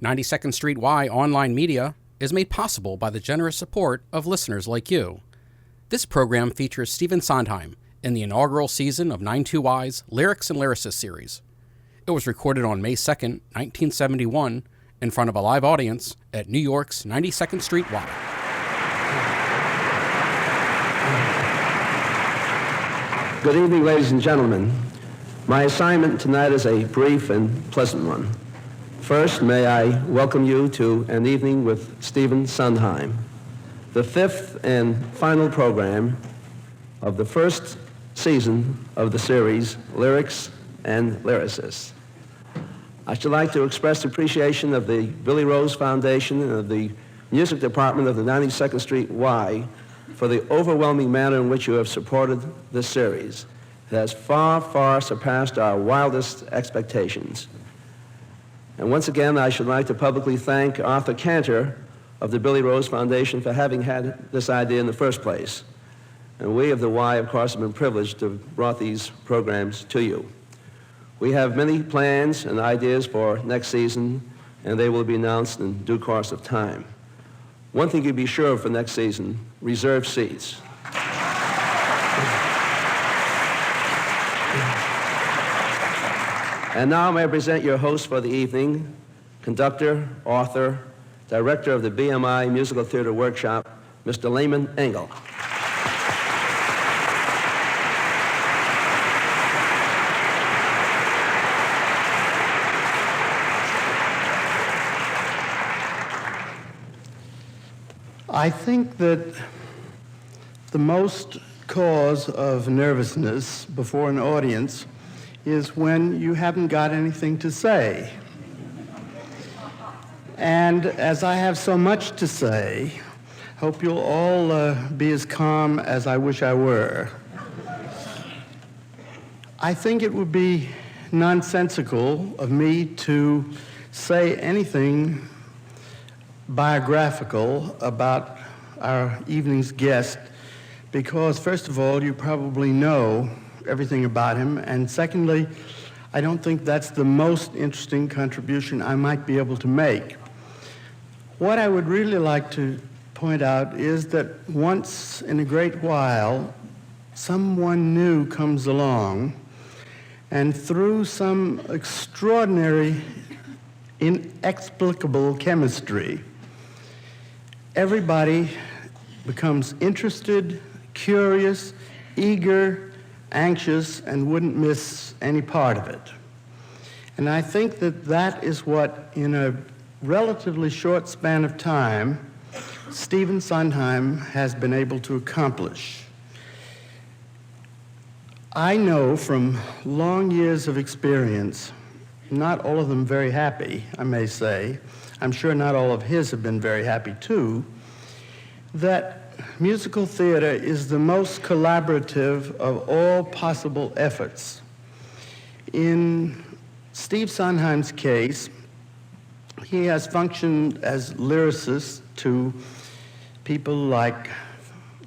92nd Street Y online media is made possible by the generous support of listeners like you. This program features Stephen Sondheim in the inaugural season of 92Y's Lyrics and Lyricists series. It was recorded on May 2nd, 1971, in front of a live audience at New York's 92nd Street Y. Good evening, ladies and gentlemen. My assignment tonight is a brief and pleasant one. First, may I welcome you to an evening with Stephen Sondheim, the fifth and final program of the first season of the series Lyrics and Lyricists. I should like to express appreciation of the Billy Rose Foundation and of the Music Department of the 92nd Street Y for the overwhelming manner in which you have supported this series. It has far, far surpassed our wildest expectations. And once again, I should like to publicly thank Arthur Cantor of the Billy Rose Foundation for having had this idea in the first place. And we of the Y, of course, have been privileged to have brought these programs to you. We have many plans and ideas for next season, and they will be announced in due course of time. One thing you'd be sure of for next season, reserved seats. And now may I present your host for the evening, conductor, author, director of the BMI Musical Theater Workshop, Mr. Lehman Engel. I think that the most cause of nervousness before an audience is when you haven't got anything to say. And as I have so much to say, hope you'll all be as calm as I wish I were. I think it would be nonsensical of me to say anything biographical about our evening's guest because, first of all, you probably know everything about him, and secondly, I don't think that's the most interesting contribution I might be able to make. What I would really like to point out is that once in a great while, someone new comes along, and through some extraordinary, inexplicable chemistry, everybody becomes interested, curious, eager, anxious, and wouldn't miss any part of it. And I think that that is what, in a relatively short span of time, Stephen Sondheim has been able to accomplish. I know from long years of experience, not all of them very happy, I may say, I'm sure not all of his have been very happy too, that musical theater is the most collaborative of all possible efforts. In Steve Sondheim's case, he has functioned as lyricist to people like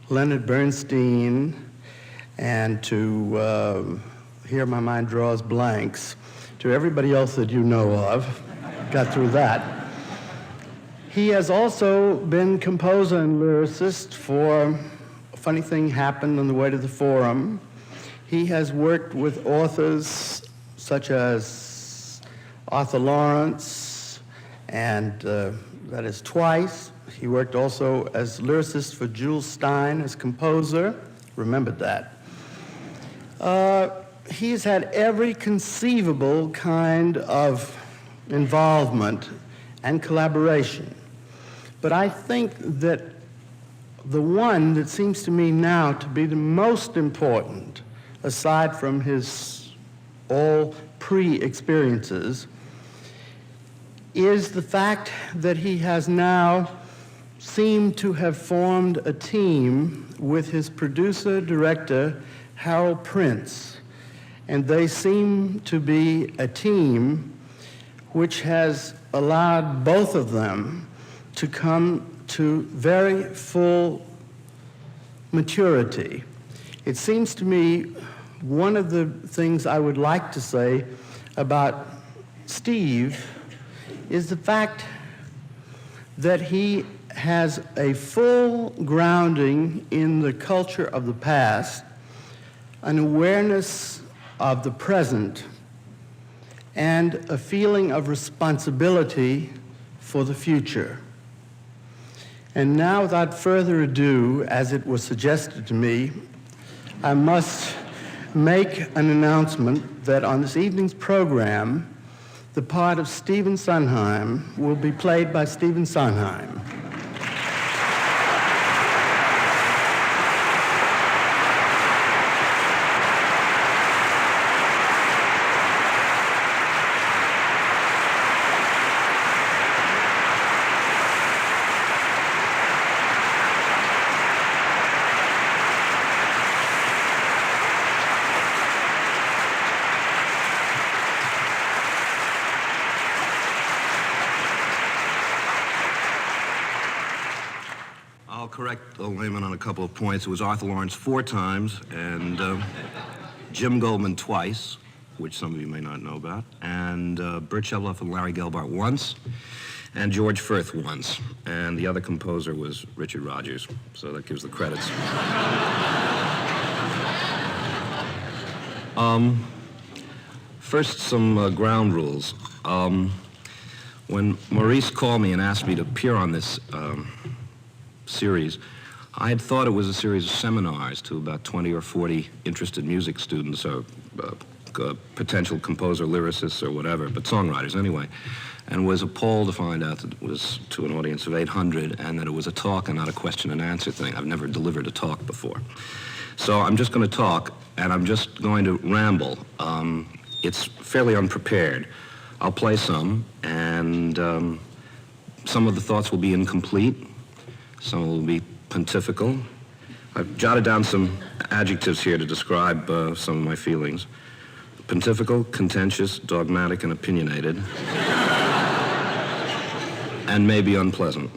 Leonard Bernstein and to, here my mind draws blanks, to everybody else that you know of, got through that. He has also been composer and lyricist for A Funny Thing Happened on the Way to the Forum. He has worked with authors such as Arthur Lawrence, and that is twice. He worked also as lyricist for Jules Stein as composer. Remembered that. He's had every conceivable kind of involvement and collaboration. But I think that the one that seems to me now to be the most important, aside from his all pre-experiences, is the fact that he has now seemed to have formed a team with his producer-director, Harold Prince. And they seem to be a team which has allowed both of them to come to very full maturity. It seems to me one of the things I would like to say about Steve is the fact that he has a full grounding in the culture of the past, an awareness of the present, and a feeling of responsibility for the future. And now, without further ado, as it was suggested to me, I must make an announcement that on this evening's program, the part of Stephen Sondheim will be played by Stephen Sondheim. I'll correct Old Lehman on a couple of points. It was Arthur Lawrence 4 times, and Jim Goldman twice, which some of you may not know about, and Bert Shevloff and Larry Gelbart once, and George Firth once. And the other composer was Richard Rodgers, so that gives the credits. First, some ground rules. When Maurice called me and asked me to appear on this series, I had thought it was a series of seminars to about 20 or 40 interested music students or potential composer lyricists or whatever, but songwriters anyway, and was appalled to find out that it was to an audience of 800 and that it was a talk and not a question and answer thing. I've never delivered a talk before. So I'm just going to talk, and I'm just going to ramble. It's fairly unprepared. I'll play some, and some of the thoughts will be incomplete. Some will be pontifical. I've jotted down some adjectives here to describe some of my feelings. Pontifical, contentious, dogmatic, and opinionated. And maybe unpleasant.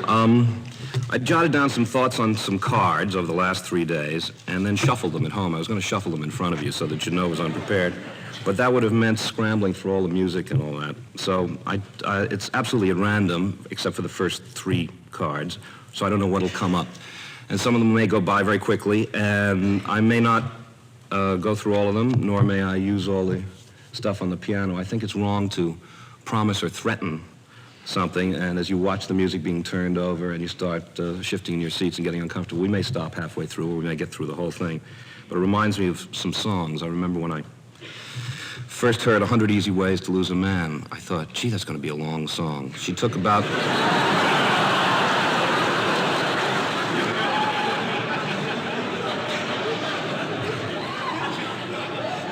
I jotted down some thoughts on some cards over the last 3 days and then shuffled them at home. I was going to shuffle them in front of you so that you know I was unprepared. But that would have meant scrambling for all the music and all that. So it's absolutely at random, except for the first 3 cards. So I don't know what'll come up. And some of them may go by very quickly, and I may not go through all of them, nor may I use all the stuff on the piano. I think it's wrong to promise or threaten something, and as you watch the music being turned over and you start shifting in your seats and getting uncomfortable, we may stop halfway through, or we may get through the whole thing. But it reminds me of some songs. I remember when I first heard 100 Easy Ways to Lose a Man, I thought, gee, that's going to be a long song. She took about...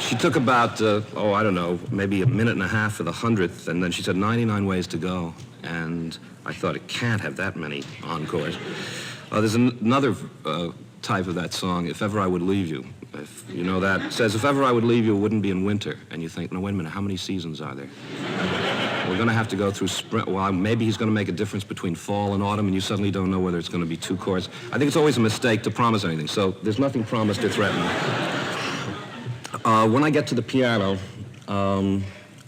She took about, I don't know, maybe a minute and a half for the 100th, and then she said 99 ways to go. And I thought, it can't have that many encores. There's another type of that song, If Ever I Would Leave You. If you know that, it says, if ever I would leave you, it wouldn't be in winter. And you think, no, wait a minute, how many seasons are there? We're going to have to go through spring. Well, maybe he's going to make a difference between fall and autumn, and you suddenly don't know whether it's going to be 2 chords. I think it's always a mistake to promise anything, so there's nothing promised or threatened. When I get to the piano,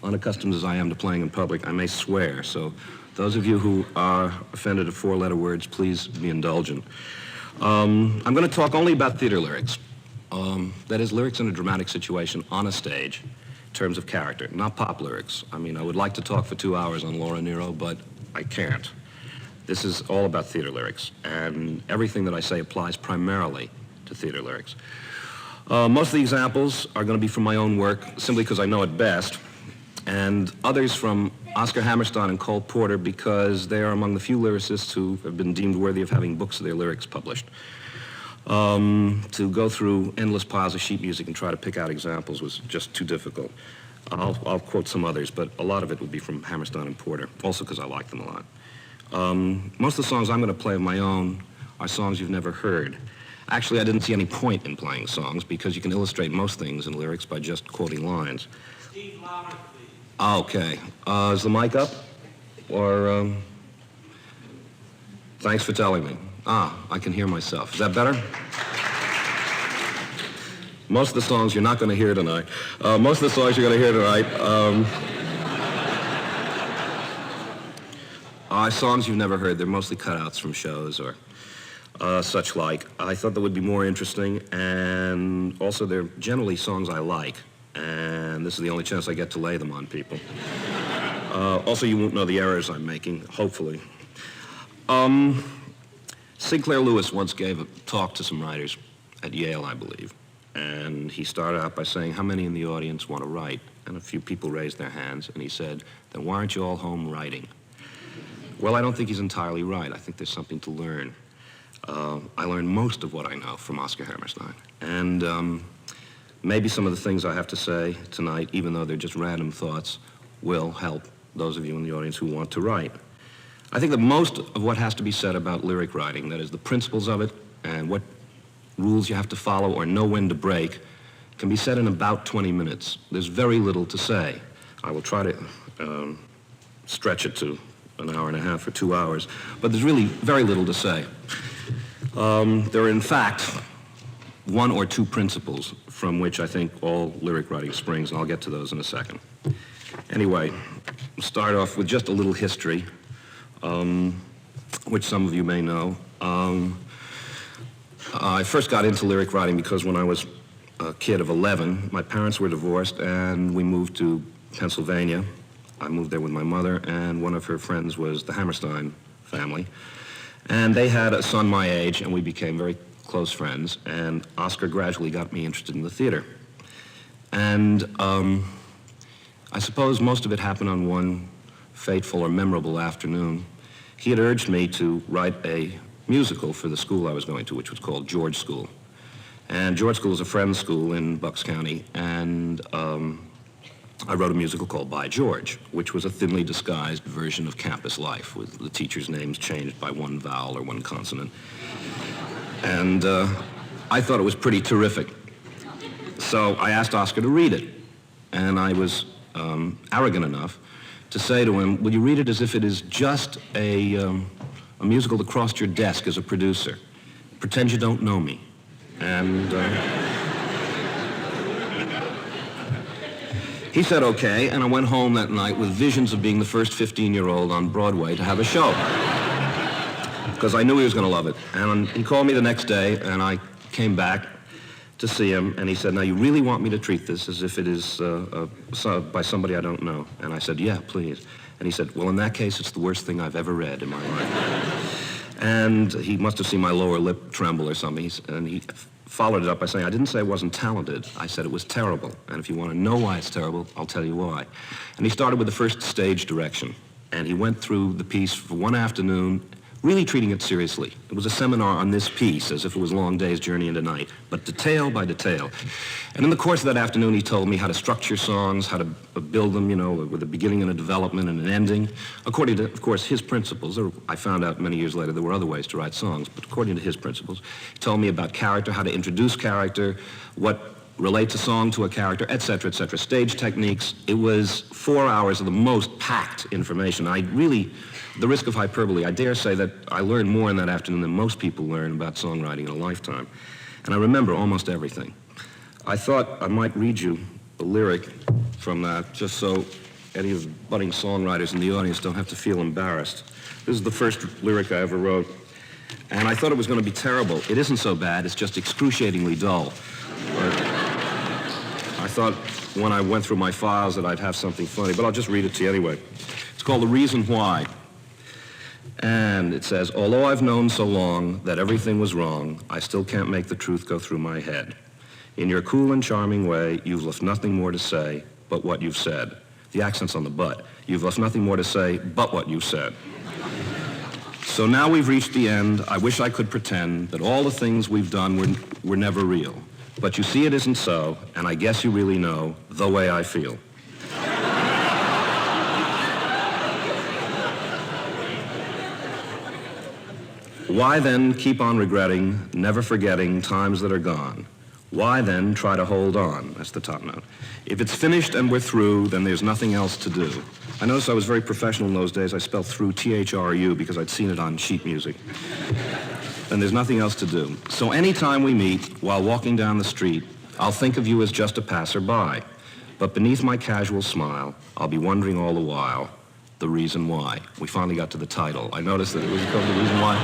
unaccustomed as I am to playing in public, I may swear. So those of you who are offended at 4-letter words, please be indulgent. I'm going to talk only about theater lyrics. That is, lyrics in a dramatic situation on a stage in terms of character, not pop lyrics. I mean, I would like to talk for 2 hours on Laura Nero, but I can't. This is all about theater lyrics, and everything that I say applies primarily to theater lyrics. Most of the examples are going to be from my own work, simply because I know it best, and others from Oscar Hammerstein and Cole Porter, because they are among the few lyricists who have been deemed worthy of having books of their lyrics published. To go through endless piles of sheet music and try to pick out examples was just too difficult. I'll quote some others, but a lot of it will be from Hammerstein and Porter, also because I like them a lot. Most of the songs I'm going to play of my own are songs you've never heard. Actually, I didn't see any point in playing songs because you can illustrate most things in lyrics by just quoting lines. Steve, louder, please. Okay. Is the mic up? Or, thanks for telling me. I can hear myself. Is that better? Most of the songs you're not going to hear tonight. Most of the songs you're going to hear tonight Songs you've never heard. They're mostly cutouts from shows or such like. I thought that would be more interesting, and also they're generally songs I like, and this is the only chance I get to lay them on people. Also, you won't know the errors I'm making, hopefully. Sinclair Lewis once gave a talk to some writers at Yale, I believe, and he started out by saying, how many in the audience want to write? And a few people raised their hands, and he said, then why aren't you all home writing? Well, I don't think he's entirely right. I think there's something to learn. I learned most of what I know from Oscar Hammerstein, and maybe some of the things I have to say tonight, even though they're just random thoughts, will help those of you in the audience who want to write. I think that most of what has to be said about lyric writing, that is the principles of it and what rules you have to follow or know when to break, can be said in about 20 minutes. There's very little to say. I will try to stretch it to an hour and a half or 2 hours, but there's really very little to say. There are, in fact, one or two principles from which I think all lyric writing springs, and I'll get to those in a second. Anyway, we'll start off with just a little history, which some of you may know. I first got into lyric writing because when I was a kid of 11, my parents were divorced and we moved to Pennsylvania. I moved there with my mother, and one of her friends was the Hammerstein family. And they had a son my age, and we became very close friends, and Oscar gradually got me interested in the theater. And I suppose most of it happened on one fateful or memorable afternoon. He had urged me to write a musical for the school I was going to, which was called George School. And George School is a friend's school in Bucks County, and I wrote a musical called By George, which was a thinly disguised version of campus life, with the teachers' names changed by one vowel or one consonant. And I thought it was pretty terrific. So I asked Oscar to read it, and I was arrogant enough to say to him, will you read it as if it is just a musical that crossed your desk as a producer? Pretend you don't know me. And he said okay, and I went home that night with visions of being the first 15-year-old on Broadway to have a show, because I knew he was going to love it. And he called me the next day, and I came back to see him, and he said, now you really want me to treat this as if it is by somebody I don't know? And I said, yeah, please. And he said, well, in that case, it's the worst thing I've ever read in my life. And he must have seen my lower lip tremble or something, and he followed it up by saying, I didn't say I wasn't talented. I said it was terrible. And if you want to know why it's terrible, I'll tell you why. And he started with the first stage direction. And he went through the piece for one afternoon, really treating it seriously. It was a seminar on this piece, as if it was a long day's journey into night, but detail by detail. And in the course of that afternoon, he told me how to structure songs, how to build them, you know, with a beginning and a development and an ending, according to, of course, his principles. I found out many years later there were other ways to write songs, but according to his principles. He told me about character, how to introduce character, what relates a song to a character, et cetera, stage techniques. It was 4 hours of the most packed information. I really, the risk of hyperbole, I dare say that I learned more in that afternoon than most people learn about songwriting in a lifetime. And I remember almost everything. I thought I might read you a lyric from that, just so any of the budding songwriters in the audience don't have to feel embarrassed. This is the first lyric I ever wrote, and I thought it was going to be terrible. It isn't so bad, it's just excruciatingly dull. But I thought when I went through my files that I'd have something funny, but I'll just read it to you anyway. It's called The Reason Why. And it says, although I've known so long that everything was wrong, I still can't make the truth go through my head. In your cool and charming way, you've left nothing more to say but what you've said. The accent's on the but. You've left nothing more to say but what you've said. So now we've reached the end. I wish I could pretend that all the things we've done were never real. But you see it isn't so, and I guess you really know the way I feel. Why then keep on regretting, never forgetting times that are gone? Why then try to hold on? That's the top note. If it's finished and we're through, then there's nothing else to do. I noticed I was very professional in those days. I spelled through T-H-R-U because I'd seen it on sheet music. And there's nothing else to do. So anytime we meet while walking down the street, I'll think of you as just a passerby. But beneath my casual smile, I'll be wondering all the while, The Reason Why. We finally got to the title. I noticed that it was called The Reason Why.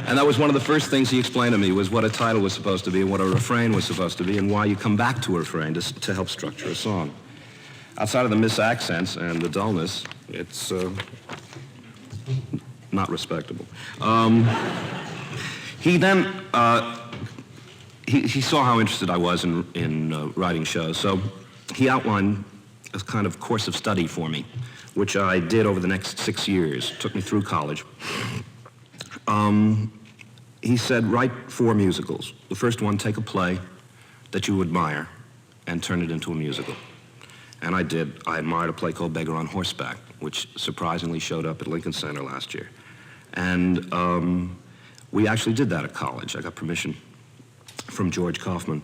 And that was one of the first things he explained to me, was what a title was supposed to be and what a refrain was supposed to be and why you come back to a refrain to help structure a song. Outside of the misaccents and the dullness, it's not respectable. He then, he saw how interested I was in writing shows, so he outlined a kind of course of study for me, which I did over the next 6 years. It took me through college. He said, write 4 musicals. The first one, take a play that you admire and turn it into a musical. And I did. I admired a play called Beggar on Horseback, which surprisingly showed up at Lincoln Center last year. And we actually did that at college. I got permission from George Kaufman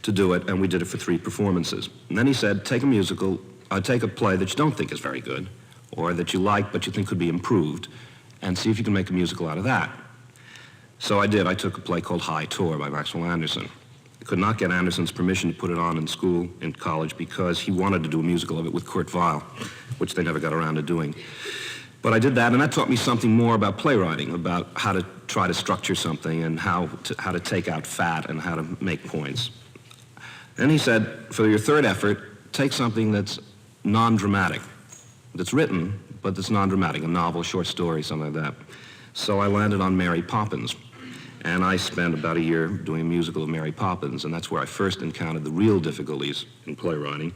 to do it, and we did it for 3 performances. And then he said, take a musical, take a play that you don't think is very good, or that you like but you think could be improved, and see if you can make a musical out of that. So I did. I took a play called High Tour by Maxwell Anderson. I could not get Anderson's permission to put it on in school, in college, because he wanted to do a musical of it with Kurt Weill, which they never got around to doing. But I did that, and that taught me something more about playwriting, about how to try to structure something and how to take out fat and how to make points. Then he said, for your third effort, take something that's non-dramatic, that's written, but that's non-dramatic, a novel, short story, something like that. So I landed on Mary Poppins, and I spent about a year doing a musical of Mary Poppins, and that's where I first encountered the real difficulties in playwriting,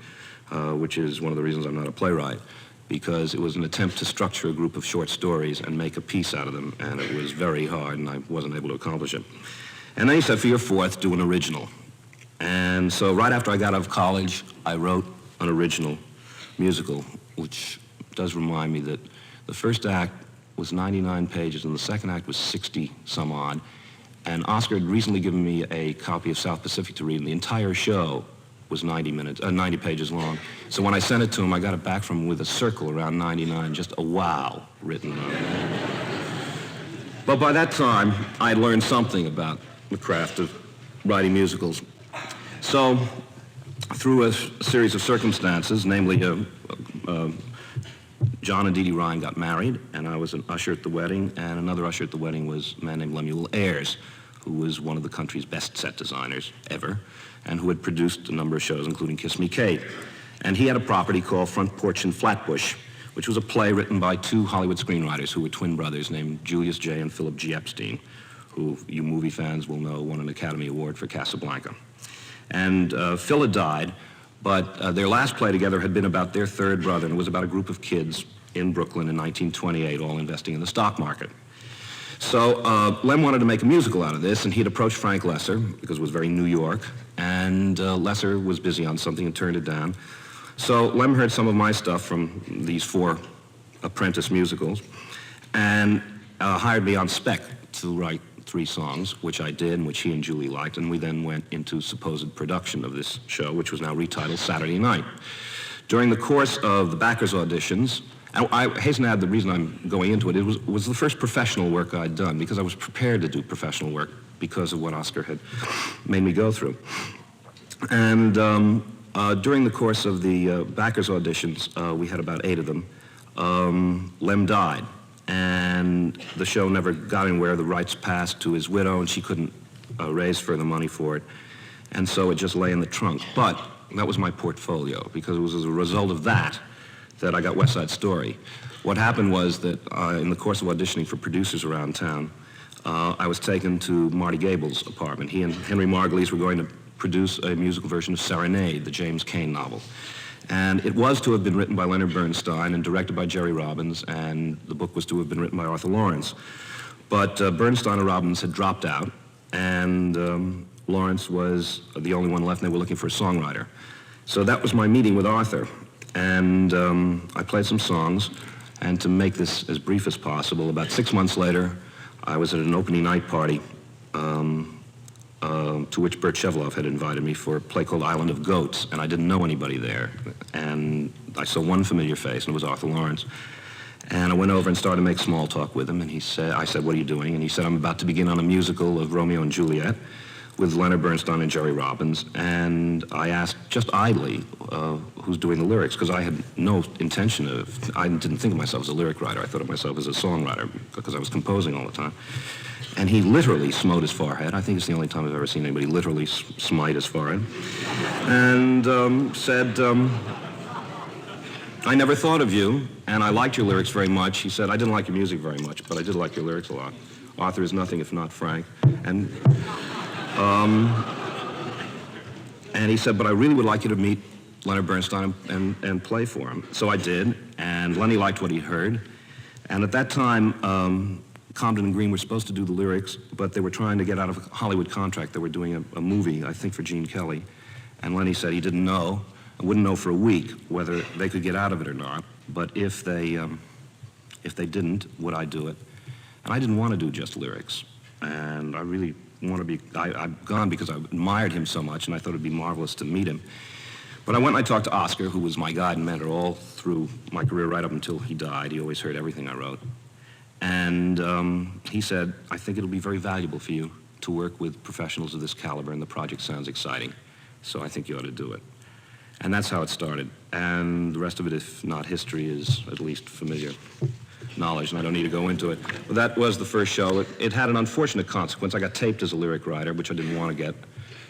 which is one of the reasons I'm not a playwright, because it was an attempt to structure a group of short stories and make a piece out of them, and it was very hard, and I wasn't able to accomplish it. And then he said, for your fourth, do an original. And so right after I got out of college, I wrote an original musical, which does remind me that the first act was 99 pages and the second act was 60 some odd. And Oscar had recently given me a copy of South Pacific to read, and the entire show was 90 pages long. So when I sent it to him, I got it back from him with a circle around 99, just a wow written on it. But by that time, I had learned something about the craft of writing musicals. So, through a series of circumstances, namely John and Dee Dee Ryan got married, and I was an usher at the wedding, and another usher at the wedding was a man named Lemuel Ayres, who was one of the country's best set designers ever, and who had produced a number of shows, including Kiss Me Kate. And he had a property called Front Porch in Flatbush, which was a play written by 2 Hollywood screenwriters who were twin brothers named Julius J. and Philip G. Epstein, who you movie fans will know won an Academy Award for Casablanca. And Phil had died, but their last play together had been about their third brother, and it was about a group of kids in Brooklyn in 1928, all investing in the stock market. So Lem wanted to make a musical out of this, and he had approached Frank Lesser, because it was very New York, and Lesser was busy on something and turned it down. So Lem heard some of my stuff from these 4 apprentice musicals, and hired me on spec to write 3 songs, which I did, and which he and Julie liked, and we then went into supposed production of this show, which was now retitled Saturday Night. During the course of the backers' auditions, and I hasten to add the reason I'm going into it, was the first professional work I'd done, because I was prepared to do professional work because of what Oscar had made me go through. And during the course of the backers' auditions, we had about 8 of them, Lem died. And the show never got anywhere. The rights passed to his widow, and she couldn't raise further money for it. And so it just lay in the trunk. But that was my portfolio, because it was as a result of that I got West Side Story. What happened was that in the course of auditioning for producers around town, I was taken to Marty Gable's apartment. He and Henry Margulies were going to produce a musical version of Serenade, the James Cain novel. And it was to have been written by Leonard Bernstein and directed by Jerry Robbins, and the book was to have been written by Arthur Lawrence. But Bernstein and Robbins had dropped out, and Lawrence was the only one left, and they were looking for a songwriter. So that was my meeting with Arthur, and I played some songs, and to make this as brief as possible, about 6 months later, I was at an opening night party to which Bert Shevelov had invited me for a play called Island of Goats, and I didn't know anybody there. And I saw one familiar face, and it was Arthur Lawrence. And I went over and started to make small talk with him, and I said, what are you doing? And he said, I'm about to begin on a musical of Romeo and Juliet, with Leonard Bernstein and Jerry Robbins, and I asked just idly who's doing the lyrics, because I had no intention of, I didn't think of myself as a lyric writer. I thought of myself as a songwriter because I was composing all the time. And he literally smote his forehead. I think it's the only time I've ever seen anybody literally smite his forehead. And said, I never thought of you, and I liked your lyrics very much. He said, I didn't like your music very much, but I did like your lyrics a lot. Arthur is nothing if not frank. And he said, but I really would like you to meet Leonard Bernstein and play for him. So I did, and Lenny liked what he heard. And at that time, Comden and Green were supposed to do the lyrics, but they were trying to get out of a Hollywood contract. They were doing a movie, I think, for Gene Kelly. And Lenny said he didn't know, and wouldn't know for a week whether they could get out of it or not. But if they didn't, would I do it? And I didn't want to do just lyrics. And I really want to be, I've gone because I admired him so much, and I thought it'd be marvelous to meet him. But I went and I talked to Oscar, who was my guide and mentor all through my career right up until he died. He always heard everything I wrote. And he said, I think it'll be very valuable for you to work with professionals of this caliber, and the project sounds exciting, so I think you ought to do it. And that's how it started. And the rest of it, if not history, is at least familiar knowledge, and I don't need to go into it. But that was the first show. It had an unfortunate consequence. I got taped as a lyric writer, which I didn't want to get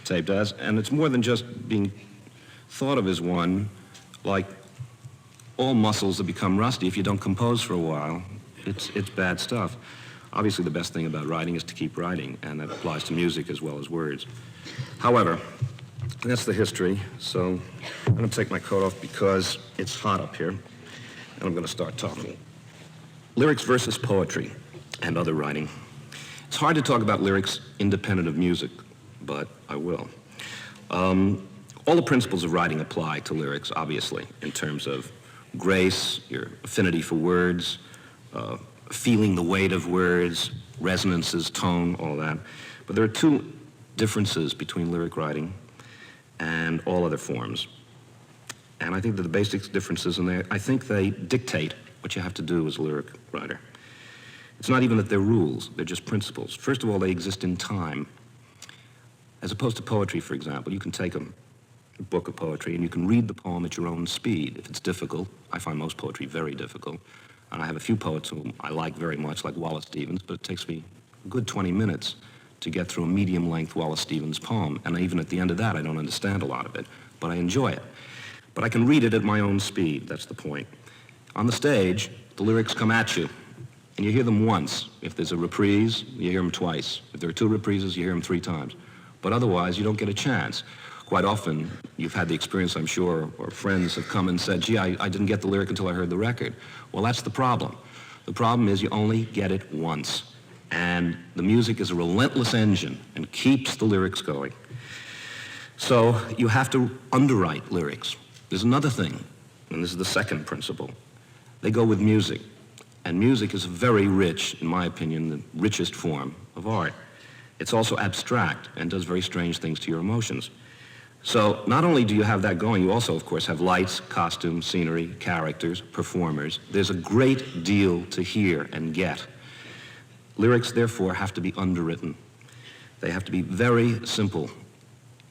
taped as, and it's more than just being thought of as one. Like all muscles that become rusty, if you don't compose for a while, it's bad stuff. Obviously, the best thing about writing is to keep writing, and that applies to music as well as words. However, that's the history, so I'm going to take my coat off because it's hot up here, and I'm going to start talking. Lyrics versus poetry and other writing. It's hard to talk about lyrics independent of music, but I will. All the principles of writing apply to lyrics, obviously, in terms of grace, your affinity for words, feeling the weight of words, resonances, tone, all that. But there are two differences between lyric writing and all other forms. And I think that the basic differences in there, I think they dictate what you have to do as a lyric writer. It's not even that they're rules, they're just principles. First of all, they exist in time. As opposed to poetry, for example, you can take a book of poetry and you can read the poem at your own speed. If it's difficult, I find most poetry very difficult. And I have a few poets whom I like very much, like Wallace Stevens, but it takes me a good 20 minutes to get through a medium-length Wallace Stevens poem. And even at the end of that, I don't understand a lot of it, but I enjoy it. But I can read it at my own speed, that's the point. On the stage, the lyrics come at you, and you hear them once. If there's a reprise, you hear them twice. If there are two reprises, you hear them 3 times. But otherwise, you don't get a chance. Quite often, you've had the experience, I'm sure, or friends have come and said, gee, I didn't get the lyric until I heard the record. Well, that's the problem. The problem is you only get it once. And the music is a relentless engine and keeps the lyrics going. So you have to underwrite lyrics. There's another thing, and this is the second principle. They go with music. And music is very rich, in my opinion, the richest form of art. It's also abstract and does very strange things to your emotions. So not only do you have that going, you also, of course, have lights, costumes, scenery, characters, performers. There's a great deal to hear and get. Lyrics, therefore, have to be underwritten. They have to be very simple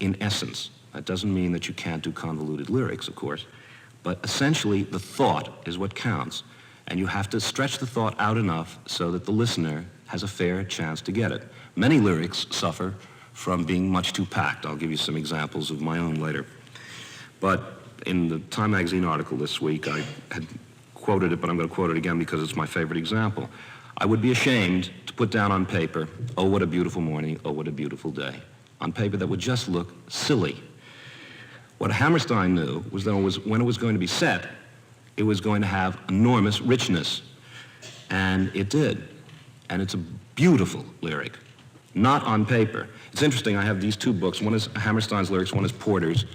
in essence. That doesn't mean that you can't do convoluted lyrics, of course, but essentially the thought is what counts. And you have to stretch the thought out enough so that the listener has a fair chance to get it. Many lyrics suffer from being much too packed. I'll give you some examples of my own later. But in the Time magazine article this week, I had quoted it, but I'm going to quote it again because it's my favorite example. I would be ashamed to put down on paper, oh, what a beautiful morning, oh, what a beautiful day, on paper that would just look silly. What Hammerstein knew was that when it was going to be set, it was going to have enormous richness. And it did. And it's a beautiful lyric, not on paper. It's interesting, I have these 2 books. One is Hammerstein's lyrics, one is Porter's.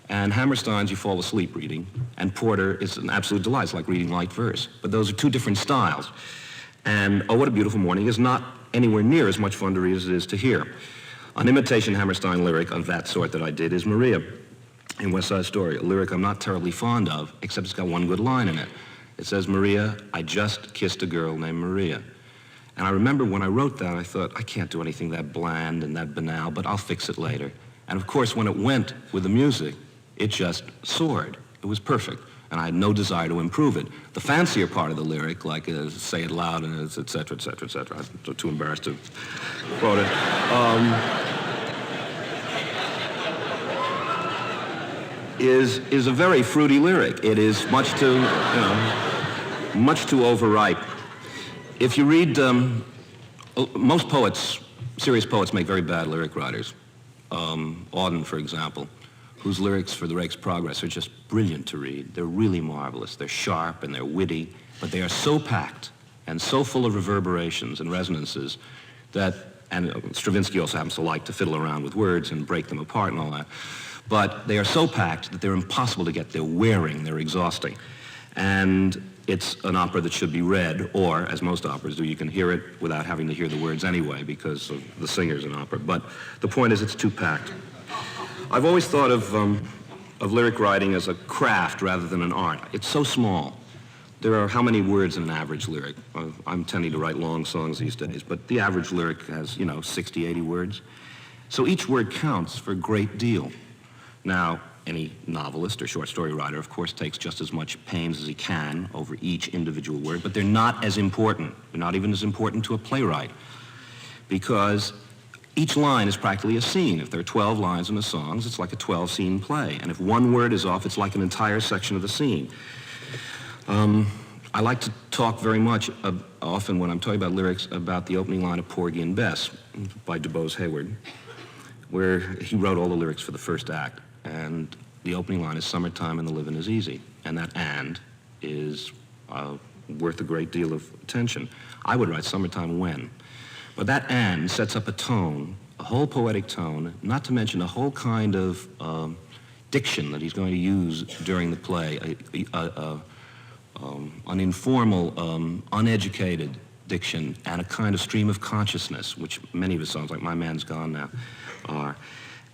And Hammerstein's you fall asleep reading, and Porter is an absolute delight. It's like reading light verse. But those are 2 different styles. And Oh, What a Beautiful Morning is not anywhere near as much fun to read as it is to hear. An imitation Hammerstein lyric of that sort that I did is Maria in West Side Story, a lyric I'm not terribly fond of, except it's got one good line in it. It says, Maria, I just kissed a girl named Maria. And I remember when I wrote that, I thought, I can't do anything that bland and that banal, but I'll fix it later. And of course, when it went with the music, it just soared. It was perfect. And I had no desire to improve it. The fancier part of the lyric, like say it loud and et cetera, et cetera, et cetera, I'm too embarrassed to quote it, is a very fruity lyric. It is much too, much too overripe. If you read, most poets, serious poets, make very bad lyric writers. Auden, for example, whose lyrics for the Rake's Progress are just brilliant to read. They're really marvelous. They're sharp and they're witty, but they are so packed and so full of reverberations and resonances that, and Stravinsky also happens to like to fiddle around with words and break them apart and all that, but they are so packed that they're impossible to get. They're wearing, they're exhausting. And it's an opera that should be read, or, as most operas do, you can hear it without having to hear the words anyway because of the singers in opera. But the point is, it's too packed. I've always thought of lyric writing as a craft rather than an art. It's so small. There are how many words in an average lyric? I'm tending to write long songs these days, but the average lyric has, 60, 80 words. So each word counts for a great deal. Now, any novelist or short story writer, of course, takes just as much pains as he can over each individual word, but they're not as important. They're not even as important to a playwright, because each line is practically a scene. If there are 12 lines in a song, it's like a 12-scene play. And if one word is off, it's like an entire section of the scene. I like to talk very much, often when I'm talking about lyrics, about the opening line of Porgy and Bess by DuBose Hayward, where he wrote all the lyrics for the first act. And the opening line is "Summertime and the living is easy." And that "and" is worth a great deal of attention. I would write "Summertime when." But that "and" sets up a tone, a whole poetic tone, not to mention a whole kind of diction that he's going to use during the play, an informal, uneducated diction, and a kind of stream of consciousness, which many of his songs, like "My Man's Gone Now," are.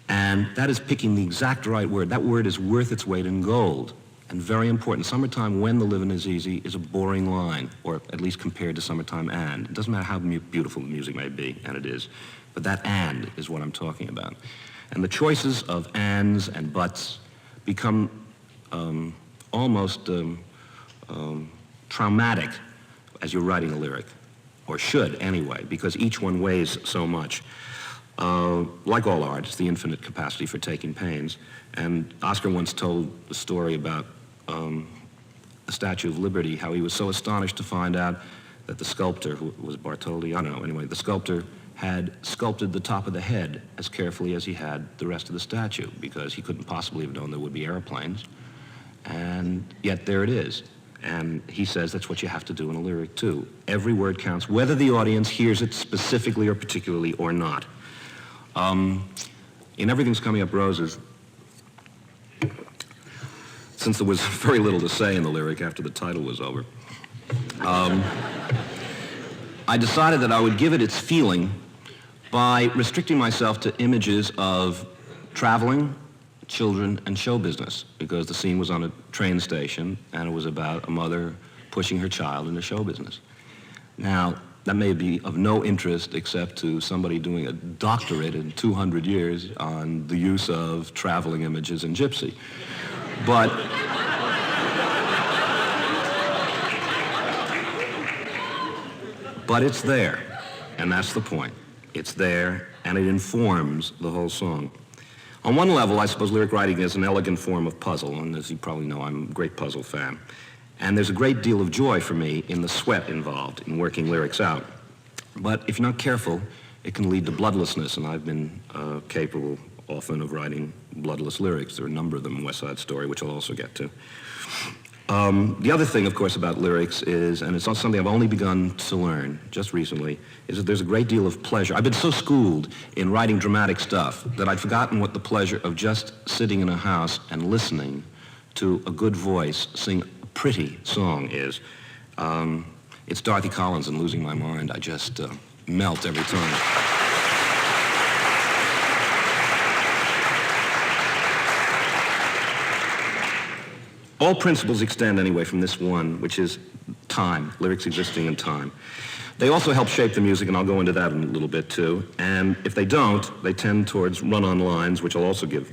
And that is picking the exact right word. That word is worth its weight in gold, and very important. "Summertime when the living is easy" is a boring line, or at least compared to "Summertime and." It doesn't matter how beautiful the music may be, and it is, but that "and" is what I'm talking about. And the choices of ands and buts become almost traumatic as you're writing a lyric, or should anyway, because each one weighs so much. Like all art, it's the infinite capacity for taking pains. And Oscar once told the story about the Statue of Liberty, how he was so astonished to find out that the sculptor, who was Bartholdi, I don't know, anyway, the sculptor had sculpted the top of the head as carefully as he had the rest of the statue, because he couldn't possibly have known there would be airplanes. And yet there it is. And he says that's what you have to do in a lyric, too. Every word counts, whether the audience hears it specifically or particularly or not. In Everything's Coming Up Roses, since there was very little to say in the lyric after the title was over, I decided that I would give it its feeling by restricting myself to images of traveling, children, and show business, because the scene was on a train station and it was about a mother pushing her child into show business. Now, that may be of no interest except to somebody doing a doctorate in 200 years on the use of traveling images in Gypsy. But it's there, and that's the point. It's there, and it informs the whole song. On one level, I suppose lyric writing is an elegant form of puzzle, and as you probably know, I'm a great puzzle fan. And there's a great deal of joy for me in the sweat involved in working lyrics out. But if you're not careful, it can lead to bloodlessness, and I've been capable often of writing bloodless lyrics. There are a number of them in West Side Story, which I'll also get to. The other thing, of course, about lyrics is, and it's not something I've only begun to learn just recently, is that there's a great deal of pleasure. I've been so schooled in writing dramatic stuff that I'd forgotten what the pleasure of just sitting in a house and listening to a good voice sing a pretty song is. It's Dorothy Collins and Losing My Mind. I just melt every time. All principles extend anyway from this one, which is time, lyrics existing in time. They also help shape the music, and I'll go into that in a little bit too. And if they don't, they tend towards run-on lines, which I'll also give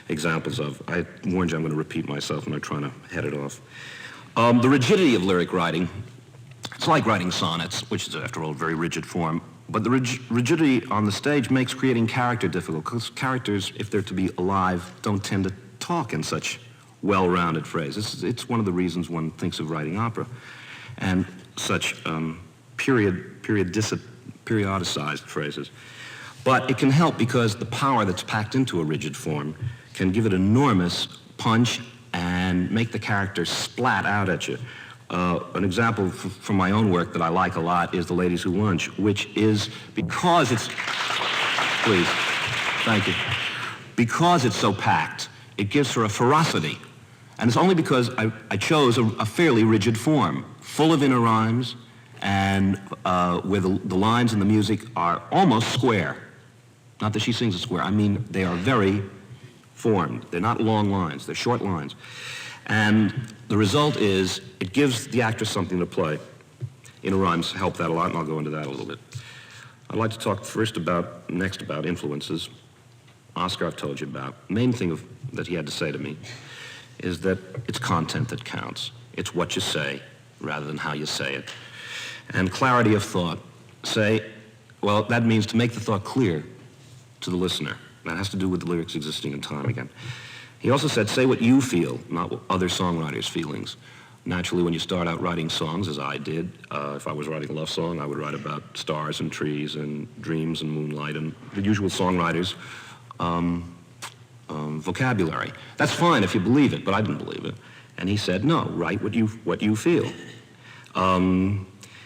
examples of. I warned you I'm going to repeat myself, and I'm trying to head it off. The rigidity of lyric writing, it's like writing sonnets, which is, after all, a very rigid form. But the rigidity on the stage makes creating character difficult, because characters, if they're to be alive, don't tend to talk in such well-rounded phrases. It's one of the reasons one thinks of writing opera. And such periodicized phrases. But it can help because the power that's packed into a rigid form can give it enormous punch and make the character splat out at you. An example from my own work that I like a lot is The Ladies Who Lunch, which is because it's, please, thank you. Because it's so packed, it gives her a ferocity. And it's only because I chose a fairly rigid form, full of inner rhymes, and where the lines in the music are almost square. Not that she sings a square, I mean they are very formed. They're not long lines, they're short lines. And the result is it gives the actress something to play. Inner rhymes help that a lot, and I'll go into that a little bit. I'd like to talk next about influences. Oscar I've told you about. The main thing that he had to say to me is that it's content that counts. It's what you say rather than how you say it. And clarity of thought. Well, that means to make the thought clear to the listener. That has to do with the lyrics existing in time again. He also said, say what you feel, not what other songwriters' feelings. Naturally, when you start out writing songs, as I did, if I was writing a love song, I would write about stars and trees and dreams and moonlight and the usual songwriters' vocabulary. That's fine if you believe it, but I didn't believe it. And he said, no, write what you feel.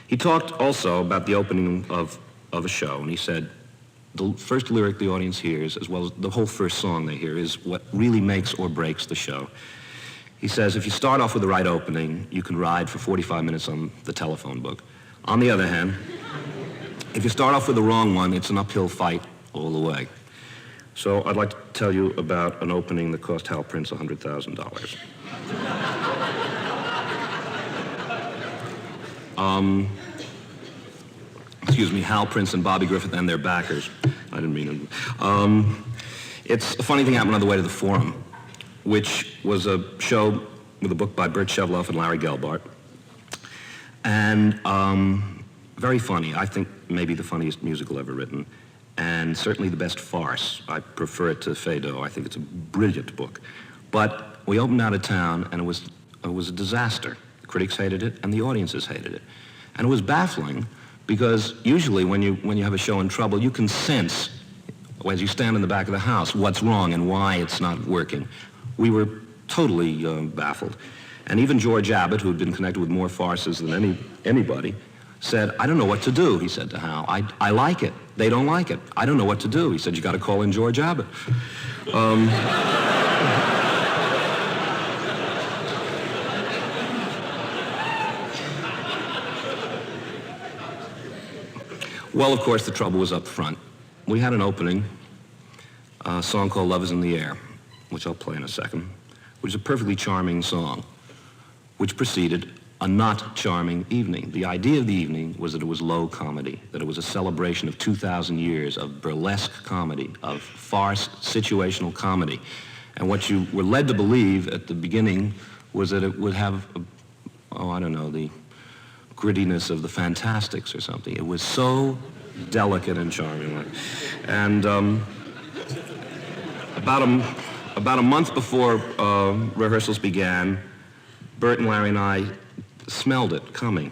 He talked also about the opening of a show, and he said, the first lyric the audience hears, as well as the whole first song they hear, is what really makes or breaks the show. He says, if you start off with the right opening, you can ride for 45 minutes on the telephone book. On the other hand, if you start off with the wrong one, it's an uphill fight all the way. So I'd like to tell you about an opening that cost Hal Prince $100,000. Excuse me, Hal Prince and Bobby Griffith and their backers. I didn't mean it. It's a funny thing happened on the way to the Forum, which was a show with a book by Bert Shevloff and Larry Gelbart. And very funny. I think maybe the funniest musical ever written, and certainly the best farce. I prefer it to Feydeau. I think it's a brilliant book. But we opened out of town, and it was a disaster. The critics hated it, and the audiences hated it. And it was baffling, because usually when you have a show in trouble, you can sense, as you stand in the back of the house, what's wrong and why it's not working. We were totally baffled. And even George Abbott, who had been connected with more farces than anybody, said, I don't know what to do, he said to Hal. I like it. They don't like it. I don't know what to do. He said, you got to call in George Abbott. Well, of course, the trouble was up front. We had an opening, a song called Love is in the Air, which I'll play in a second, which is a perfectly charming song, which preceded a not charming evening. The idea of the evening was that it was low comedy, that it was a celebration of 2,000 years of burlesque comedy, of farce, situational comedy. And what you were led to believe at the beginning was that it would have, the grittiness of the Fantastics or something. It was so delicate and charming. And about a month before rehearsals began, Bert and Larry and I smelled it coming.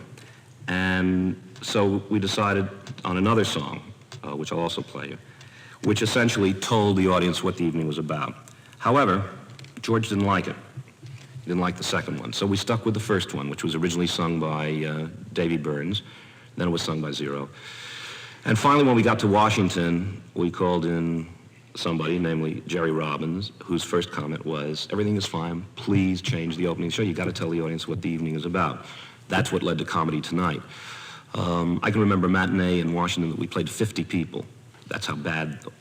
And so we decided on another song, which I'll also play you, which essentially told the audience what the evening was about. However, George didn't like it. Didn't like the second one. So we stuck with the first one, which was originally sung by Davy Burns. Then it was sung by Zero. And finally, when we got to Washington, we called in somebody, namely Jerry Robbins, whose first comment was, everything is fine, please change the opening show. You got to tell the audience what the evening is about. That's what led to Comedy Tonight. I can remember a matinee in Washington that we played 50 people. That's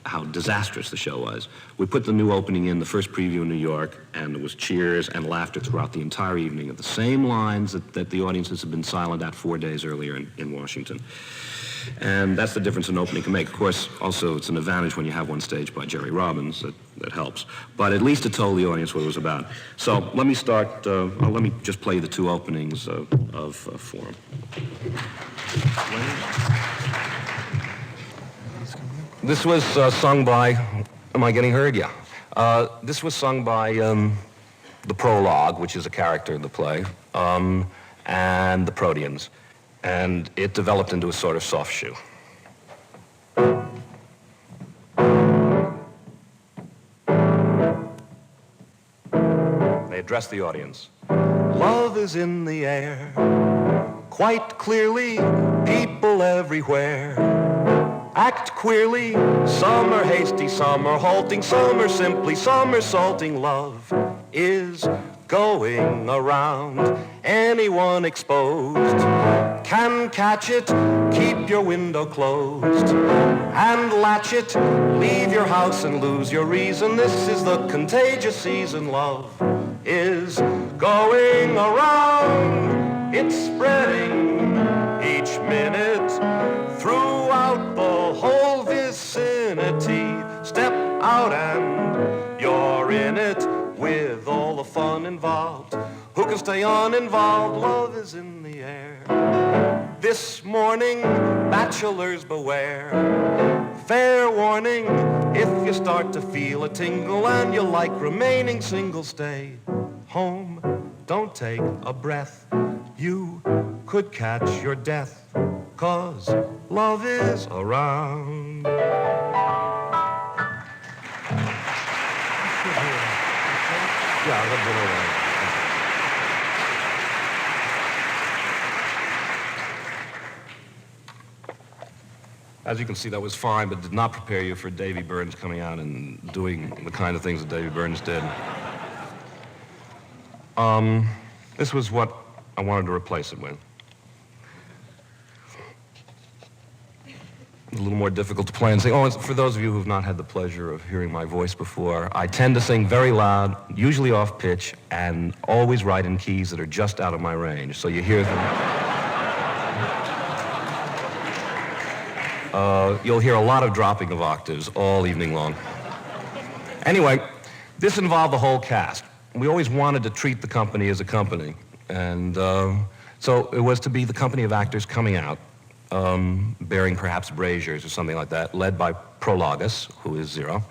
how disastrous the show was. We put the new opening in, the first preview in New York, and there was cheers and laughter throughout the entire evening at the same lines that the audiences had been silent at 4 days earlier in Washington. And that's the difference an opening can make. Of course, also it's an advantage when you have one staged by Jerry Robbins. That helps. But at least it told the audience what it was about. So let me start, let me just play the two openings of Forum. This was sung by, am I getting heard? Yeah. This was sung by the prologue, which is a character in the play, and the Proteans. And it developed into a sort of soft shoe. They address the audience. Love is in the air, quite clearly, people everywhere act queerly. Some are hasty, some are halting, some are simply somersaulting. Love is going around. Anyone exposed can catch it. Keep your window closed and latch it. Leave your house and lose your reason. This is the contagious season. Love is going around. It's spreading each minute throughout the whole vicinity. Step out and you're in it with all the fun involved. Who can stay uninvolved? Love is in the air. This morning, bachelors beware. Fair warning, if you start to feel a tingle and you like remaining single, stay home. Don't take a breath. You could catch your death, 'cause love is around. Yeah, as you can see, that was fine, but did not prepare you for Davy Burns coming out and doing the kind of things that Davy Burns did. This was what I wanted to replace it with. A little more difficult to play and sing. Oh, for those of you who have not had the pleasure of hearing my voice before, I tend to sing very loud, usually off pitch, and always write in keys that are just out of my range. So you hear them. You'll hear a lot of dropping of octaves all evening long. Anyway, this involved the whole cast. We always wanted to treat the company as a company. And so it was to be the company of actors coming out, bearing perhaps braziers or something like that, led by Prologus, who is Zero.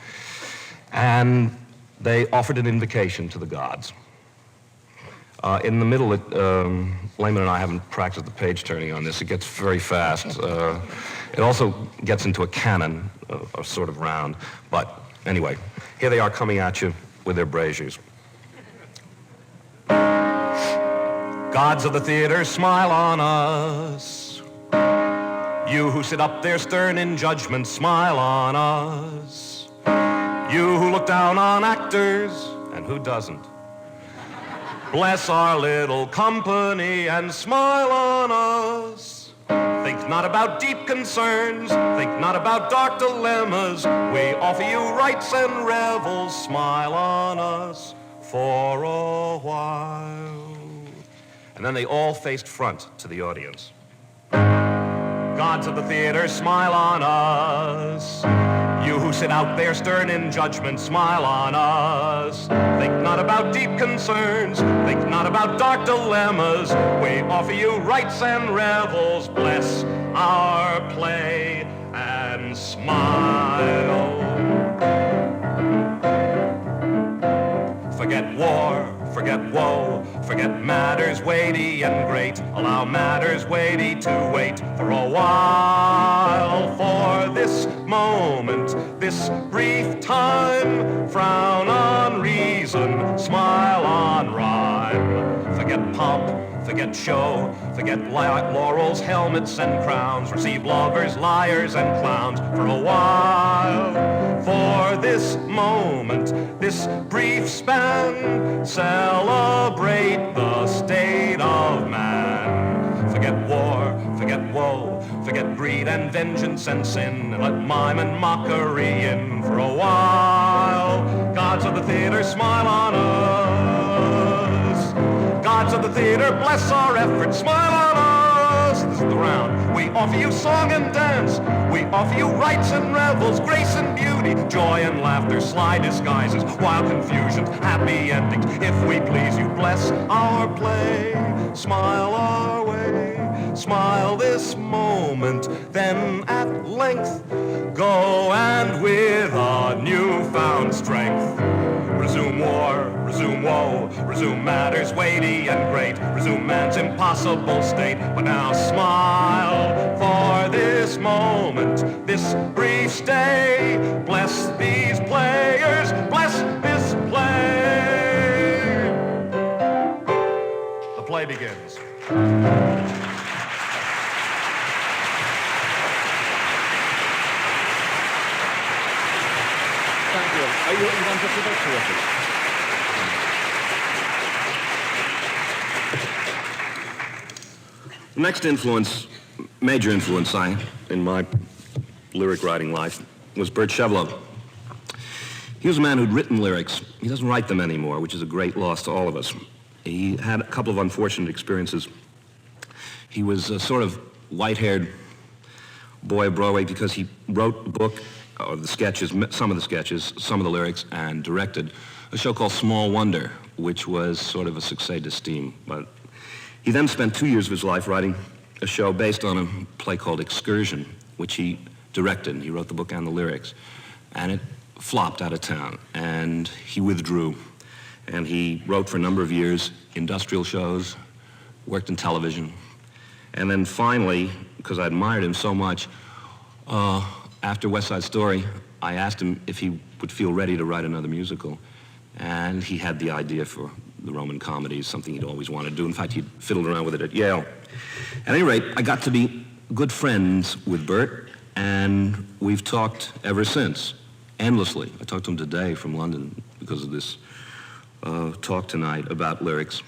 And they offered an invocation to the gods. In the middle, Lehman and I haven't practiced the page turning on this. It gets very fast. It also gets into a canon, a sort of round. But anyway, here they are coming at you with their braziers. Gods of the theater, smile on us. You who sit up there stern in judgment, smile on us. You who look down on actors, and who doesn't? Bless our little company and smile on us. Think not about deep concerns, think not about dark dilemmas. We offer you rights and revels, smile on us for a while. And then they all faced front to the audience. Gods of the theater, smile on us. You who sit out there stern in judgment, smile on us. Think not about deep concerns, think not about dark dilemmas. We offer you rights and revels, bless our play and smile. Forget war, forget woe, forget matters weighty and great. Allow matters weighty to wait for a while. For this moment, this brief time, frown on reason, smile on rhyme. Forget pomp, forget show, forget laurels, helmets, and crowns. Receive lovers, liars, and clowns for a while. For this moment, this brief span, celebrate the state of man. Forget war, forget woe, woe. Forget greed and vengeance and sin, and let mime and mockery in for a while. Gods of the theater, smile on us. Gods of the theater, bless our efforts, smile on us. This is the round. We offer you song and dance. We offer you rites and revels, grace and beauty, joy and laughter, sly disguises, wild confusions, happy endings. If we please you, bless our play. Smile our way. Smile this moment, then at length go and with a newfound strength resume war, resume woe, resume matters weighty and great, resume man's impossible state. But now smile for this moment, this brief stay. Bless these players, bless this play. The play begins. Thank you. Are you terrific? The next influence, major influence in my lyric writing life was Bert Chevlow. He was a man who'd written lyrics. He doesn't write them anymore, which is a great loss to all of us. He had a couple of unfortunate experiences. He was a sort of white-haired boy of Broadway because he wrote the book, or the sketches, some of the sketches, some of the lyrics, and directed a show called Small Wonder, which was sort of a succès d'estime. But he then spent 2 years of his life writing a show based on a play called Excursion, which he directed. He wrote the book and the lyrics. And it flopped out of town, and he withdrew. And he wrote for a number of years industrial shows, worked in television. And then finally, because I admired him so much, after West Side Story, I asked him if he would feel ready to write another musical. And he had the idea for the Roman comedies, something he'd always wanted to do. In fact, he'd fiddled around with it at Yale. At any rate, I got to be good friends with Bert, and we've talked ever since, endlessly. I talked to him today from London because of this talk tonight about lyrics.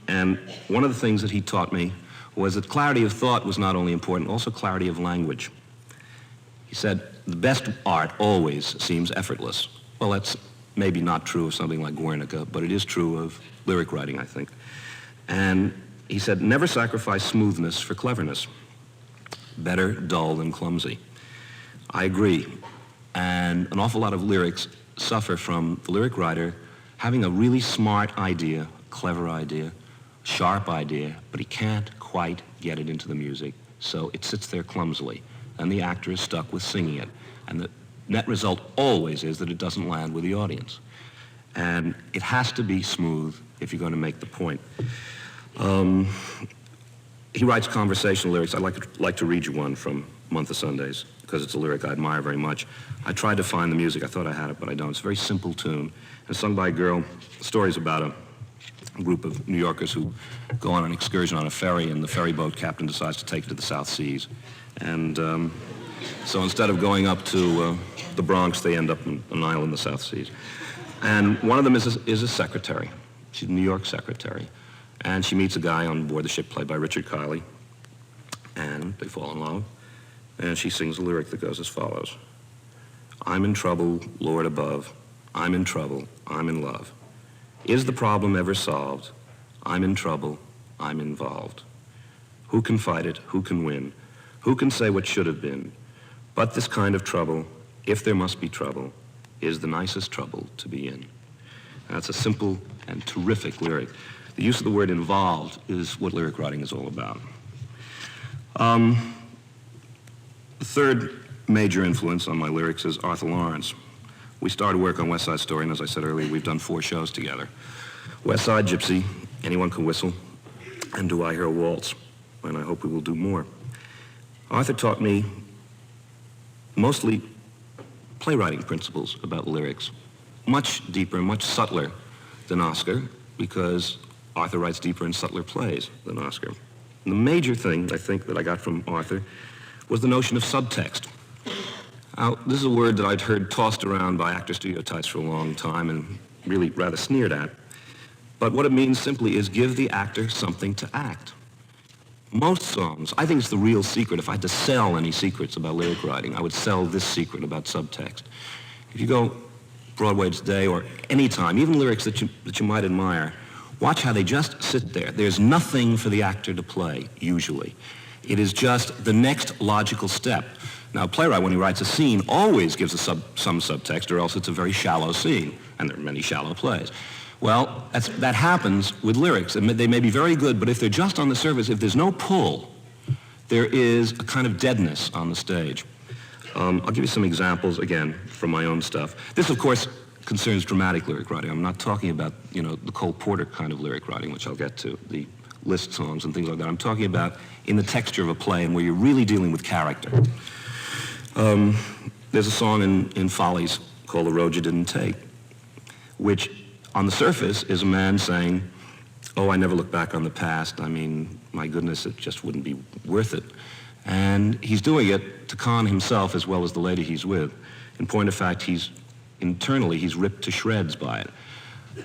And one of the things that he taught me was that clarity of thought was not only important, also clarity of language. He said, the best art always seems effortless. Well, that's maybe not true of something like Guernica, but it is true of lyric writing, I think. And he said, never sacrifice smoothness for cleverness. Better dull than clumsy. I agree. And an awful lot of lyrics suffer from the lyric writer having a really smart idea, clever idea, sharp idea, but he can't quite get it into the music, so it sits there clumsily, and the actor is stuck with singing it. And the net result always is that it doesn't land with the audience. And it has to be smooth if you're going to make the point. He writes conversational lyrics. I'd like to read you one from Month of Sundays, because it's a lyric I admire very much. I tried to find the music. I thought I had it, but I don't. It's a very simple tune. It's sung by a girl. The story's about a group of New Yorkers who go on an excursion on a ferry, and the ferry boat captain decides to take it to the South Seas. And so instead of going up to the Bronx, they end up on an island in the South Seas. And one of them is a secretary. She's a New York secretary. And she meets a guy on board the ship played by Richard Kiley. And they fall in love. And she sings a lyric that goes as follows. I'm in trouble, Lord above. I'm in trouble, I'm in love. Is the problem ever solved? I'm in trouble, I'm involved. Who can fight it? Who can win? Who can say what should have been? But this kind of trouble, if there must be trouble, is the nicest trouble to be in. That's a simple and terrific lyric. The use of the word involved is what lyric writing is all about. The third major influence on my lyrics is Arthur Lawrence. We started work on West Side Story, and as I said earlier, we've done 4 shows together. West Side Gypsy, Anyone Can Whistle, and Do I Hear a Waltz? And I hope we will do more. Arthur taught me mostly playwriting principles about lyrics, much deeper, much subtler than Oscar, because Arthur writes deeper and subtler plays than Oscar. And the major thing, I think, that I got from Arthur was the notion of subtext. Now, this is a word that I'd heard tossed around by actor studio-types for a long time and really rather sneered at. But what it means simply is give the actor something to act. most songs, I think it's the real secret. If I had to sell any secrets about lyric writing, I would sell this secret about subtext. If you go Broadway today or any time, even lyrics that you might admire, watch how they just sit there. There's nothing for the actor to play, usually. It is just the next logical step. Now, a playwright, when he writes a scene, always gives some subtext, or else it's a very shallow scene, and there are many shallow plays. Well, that happens with lyrics. They may be very good, but if they're just on the surface, if there's no pull, there is a kind of deadness on the stage. I'll give you some examples, again, from my own stuff. This, of course, concerns dramatic lyric writing. I'm not talking about, the Cole Porter kind of lyric writing, which I'll get to, the Liszt songs and things like that. I'm talking about in the texture of a play and where you're really dealing with character. There's a song in Follies called The Road You Didn't Take, which on the surface is a man saying, oh, I never look back on the past. I mean, my goodness, it just wouldn't be worth it. And he's doing it to con himself as well as the lady he's with. In point of fact, internally, he's ripped to shreds by it.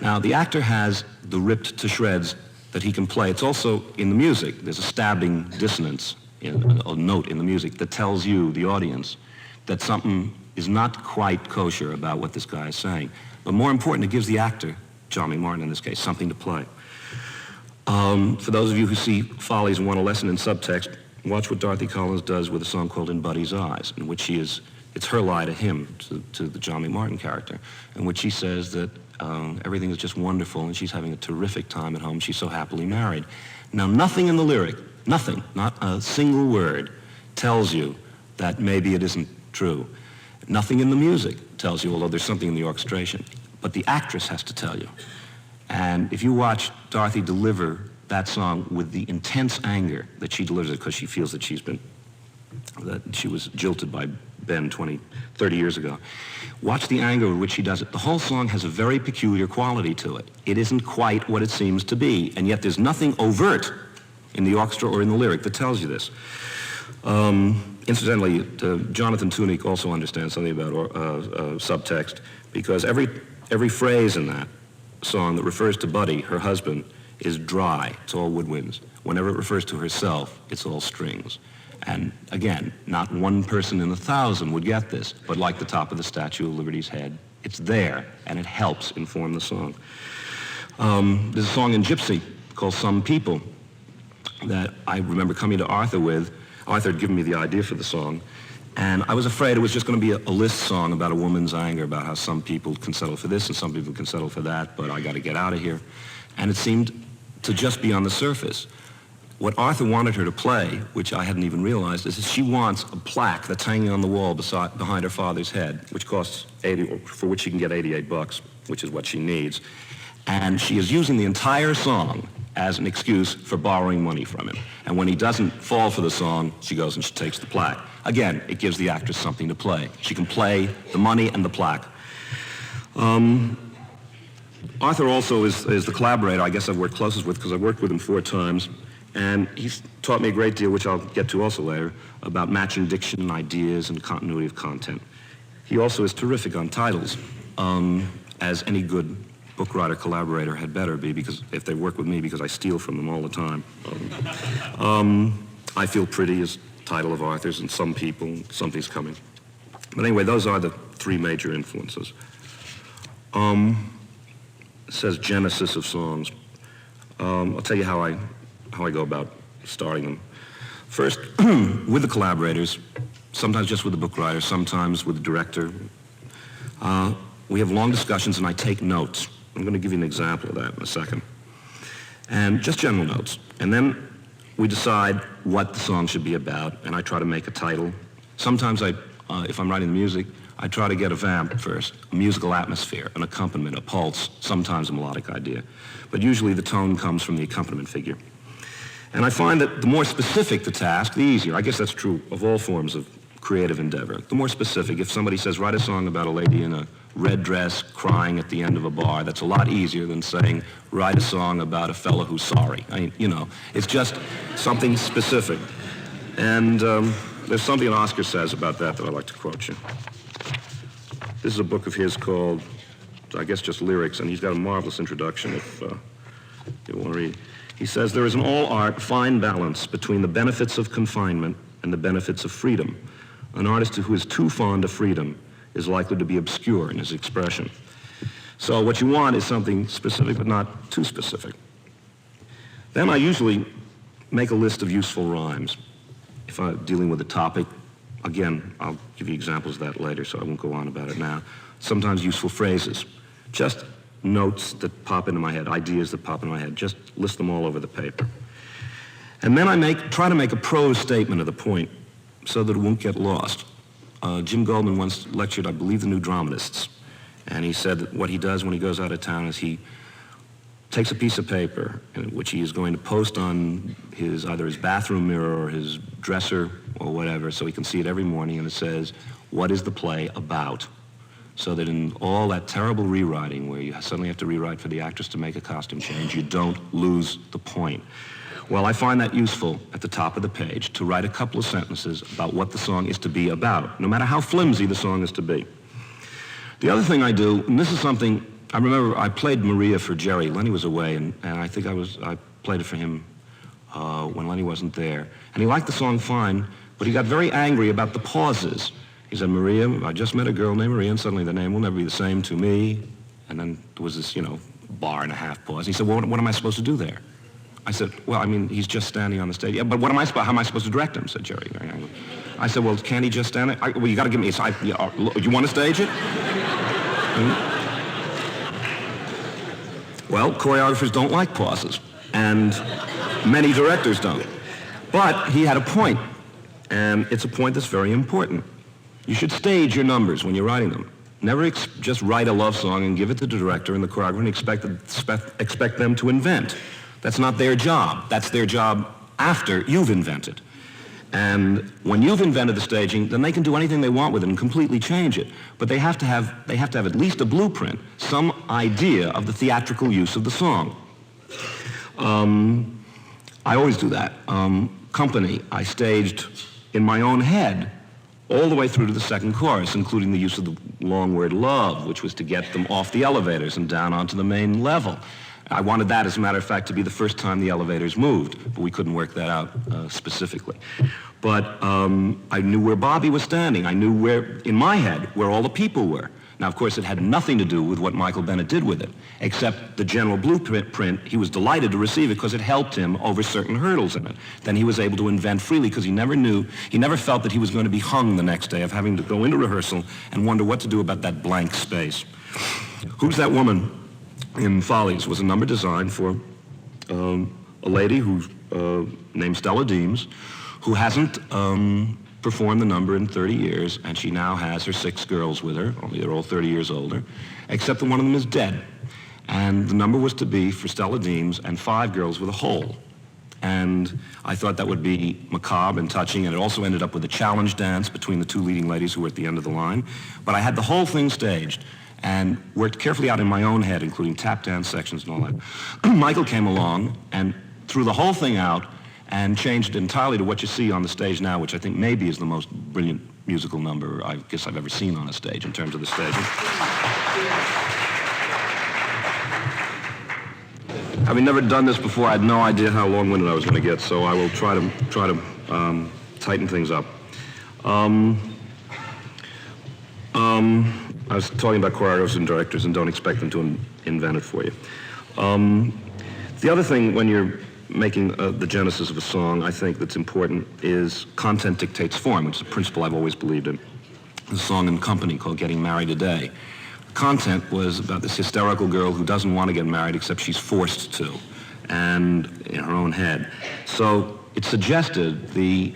Now, the actor has the ripped to shreds that he can play. It's also in the music. There's a stabbing dissonance, a note in the music that tells you, the audience, that something is not quite kosher about what this guy is saying. But more important, it gives the actor, Johnny Martin in this case, something to play. For those of you who see Follies and want a lesson in subtext, watch what Dorothy Collins does with a song called In Buddy's Eyes, in which it's her lie to him, to the Johnny Martin character, in which she says that everything is just wonderful and she's having a terrific time at home. She's so happily married. Now, nothing in the lyric, nothing, not a single word, tells you that maybe it isn't true. Nothing in the music tells you, although there's something in the orchestration. But the actress has to tell you. And if you watch Dorothy deliver that song with the intense anger that she delivers it because she feels that she was jilted by Ben 30 years ago. Watch the anger with which she does it. The whole song has a very peculiar quality to it. It isn't quite what it seems to be, and yet there's nothing overt in the orchestra or in the lyric that tells you this. Incidentally, Jonathan Tunick also understands something about subtext, because every phrase in that song that refers to Buddy, her husband, is dry. It's all woodwinds. Whenever it refers to herself, it's all strings. And again, not one person in 1,000 would get this, but like the top of the Statue of Liberty's head, it's there, and it helps inform the song. There's a song in Gypsy called Some People that I remember coming to Arthur with. Arthur had given me the idea for the song, and I was afraid it was just going to be a Liszt song about a woman's anger, about how some people can settle for this and some people can settle for that, but I got to get out of here. And it seemed to just be on the surface. What Arthur wanted her to play, which I hadn't even realized, is that she wants a plaque that's hanging on the wall behind her father's head, which costs for which she can get $88, which is what she needs. And she is using the entire song as an excuse for borrowing money from him. And when he doesn't fall for the song, she goes and she takes the plaque. Again, it gives the actress something to play. She can play the money and the plaque. Arthur also is the collaborator I guess I've worked closest with, because I've worked with him 4 times. And he's taught me a great deal, which I'll get to also later, about matching diction and ideas and continuity of content. He also is terrific on titles, as any good book writer collaborator had better be, because if they work with me, because I steal from them all the time. I Feel Pretty is the title of Arthur's, and Some People, Something's Coming. But anyway, those are the 3 major influences. It says Genesis of songs. I'll tell you how I go about starting them. First, with the collaborators, sometimes just with the book writer, sometimes with the director. We have long discussions and I take notes. I'm going to give you an example of that in a second. And just general notes. And then we decide what the song should be about, and I try to make a title. Sometimes if I'm writing the music, I try to get a vamp first, a musical atmosphere, an accompaniment, a pulse, sometimes a melodic idea. But usually the tone comes from the accompaniment figure. And I find that the more specific the task, the easier. I guess that's true of all forms of creative endeavor. The more specific, if somebody says, write a song about a lady in a red dress crying at the end of a bar, that's a lot easier than saying, write a song about a fellow who's sorry. I mean, it's just something specific. And there's something Oscar says about that I'd like to quote you. This is a book of his called, I guess, just Lyrics, and he's got a marvelous introduction if you want to read. He says, there is in all art fine balance between the benefits of confinement and the benefits of freedom. An artist who is too fond of freedom is likely to be obscure in his expression. So what you want is something specific, but not too specific. Then I usually make a list of useful rhymes. If I'm dealing with a topic, again, I'll give you examples of that later, so I won't go on about it now. Sometimes useful phrases, just notes that pop into my head, ideas that pop into my head, just list them all over the paper. And then I try to make a prose statement of the point so that it won't get lost. Jim Goldman once lectured, I believe, the new dramatists, and he said that what he does when he goes out of town is he takes a piece of paper which he is going to post on either his bathroom mirror or his dresser or whatever, so he can see it every morning, and it says, what is the play about? So that in all that terrible rewriting where you suddenly have to rewrite for the actress to make a costume change, you don't lose the point. Well, I find that useful at the top of the page to write a couple of sentences about what the song is to be about, no matter how flimsy the song is to be. The other thing I do, and this is something, I remember I played Maria for Jerry. Lenny was away, and I think I played it for him when Lenny wasn't there. And he liked the song fine, but he got very angry about the pauses. He said, Maria, I just met a girl named Maria, and suddenly the name will never be the same to me. And then there was this, bar and a half pause. He said, well, what am I supposed to do there? I said, well, I mean, he's just standing on the stage. Yeah, but how am I supposed to direct him, said Jerry. I said, well, can't he just stand there? Well, you got to give me, you want to stage it? Well, choreographers don't like pauses, and many directors don't. But he had a point, and it's a point that's very important. You should stage your numbers when you're writing them. Never just write a love song and give it to the director and the choreographer and expect them to invent. That's not their job. That's their job after you've invented. And when you've invented the staging, then they can do anything they want with it and completely change it. But they have to have at least a blueprint, some idea of the theatrical use of the song. I always do that. Company, I staged in my own head all the way through to the second chorus, including the use of the long word love, which was to get them off the elevators and down onto the main level. I wanted that, as a matter of fact, to be the first time the elevators moved, but we couldn't work that out specifically. But I knew where Bobby was standing. I knew in my head, where all the people were. Now, of course, it had nothing to do with what Michael Bennett did with it, except the general blueprint. He was delighted to receive it because it helped him over certain hurdles in it. Then he was able to invent freely because he never felt that he was going to be hung the next day of having to go into rehearsal and wonder what to do about that blank space. Who's That Woman? In Follies was a number designed for a lady who's named Stella Deems, who hasn't performed the number in 30 years, and she now has her 6 girls with her, only they're all 30 years older, except that one of them is dead. And the number was to be for Stella Deems and 5 girls with a hole. And I thought that would be macabre and touching, and it also ended up with a challenge dance between the 2 leading ladies who were at the end of the line. But I had the whole thing staged and worked carefully out in my own head, including tap dance sections and all that. Michael came along and threw the whole thing out and changed it entirely to what you see on the stage now, which I think maybe is the most brilliant musical number I guess I've ever seen on a stage in terms of the staging. Having never done this before, I had no idea how long-winded I was going to get, so I will try to tighten things up. I was talking about choreographers and directors, and don't expect them to invent it for you. The other thing when you're making the genesis of a song, I think that's important, is content dictates form, which is a principle I've always believed in. There's a song in Company called Getting Married Today. Content was about this hysterical girl who doesn't want to get married except she's forced to, and in her own head. So it suggested the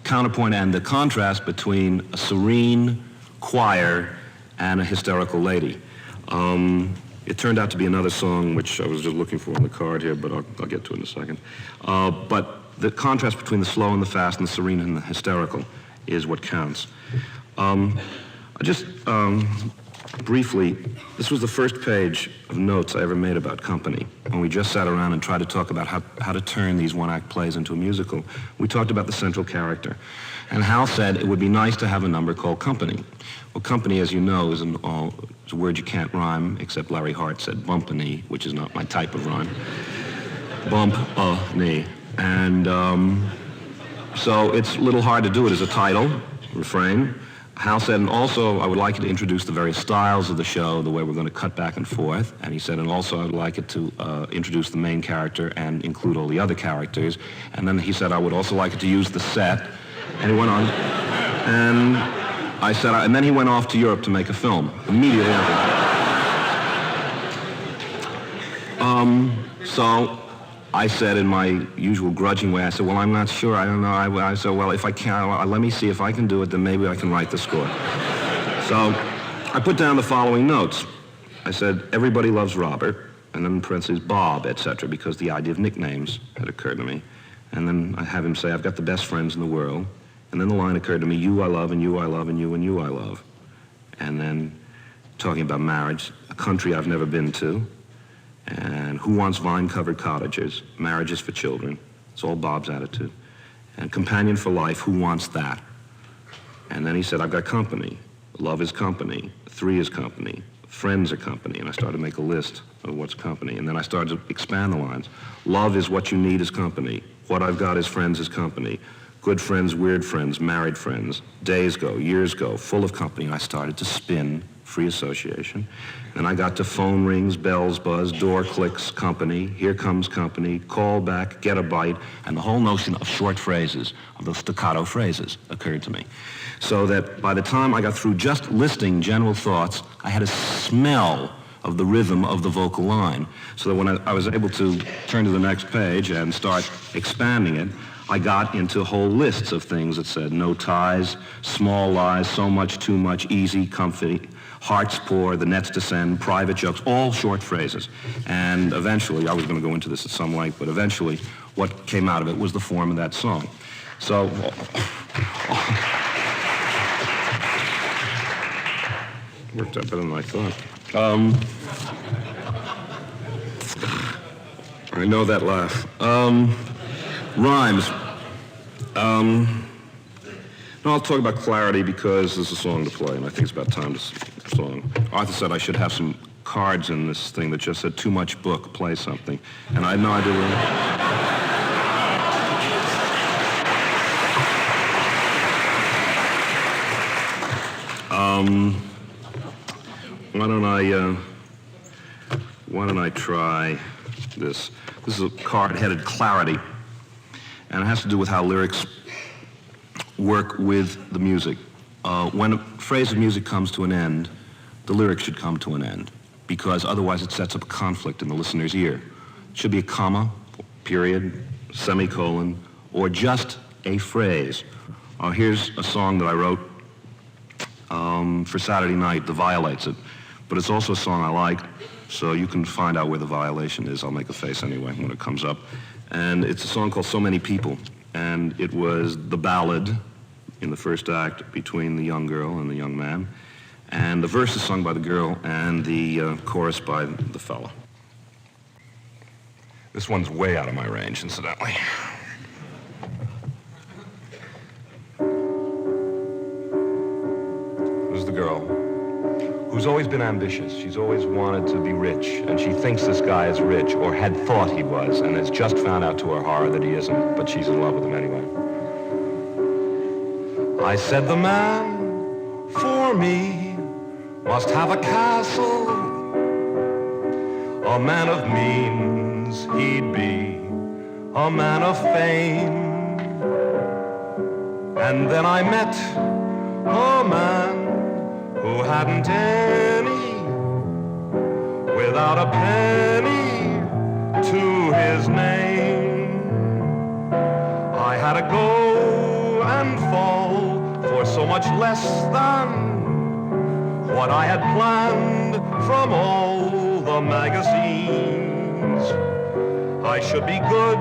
counterpoint and the contrast between a serene choir and a hysterical lady. It turned out to be another song, which I was just looking for on the card here, but I'll get to it in a second. But the contrast between the slow and the fast and the serene and the hysterical is what counts. Briefly, this was the first page of notes I ever made about Company. When we just sat around and tried to talk about how to turn these one-act plays into a musical, we talked about the central character. And Hal said it would be nice to have a number called Company. Well, company, as you know, is a word you can't rhyme, except Larry Hart said bumpany, which is not my type of rhyme. bump knee. And so it's a little hard to do it as a title, refrain. Hal said, and also I would like you to introduce the various styles of the show, the way we're going to cut back and forth. And he said, and also I would like it to introduce the main character and include all the other characters. And then he said, I would also like it to use the set. And he went on. And I said, and then he went off to Europe to make a film immediately after. So I said in my usual grudging way, I said, well, I'm not sure. I don't know. I said, well, if I can, let me see if I can do it, then maybe I can write the score. So I put down the following notes. I said, everybody loves Robert, and then in parentheses, Bob, etc., because the idea of nicknames had occurred to me. And then I have him say, I've got the best friends in the world. And then the line occurred to me, you I love, and you I love, and you I love. And then talking about marriage, a country I've never been to, and who wants vine-covered cottages, marriages for children. It's all Bob's attitude. And companion for life, who wants that? And then he said, I've got company. Love is company. 3 is company. Friends are company. And I started to make a list of what's company. And then I started to expand the lines. Love is what you need is company. What I've got is friends is company. Good friends, weird friends, married friends. Days go, years go, full of company. And I started to spin free association. Then I got to phone rings, bells buzz, door clicks, company, here comes company, call back, get a bite, and the whole notion of short phrases, of those staccato phrases, occurred to me. So that by the time I got through just listing general thoughts, I had a smell of the rhythm of the vocal line. So that when I was able to turn to the next page and start expanding it, I got into whole lists of things that said no ties, small lies, so much, too much, easy, comfy, hearts pour, the nets descend, private jokes, all short phrases. And eventually, I was going to go into this at some length, but eventually what came out of it was the form of that song. So, worked out better than I thought. I know that laugh. Rhymes. No, I'll talk about clarity because there's a song to play, and I think it's about time to song. Arthur said I should have some cards in this thing that just said too much book, play something. And I had no idea why don't I try this? This is a card headed Clarity, and it has to do with how lyrics work with the music. When a phrase of music comes to an end, the lyrics should come to an end, because otherwise it sets up a conflict in the listener's ear. It should be a comma, period, semicolon, or just a phrase. Here's a song that I wrote for Saturday night, The Violates It, but it's also a song I like, so you can find out where the violation is. I'll make a face anyway when it comes up. And it's a song called So Many People, and it was the ballad in the first act between the young girl and the young man. And the verse is sung by the girl and the chorus by the fella. This one's way out of my range, incidentally. This is the girl who's always been ambitious. She's always wanted to be rich, and she thinks this guy is rich, or had thought he was, and has just found out to her horror that he isn't, but she's in love with him anyway. I said the man for me must have a castle, a man of means he'd be, a man of fame. And then I met a man who hadn't any, without a penny to his name. I had to go and fall for so much less than what I had planned from all the magazines. I should be good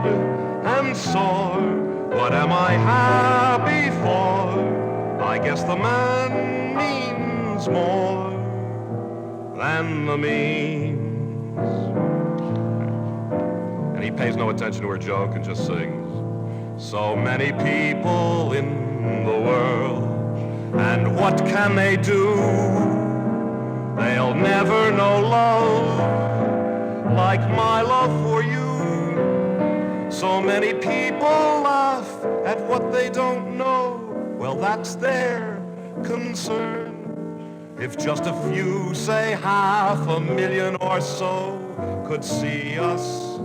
and soar. What am I happy for? I guess the man means more than the means. And he pays no attention to her joke and just sings. So many people in the world, and what can they do? They'll never know love like my love for you. So many people laugh at what they don't know. Well, that's their concern. If just a few, say 500,000 or so, could see us,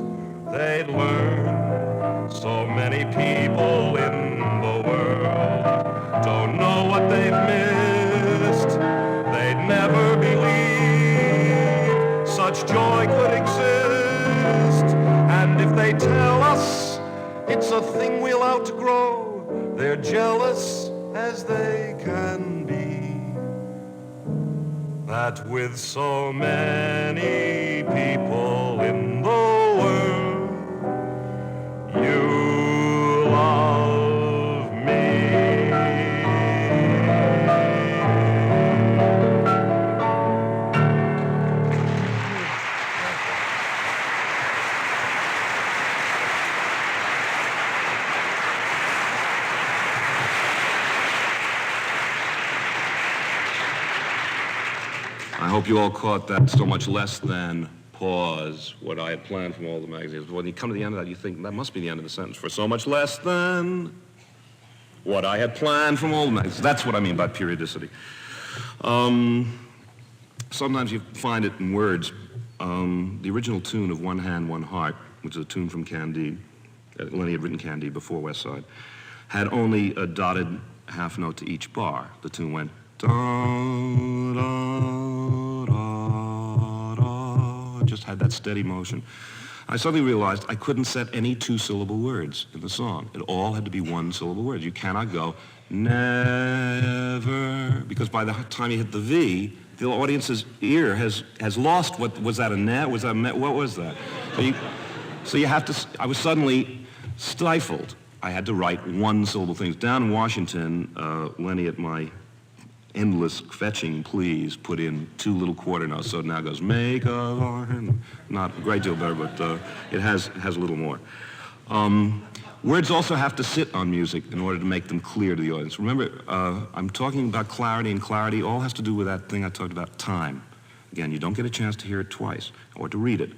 they'd learn. So many people in the world don't know what they've missed. They'd never believe such joy could exist. And if they tell us it's a thing we'll outgrow, they're jealous as they can be. That with so many people in the world, you love me. I hope you all caught that so much less than pause, what I had planned from all the magazines. When you come to the end of that, you think that must be the end of the sentence. For so much less than what I had planned from all the magazines. That's what I mean by periodicity. Sometimes you find it in words. The original tune of One Hand, One Heart, which is a tune from Candide, Lenny had written Candide before West Side, had only a dotted half note to each bar. The tune went da, da, da, da. It just had that steady motion. I suddenly realized I couldn't set any two-syllable words in the song. It all had to be one-syllable words. You cannot go never, because by the time you hit the V, the audience's ear has lost what was that, a net? Was that a met? What was that? So you have to, I was suddenly stifled. I had to write one-syllable things. Down in Washington, Lenny, at my endless fetching please, put in two little quarter notes, so it now goes make of our hand. Not a great deal better, but it has a little more. Words also have to sit on music in order to make them clear to the audience. Remember, I'm talking about clarity, and clarity all has to do with that thing I talked about, time. Again, you don't get a chance to hear it twice or to read it.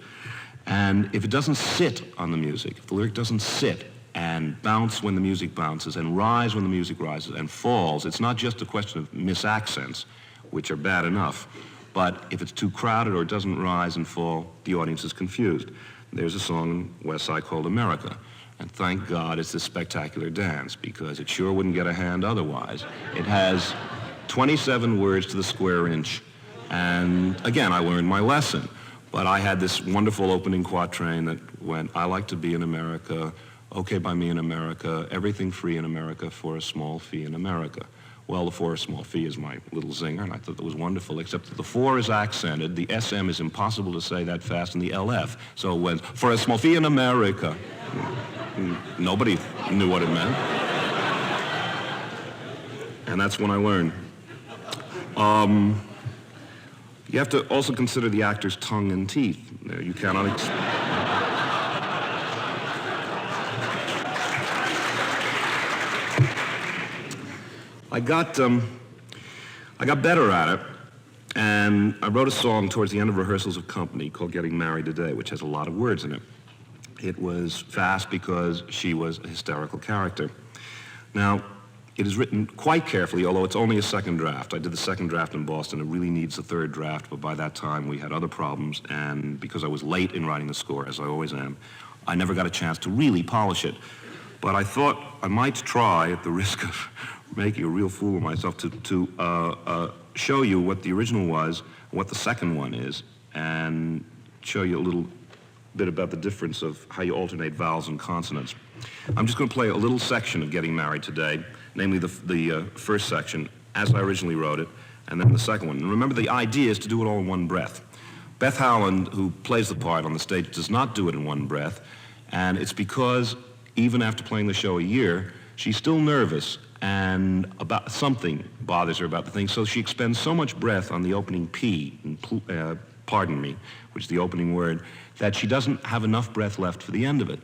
And if it doesn't sit on the music, if the lyric doesn't sit and bounce when the music bounces and rise when the music rises and falls, it's not just a question of misaccents, which are bad enough, but if it's too crowded or it doesn't rise and fall, the audience is confused. There's a song in West Side called America, and thank God it's this spectacular dance, because it sure wouldn't get a hand otherwise. It has 27 words to the square inch, and again, I learned my lesson, but I had this wonderful opening quatrain that went, I like to be in America, okay by me in America, everything free in America for a small fee in America. Well, the for a small fee is my little zinger, and I thought that was wonderful, except that the for is accented, the SM is impossible to say that fast, and the LF. So it went, for a small fee in America. Nobody knew what it meant. And that's when I learned. You have to also consider the actor's tongue and teeth. You cannot... I got better at it, and I wrote a song towards the end of rehearsals of Company called Getting Married Today, which has a lot of words in it. It was fast because she was a hysterical character. Now, it is written quite carefully, although it's only a second draft. I did the second draft in Boston. It really needs a third draft, but by that time we had other problems, and because I was late in writing the score, as I always am, I never got a chance to really polish it. But I thought I might try, at the risk of making a real fool of myself, to show you what the original was, what the second one is, and show you a little bit about the difference of how you alternate vowels and consonants. I'm just going to play a little section of Getting Married Today, namely the first section, as I originally wrote it, and then the second one. And remember, the idea is to do it all in one breath. Beth Howland, who plays the part on the stage, does not do it in one breath, and it's because even after playing the show a year, she's still nervous, and about something bothers her about the thing, so she expends so much breath on the opening P, pardon me, which is the opening word, that she doesn't have enough breath left for the end of it.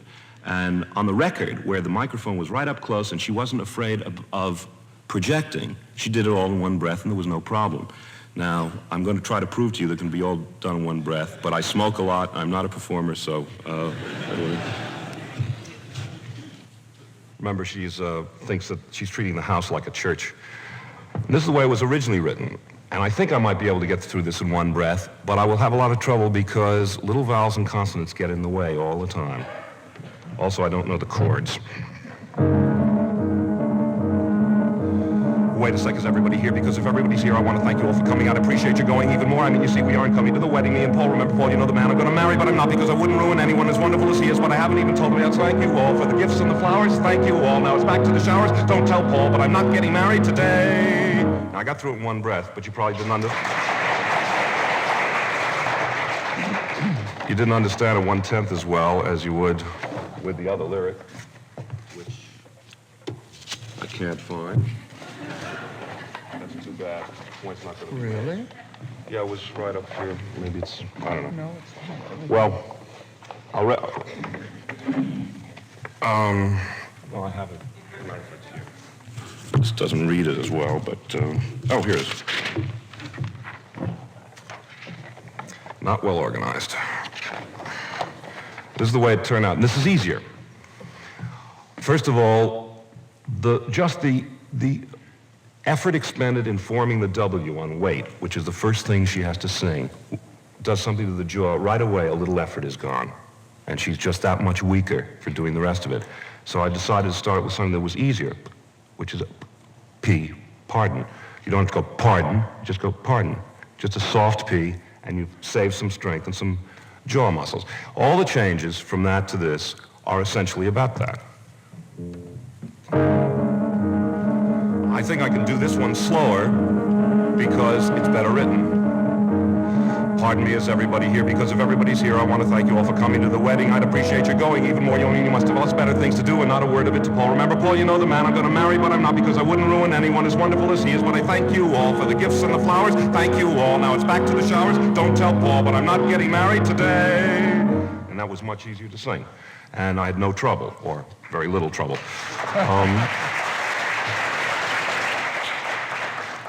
And on the record, where the microphone was right up close and she wasn't afraid of projecting, she did it all in one breath and there was no problem. Now, I'm going to try to prove to you that it can be all done in one breath, but I smoke a lot, I'm not a performer, so... Remember, she thinks that she's treating the house like a church. And this is the way it was originally written. And I think I might be able to get through this in one breath, but I will have a lot of trouble because little vowels and consonants get in the way all the time. Also, I don't know the chords. Wait a sec, is everybody here? Because if everybody's here, I want to thank you all for coming. I'd appreciate you going even more. I mean, you see, we aren't coming to the wedding. Me and Paul, remember, Paul, you know the man I'm going to marry, but I'm not because I wouldn't ruin anyone as wonderful as he is, but I haven't even told him yet. Thank you all for the gifts and the flowers. Thank you all. Now it's back to the showers. Don't tell Paul, but I'm not getting married today. Now, I got through it in one breath, but you probably didn't You didn't understand it 1/10 as well as you would with the other lyric, which I can't find. That's too bad. Point's not going to be Really? Yeah, it was right up here. Maybe it's, I don't know. No, it's not. Well, well, I have it. This doesn't read it as well, but, oh, here it is. Not well organized. This is the way it turned out, and this is easier. First of all, the effort expended in forming the W on wait, which is the first thing she has to sing, does something to the jaw. Right away, a little effort is gone, and she's just that much weaker for doing the rest of it. So I decided to start with something that was easier, which is a P, pardon. You don't have to go pardon, just go pardon. Just a soft P, and you save some strength and some jaw muscles. All the changes from that to this are essentially about that. I think I can do this one slower because it's better written. Pardon me, is everybody here? Because if everybody's here, I want to thank you all for coming to the wedding. I'd appreciate you going even more. You must have lots better things to do, and not a word of it to Paul. Remember, Paul, you know the man I'm going to marry, but I'm not because I wouldn't ruin anyone as wonderful as he is. But I thank you all for the gifts and the flowers. Thank you all. Now it's back to the showers. Don't tell Paul, but I'm not getting married today. And that was much easier to sing. And I had no trouble, or very little trouble.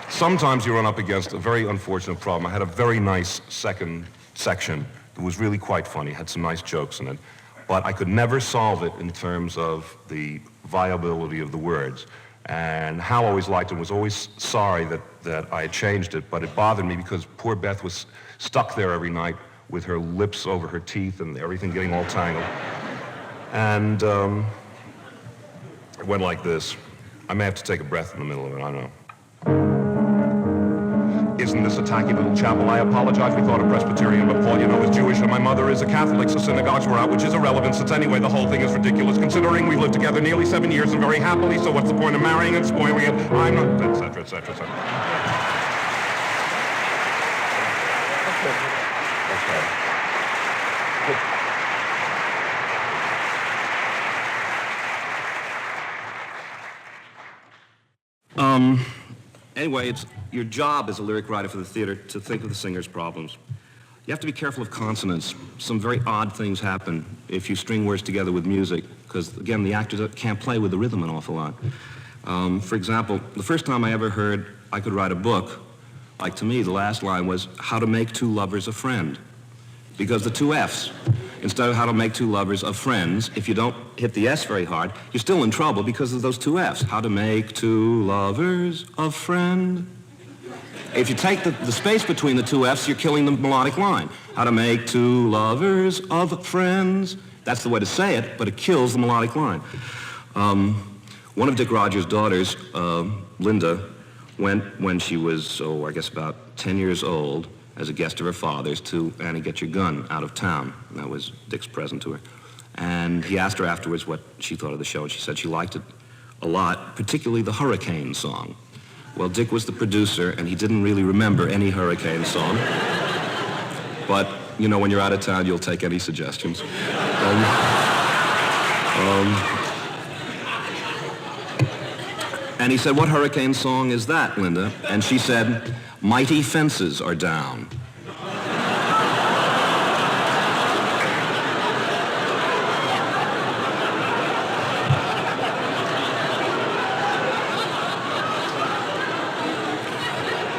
Sometimes you run up against a very unfortunate problem. I had a very nice second section that was really quite funny, had some nice jokes in it, but I could never solve it in terms of the viability of the words. And Hal always liked it, was always sorry that I had changed it, but it bothered me because poor Beth was stuck there every night with her lips over her teeth and everything getting all tangled. And it went like this. I may have to take a breath in the middle of it, I don't know. Isn't this a tacky little chapel? I apologize, we thought a Presbyterian, but Paul, you know, is Jewish, and my mother is a Catholic, so synagogues were out, which is irrelevant, since anyway, the whole thing is ridiculous, considering we've lived together nearly 7 years and very happily, so what's the point of marrying and spoiling it? I'm not, et cetera, et cetera, et cetera. Anyway, it's your job as a lyric writer for the theater to think of the singer's problems. You have to be careful of consonants. Some very odd things happen if you string words together with music, because, again, the actor can't play with the rhythm an awful lot. For example, the first time I ever heard I could write a book, like to me, the last line was, how to make two lovers a friend. Because the two F's, instead of how to make two lovers of friends, if you don't hit the S very hard, you're still in trouble because of those two F's. How to make two lovers of friend. If you take the space between the two F's, you're killing the melodic line. How to make two lovers of friends. That's the way to say it, but it kills the melodic line. One of Dick Rogers' daughters, Linda, went when she was, I guess about 10 years old, as a guest of her father's, to Annie Get Your Gun out of town. And that was Dick's present to her. And he asked her afterwards what she thought of the show, and she said she liked it a lot, particularly the Hurricane song. Well, Dick was the producer, and he didn't really remember any Hurricane song. But, you know, when you're out of town, you'll take any suggestions. And he said, what Hurricane song is that, Linda? And she said, Mighty Fences Are Down.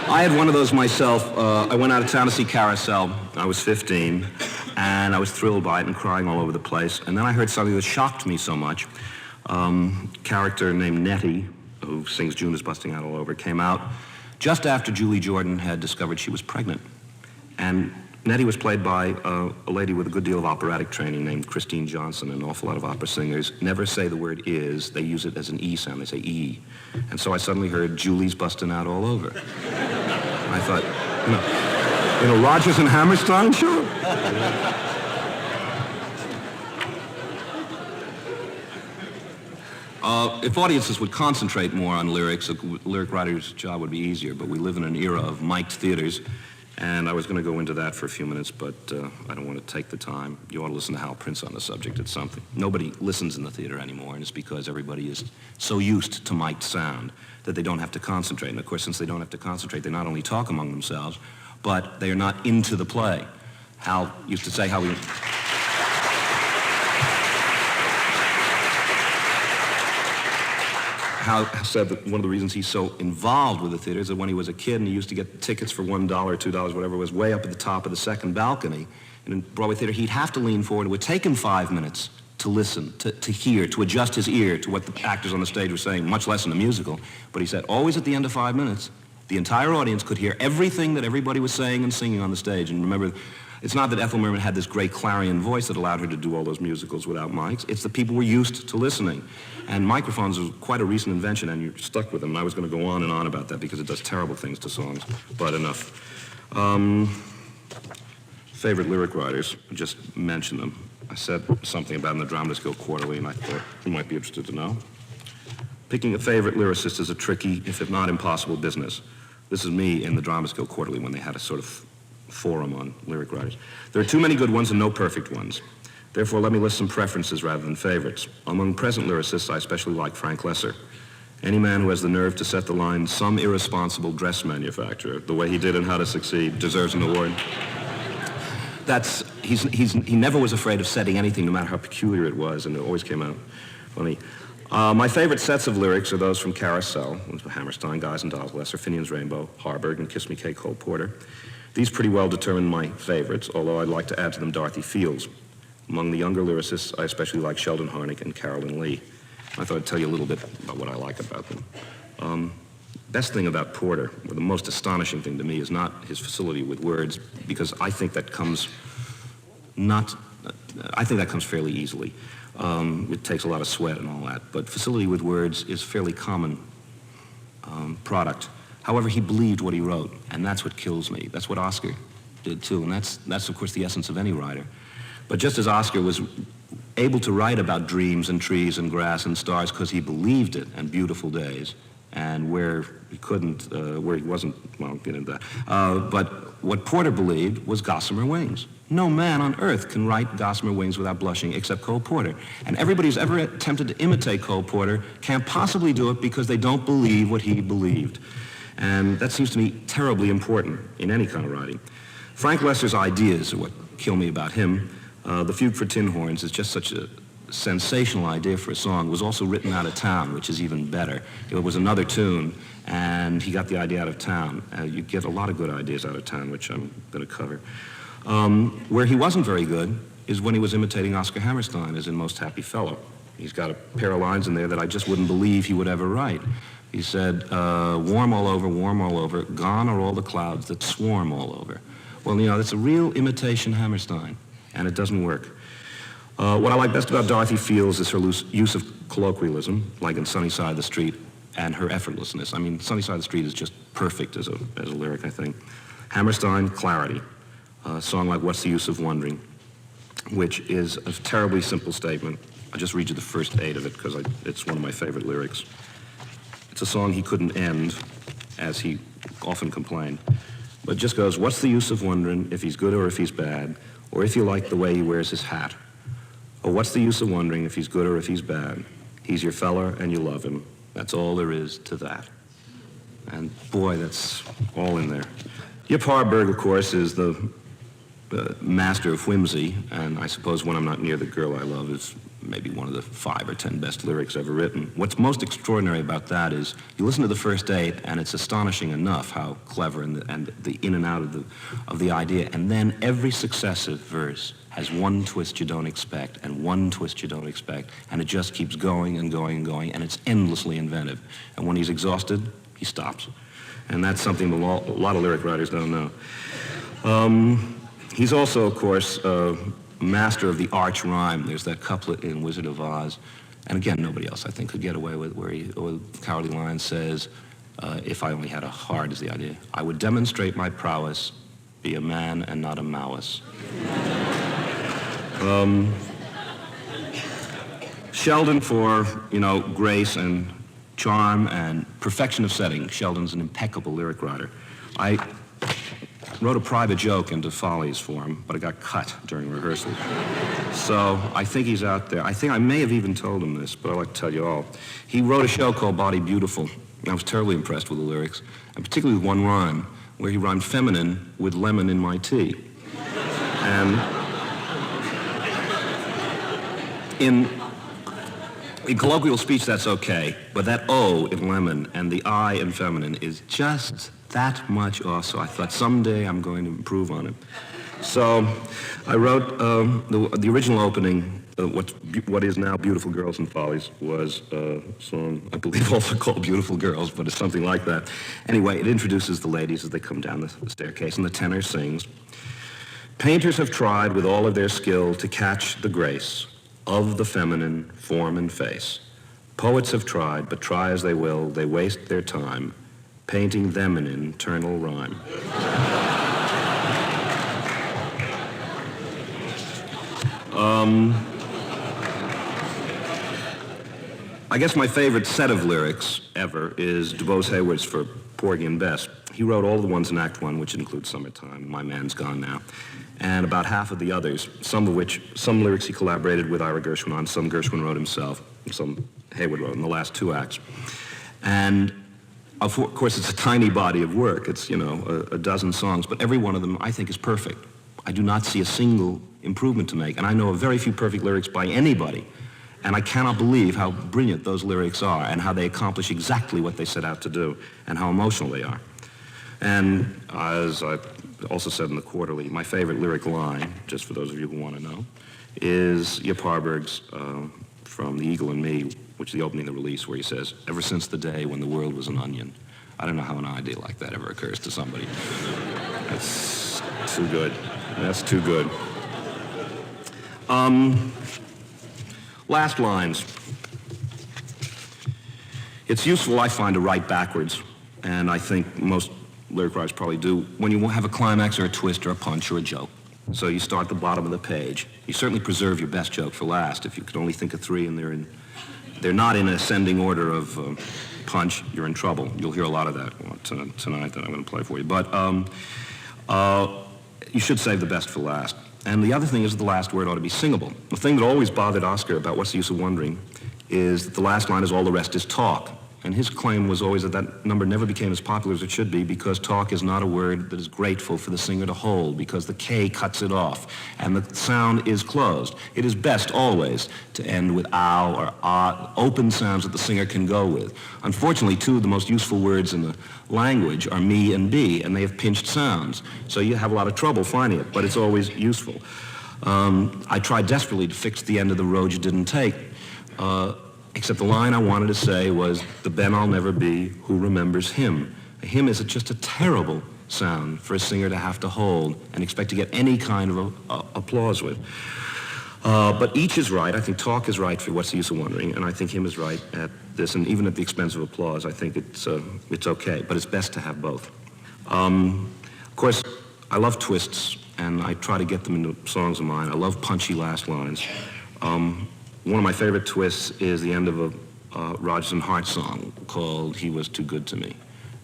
I had one of those myself. I went out of town to see Carousel. I was 15, and I was thrilled by it and crying all over the place. And then I heard something that shocked me so much. Character named Nettie, who sings June is Busting Out All Over, came out just after Julie Jordan had discovered she was pregnant. And Nettie was played by a lady with a good deal of operatic training named Christine Johnson. An awful lot of opera singers never say the word is. They use it as an E sound. They say E. And so I suddenly heard Julie's Busting Out All Over. I thought, Rodgers and Hammerstein, sure. If audiences would concentrate more on lyrics, a lyric writer's job would be easier, but we live in an era of mic'd theaters, and I was going to go into that for a few minutes, but I don't want to take the time. You ought to listen to Hal Prince on the subject. It's something. Nobody listens in the theater anymore, and it's because everybody is so used to mic'd sound that they don't have to concentrate. And of course, since they don't have to concentrate, they not only talk among themselves, but they are not into the play. Hal used to say how he... Hal said that one of the reasons he's so involved with the theater is that when he was a kid and he used to get tickets for $1, $2, whatever it was, way up at the top of the second balcony, and in Broadway theater, he'd have to lean forward. It would take him 5 minutes to listen, to hear, to adjust his ear to what the actors on the stage were saying, much less in a musical. But he said, always at the end of 5 minutes, the entire audience could hear everything that everybody was saying and singing on the stage. And remember, it's not that Ethel Merman had this great clarion voice that allowed her to do all those musicals without mics. It's that people were used to listening. And microphones are quite a recent invention, and you're stuck with them. And I was going to go on and on about that because it does terrible things to songs, but enough. Favorite lyric writers, just mention them. I said something about in the Dramatists Guild Quarterly, and I thought you might be interested to know. Picking a favorite lyricist is a tricky, if not impossible, business. This is me in the Dramatists Guild Quarterly when they had a sort of forum on lyric writers. There are too many good ones and no perfect ones. Therefore, let me list some preferences rather than favorites. Among present lyricists, I especially like Frank Lesser. Any man who has the nerve to set the line, some irresponsible dress manufacturer, the way he did in How to Succeed, deserves an award. He never was afraid of setting anything, no matter how peculiar it was, and it always came out funny. My favorite sets of lyrics are those from Carousel, Hammerstein, Guys and Dolls, Lesser, Finian's Rainbow, Harburg, and Kiss Me Kate Cole Porter. These pretty well determine my favorites, although I'd like to add to them Dorothy Fields. Among the younger lyricists, I especially like Sheldon Harnick and Carolyn Lee. I thought I'd tell you a little bit about what I like about them. Best thing about Porter, or the most astonishing thing to me, is not his facility with words, because I think that comes fairly easily. It takes a lot of sweat and all that, but facility with words is fairly common product. However, he believed what he wrote, and that's what kills me. That's what Oscar did too, and that's of course the essence of any writer. But just as Oscar was able to write about dreams and trees and grass and stars because he believed it, and beautiful days, and where he couldn't, where he wasn't, well, I'll get into that. But what Porter believed was gossamer wings. No man on earth can write gossamer wings without blushing except Cole Porter. And everybody who's ever attempted to imitate Cole Porter can't possibly do it because they don't believe what he believed. And that seems to me terribly important in any kind of writing. Frank Lesser's ideas are what kill me about him. The Fugue for Tin Horns is just such a sensational idea for a song. It was also written out of town, which is even better. It was another tune, and he got the idea out of town. You get a lot of good ideas out of town, which I'm going to cover. Where he wasn't very good is when he was imitating Oscar Hammerstein, as in Most Happy Fellow. He's got a pair of lines in there that I just wouldn't believe he would ever write. He said, warm all over, gone are all the clouds that swarm all over. Well, you know, that's a real imitation Hammerstein, and it doesn't work. What I like best about Dorothy Fields is her use of colloquialism, like in Sunny Side of the Street, and her effortlessness. I mean, Sunny Side of the Street is just perfect as a lyric, I think. Hammerstein, clarity. A song like What's the Use of Wondering, which is a terribly simple statement. I'll just read you the first 8 of it because it's one of my favorite lyrics. It's a song he couldn't end, as he often complained. But it just goes, what's the use of wondering if he's good or if he's bad, or if you like the way he wears his hat? Or what's the use of wondering if he's good or if he's bad? He's your fella and you love him. That's all there is to that. And boy, that's all in there. Yip Harburg, of course, is the master of whimsy, and I suppose When I'm Not Near the Girl I Love is maybe one of the 5 or 10 best lyrics ever written. What's most extraordinary about that is you listen to the first 8, and it's astonishing enough how clever and the in and out of the idea, and then every successive verse has one twist you don't expect and one twist you don't expect, and it just keeps going and going and going, and it's endlessly inventive. And when he's exhausted, he stops. And that's something a lot of lyric writers don't know. He's also, of course, a master of the arch rhyme. There's that couplet in Wizard of Oz, and again, nobody else, I think, could get away with, where Cowardly Lion says, if I only had a heart is the idea, I would demonstrate my prowess, be a man and not a mouse. Sheldon for, grace and charm and perfection of setting. Sheldon's an impeccable lyric writer. I wrote a private joke into Follies for him, but it got cut during rehearsal. So I think he's out there. I think I may have even told him this, but I'd like to tell you all. He wrote a show called Body Beautiful. I was terribly impressed with the lyrics, and particularly with one rhyme, where he rhymed feminine with lemon in my tea. And in colloquial speech, that's okay, but that O in lemon and the I in feminine is just that much off, so I thought someday I'm going to improve on it. So I wrote the original opening, what is now Beautiful Girls and Follies, was a song, I believe, also called Beautiful Girls, but it's something like that. Anyway, it introduces the ladies as they come down the staircase, and the tenor sings, painters have tried with all of their skill to catch the grace of the feminine form and face. Poets have tried, but try as they will, they waste their time painting them in internal rhyme. I guess my favorite set of lyrics ever is DuBose Hayward's for Porgy and Bess. He wrote all the ones in Act One, which include Summertime, My Man's Gone Now, and about half of the others, some lyrics he collaborated with Ira Gershwin on, some Gershwin wrote himself, some Hayward wrote in the last two acts. And of course, it's a tiny body of work. It's, a dozen songs, but every one of them I think is perfect. I do not see a single improvement to make, and I know of very few perfect lyrics by anybody. And I cannot believe how brilliant those lyrics are and how they accomplish exactly what they set out to do and how emotional they are. And as I also said in the Quarterly, my favorite lyric line, just for those of you who want to know, is Yip Harburg's from The Eagle and Me, which is the opening of the release, where he says, ever since the day when the world was an onion. I don't know how an idea like that ever occurs to somebody. That's too good. That's too good. Last lines. It's useful, I find, to write backwards, and I think most lyric writers probably do, when you have a climax or a twist or a punch or a joke. So you start at the bottom of the page. You certainly preserve your best joke for last. If you could only think of three and they're not in ascending order of punch, you're in trouble. You'll hear a lot of that tonight that I'm going to play for you. But you should save the best for last. And the other thing is that the last word ought to be singable. The thing that always bothered Oscar about What's the Use of Wondering is that the last line is all the rest is talk. And his claim was always that number never became as popular as it should be because talk is not a word that is grateful for the singer to hold because the K cuts it off and the sound is closed. It is best always to end with ow or ah, open sounds that the singer can go with. Unfortunately, two of the most useful words in the language are me and be, and they have pinched sounds. So you have a lot of trouble finding it, but it's always useful. I tried desperately to fix the end of the road you didn't take. Except the line I wanted to say was, the Ben I'll never be who remembers him. A hymn is just a terrible sound for a singer to have to hold and expect to get any kind of applause with. But each is right. I think talk is right for What's the Use of Wondering, and I think hymn is right at this, and even at the expense of applause, I think it's okay, but it's best to have both. Of course, I love twists, and I try to get them into songs of mine. I love punchy last lines. One of my favorite twists is the end of a Rodgers and Hart song called He Was Too Good to Me.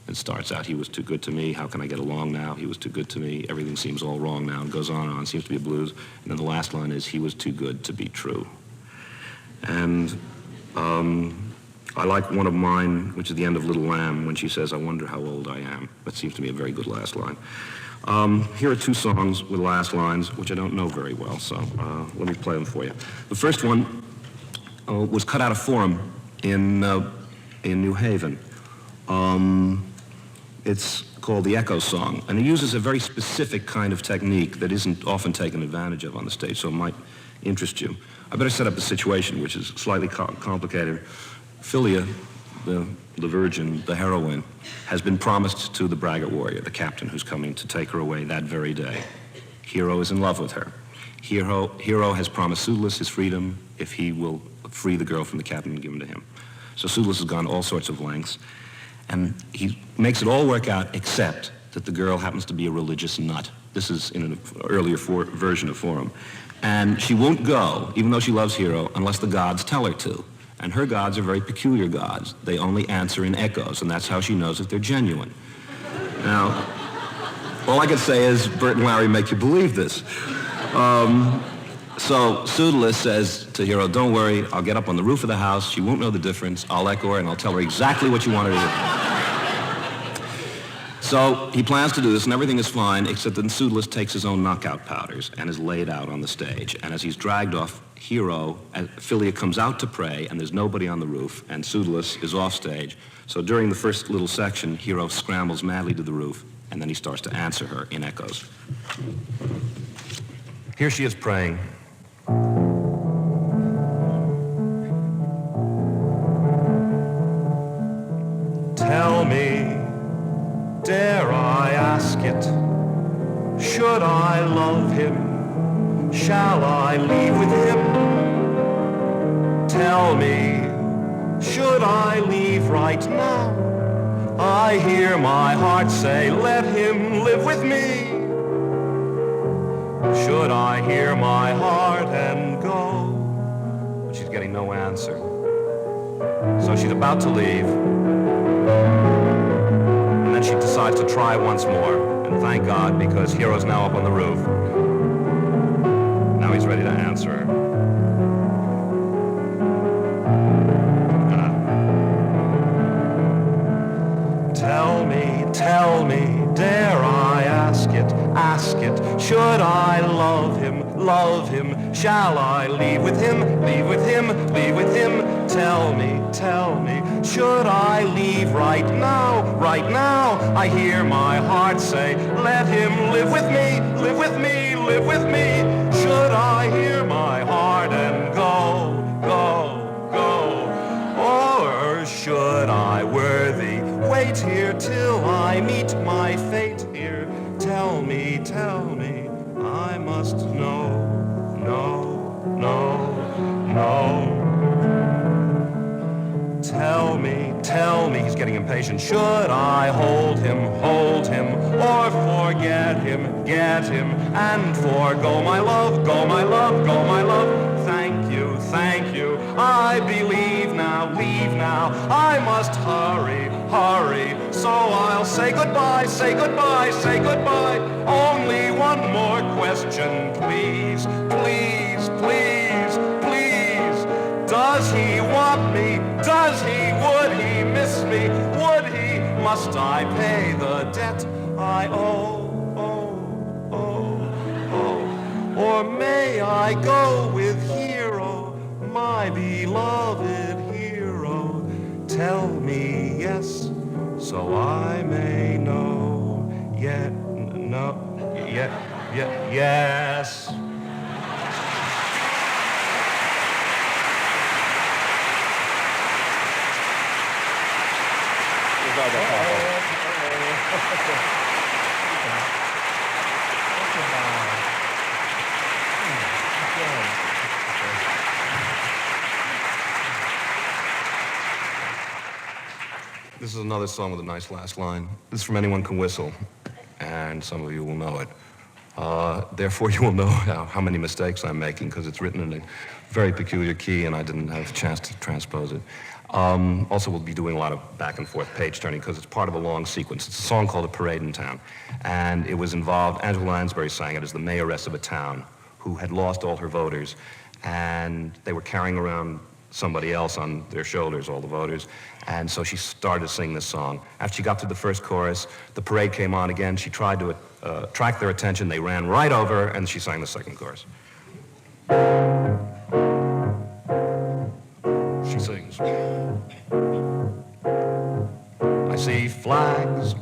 It starts out, he was too good to me, how can I get along now? He was too good to me, everything seems all wrong now, and goes on and on, seems to be a blues. And then the last line is, he was too good to be true. And I like one of mine, which is the end of Little Lamb, when she says, I wonder how old I am. That seems to me a very good last line. Here are two songs with last lines, which I don't know very well, so let me play them for you. The first one was cut out of Forum in New Haven. It's called the echo song, and he uses a very specific kind of technique that isn't often taken advantage of on the stage, so it might interest you. I better set up the situation, which is slightly complicated. Philia, the virgin, the heroine, has been promised to the braggart warrior, the captain, who's coming to take her away that very day. Hero is in love with her. Hero has promised Pseudolus his freedom if he will free the girl from the captain and give him to him. So Pseudolus has gone all sorts of lengths, and he makes it all work out except that the girl happens to be a religious nut. This is in an earlier version of Forum. And she won't go, even though she loves Hero, unless the gods tell her to. And her gods are very peculiar gods. They only answer in echoes, and that's how she knows if they're genuine. Now, all I can say is Bert and Larry make you believe this. So Pseudolus says to Hero, don't worry, I'll get up on the roof of the house. She won't know the difference. I'll echo her, and I'll tell her exactly what you want her to do. So he plans to do this, and everything is fine, except that Pseudolus takes his own knockout powders and is laid out on the stage. And as he's dragged off, Hero, Philia comes out to pray, and there's nobody on the roof, and Pseudolus is off stage. So during the first little section, Hero scrambles madly to the roof, and then he starts to answer her in echoes. Here she is praying. Tell me, dare I ask it, should I love him? Shall I leave with him? Tell me, should I leave right now? I hear my heart say, let him live with me. Should I hear my heart and go? But she's getting no answer. So she's about to leave. And then she decides to try once more. And thank God, because Hero's now up on the roof. Now he's ready to answer her. Tell me, dare I ask it, should I love him, shall I leave with him, leave with him, leave with him? Tell me, should I leave right now, I hear my heart say, let him live with me, live with me, live with me. Should I hear my heart and go, or should I worthy wait here till I meet my fate here? Tell me, I must know. Tell me, he's getting impatient. Should I hold him, or forget him, get him, and forego my love, go my love. Thank you, I believe now, leave now, I must hurry, so I'll say goodbye. Only one more question, please. Does he want me? Would he miss me? Would he? Must I pay the debt I owe? Or may I go with Hero, my beloved Hero? Tell me yes, so I may know. Yes. This is another song with a nice last line. This is from Anyone Can Whistle, and some of you will know it. Therefore, you will know how many mistakes I'm making, because it's written in a very peculiar key, and I didn't have a chance to transpose it. Also, we'll be doing a lot of back and forth page turning, because it's part of a long sequence. It's a song called A Parade in Town, and it was involved, Angela Lansbury sang it as the mayoress of a town who had lost all her voters, and they were carrying around somebody else on their shoulders, all the voters, and so she started to sing this song. After she got to the first chorus, the parade came on again. She tried to attract their attention. They ran right over her, and she sang the second chorus. She sings. I see flags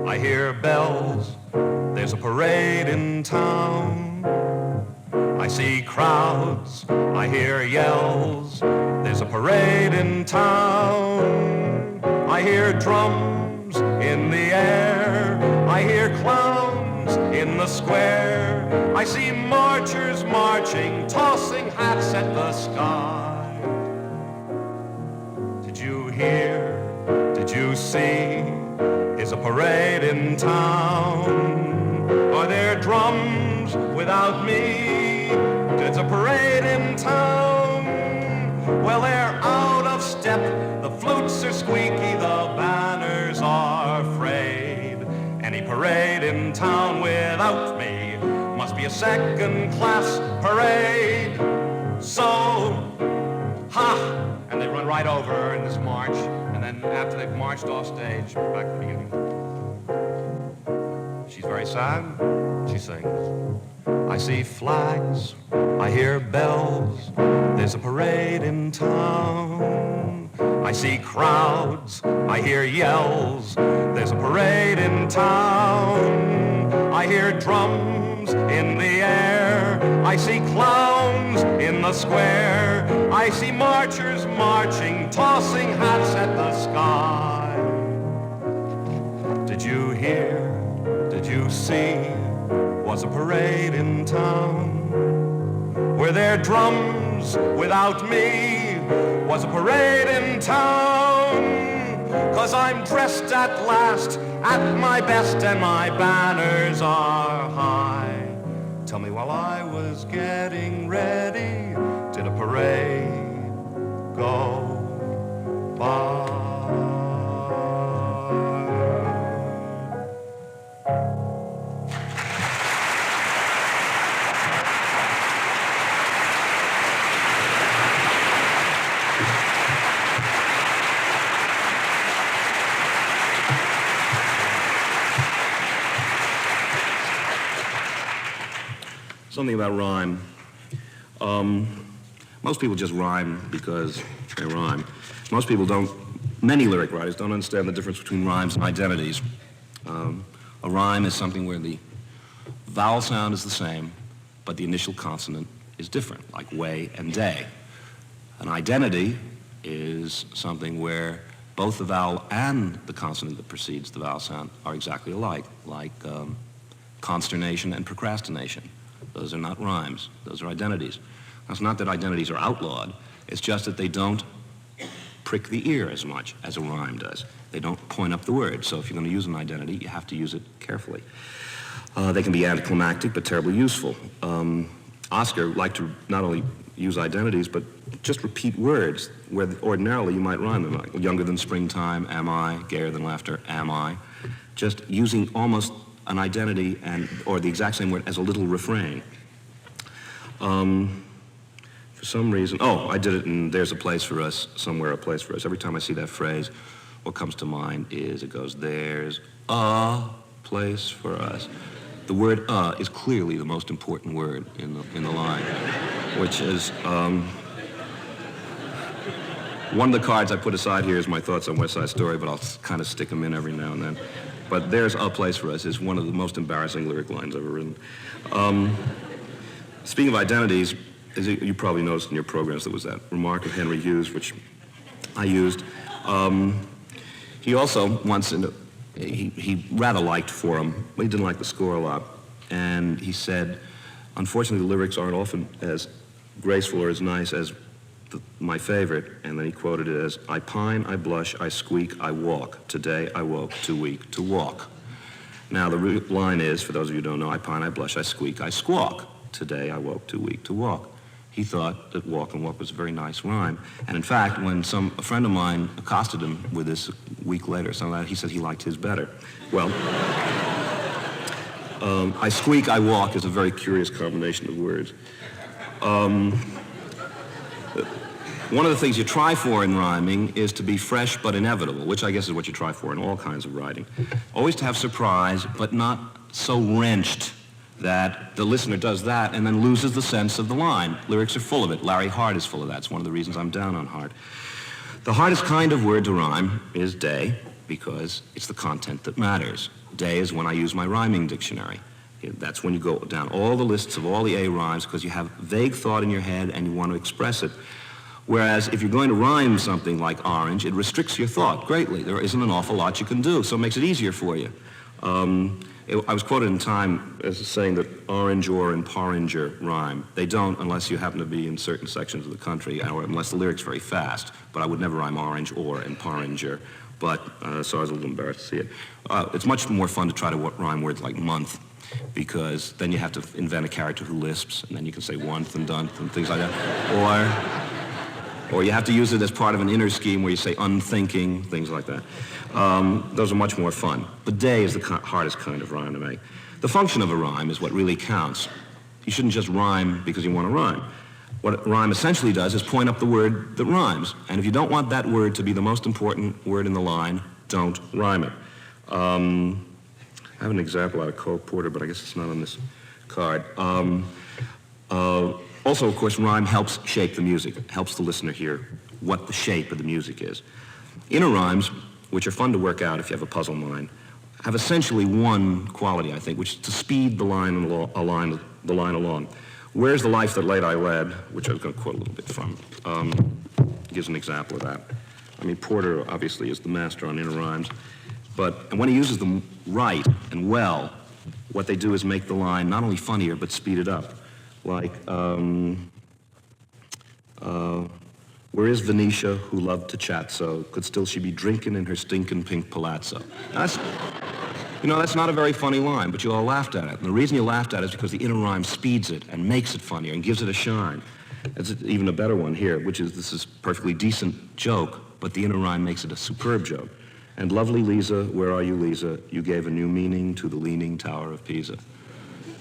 I hear bells, there's a parade in town. I see crowds, I hear yells, there's a parade in town. I hear drums in the air, I hear clowns in the square. I see marchers marching, tossing hats at the sky. Did you hear, did you see, is a parade in town? Are there drums without me? It's a parade in town. Well, they're out of step, the flutes are squeaky, the banners are frayed. Any parade in town without me must be a second-class parade. So, ha! And they run right over in this march, and then after they've marched off stage, we're back to the beginning. She's very sad, she sings. I see flags, I hear bells, there's a parade in town. I see crowds, I hear yells, there's a parade in town. I hear drums in the air, I see clowns in the square. I see marchers marching, tossing hats at the sky. Did you hear, did you see, was a parade in town? Were there drums without me? Was a parade in town? 'Cause I'm dressed at last, at my best, and my banners are high. Tell me, while I was getting ready, did a parade go by? Something about rhyme. Most people just rhyme because they rhyme. Most people don't, many lyric writers don't understand the difference between rhymes and identities. A rhyme is something where the vowel sound is the same, but the initial consonant is different, like way and day. An identity is something where both the vowel and the consonant that precedes the vowel sound are exactly alike, like consternation and procrastination. Those are not rhymes, those are identities. Now, it's not that identities are outlawed, it's just that they don't prick the ear as much as a rhyme does. They don't point up the word, so if you're going to use an identity, you have to use it carefully. They can be anticlimactic, but terribly useful. Oscar liked to not only use identities, but just repeat words where ordinarily you might rhyme them, like younger than springtime, am I, gayer than laughter, am I. Just using almost an identity or the exact same word as a little refrain. For some reason, I did it in There's a Place for Us, Somewhere a Place for Us. Every time I see that phrase, what comes to mind is it goes, there's a place for us. The word is clearly the most important word in the line, which is, one of the cards I put aside here is my thoughts on West Side Story, but I'll kind of stick them in every now and then. But there's a place for us is one of the most embarrassing lyric lines I've ever written. Speaking of identities, as you probably noticed in your programs, there was that remark of Henry Hughes, which I used. He also once, he rather liked Forum, but he didn't like the score a lot. And he said, unfortunately, the lyrics aren't often as graceful or as nice as my favorite, and then he quoted it as, I pine, I blush, I squeak, I walk. Today I woke too weak to walk. Now the line is, for those of you who don't know, I pine, I blush, I squeak, I squawk. Today I woke too weak to walk. He thought that walk and walk was a very nice rhyme. And in fact, when a friend of mine accosted him with this a week later, something like that, he said he liked his better. Well, I squeak, I walk is a very curious combination of words. One of the things you try for in rhyming is to be fresh but inevitable, which I guess is what you try for in all kinds of writing. Always to have surprise, but not so wrenched that the listener does that and then loses the sense of the line. Lyrics are full of it. Larry Hart is full of that. It's one of the reasons I'm down on Hart. The hardest kind of word to rhyme is day, because it's the content that matters. Day is when I use my rhyming dictionary. That's when you go down all the lists of all the A rhymes because you have vague thought in your head and you want to express it. Whereas if you're going to rhyme something like orange, it restricts your thought greatly. There isn't an awful lot you can do, so it makes it easier for you. I was quoted in Time as saying that orange or and porringer rhyme. They don't unless you happen to be in certain sections of the country or unless the lyric's very fast. But I would never rhyme orange or and porringer. But, so I was a little embarrassed to see it. It's much more fun to try to rhyme words like month, because then you have to invent a character who lisps, and then you can say oneth and dunth and things like that. Or you have to use it as part of an inner scheme where you say unthinking, things like that. Those are much more fun. But day is the hardest kind of rhyme to make. The function of a rhyme is what really counts. You shouldn't just rhyme because you want to rhyme. What a rhyme essentially does is point up the word that rhymes. And if you don't want that word to be the most important word in the line, don't rhyme it. I have an example out of Cole Porter, but I guess it's not on this card. Also, of course, rhyme helps shape the music. It helps the listener hear what the shape of the music is. Inner rhymes, which are fun to work out if you have a puzzle mind, have essentially one quality, I think, which is to speed the line along. Where's the life that late I led, which I was going to quote a little bit from, gives an example of that. I mean, Porter obviously is the master on inner rhymes, and when he uses them right and well, what they do is make the line not only funnier, but speed it up. Like, where is Venetia, who loved to chat so? Could still she be drinking in her stinking pink palazzo? That's not a very funny line, but you all laughed at it. And the reason you laughed at it is because the inner rhyme speeds it and makes it funnier and gives it a shine. It's even a better one here, which is this is perfectly decent joke, but the inner rhyme makes it a superb joke. And lovely Lisa, where are you, Lisa? You gave a new meaning to the Leaning Tower of Pisa.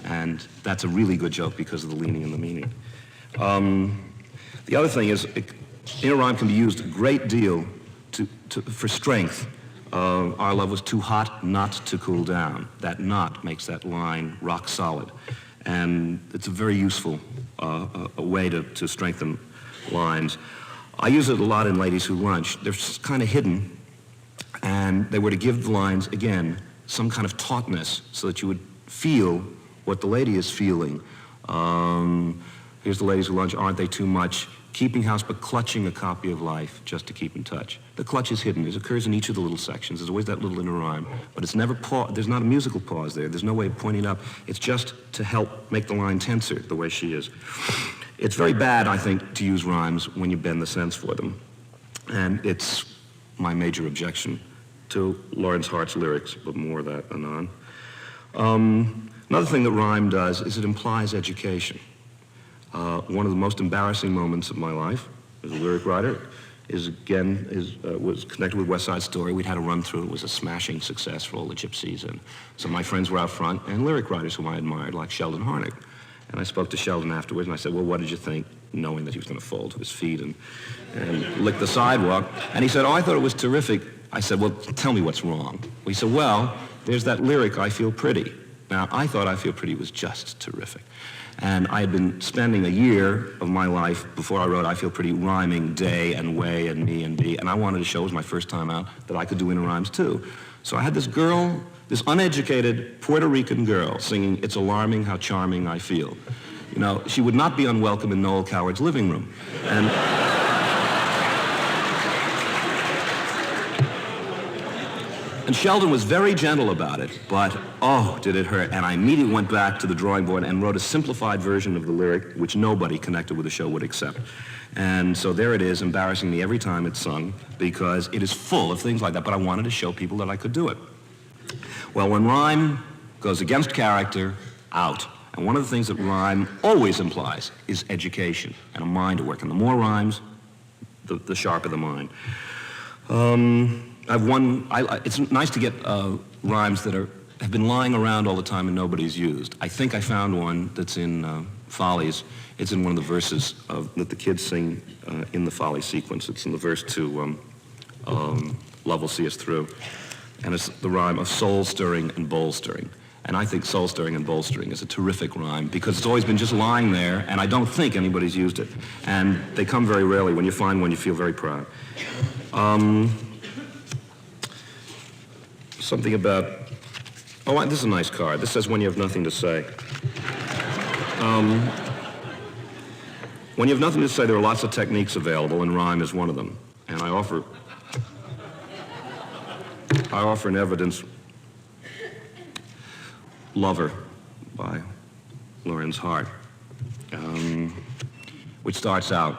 And that's a really good joke because of the leaning and the meaning. The other thing is, inner rhyme can be used a great deal for strength. Our love was too hot not to cool down. That not makes that line rock solid. And it's a very useful a way to strengthen lines. I use it a lot in Ladies Who Lunch. They're kind of hidden, and they were to give the lines, again, some kind of tautness so that you would feel what the lady is feeling. Here's the Ladies Who Lunch, aren't they too much? Keeping house but clutching a copy of life just to keep in touch. The clutch is hidden. It occurs in each of the little sections. There's always that little inner rhyme, but it's never there's not a musical pause there. There's no way of pointing it up. It's just to help make the line tenser the way she is. It's very bad, I think, to use rhymes when you bend the sense for them. And it's my major objection to Lawrence Hart's lyrics, but more of that anon. Another thing that rhyme does is it implies education. One of the most embarrassing moments of my life as a lyric writer was connected with West Side Story. We'd had a run through. It was a smashing success for all the gypsies. And some of my friends were out front, and lyric writers whom I admired, like Sheldon Harnick. And I spoke to Sheldon afterwards, and I said, well, what did you think, knowing that he was going to fall to his feet and lick the sidewalk? And he said, oh, I thought it was terrific. I said, well, tell me what's wrong. Well, he said, well, there's that lyric, I Feel Pretty. Now, I thought I Feel Pretty was just terrific. And I had been spending a year of my life before I wrote I Feel Pretty rhyming day and way and me and be. And I wanted to show, it was my first time out, that I could do inner rhymes too. So I had this girl, this uneducated Puerto Rican girl singing It's Alarming How Charming I Feel. You know, she would not be unwelcome in Noel Coward's living room. And Sheldon was very gentle about it, but oh, did it hurt. And I immediately went back to the drawing board and wrote a simplified version of the lyric, which nobody connected with the show would accept. And so there it is, embarrassing me every time it's sung, because it is full of things like that, but I wanted to show people that I could do it. Well, when rhyme goes against character, out. And one of the things that rhyme always implies is education and a mind to work. And the more rhymes, the sharper the mind. It's nice to get rhymes that have been lying around all the time and nobody's used. I think I found one that's in Follies. It's in one of the verses that the kids sing in the Folly sequence. It's in the verse to Love Will See Us Through. And it's the rhyme of soul stirring and bowl stirring. And I think soul stirring and bowl stirring is a terrific rhyme because it's always been just lying there, and I don't think anybody's used it. And they come very rarely. When you find one, you feel very proud. Something about, oh, this is a nice card. This says when you have nothing to say. When you have nothing to say, there are lots of techniques available, and rhyme is one of them. And I offer in evidence Lover by Lorenz Hart, which starts out,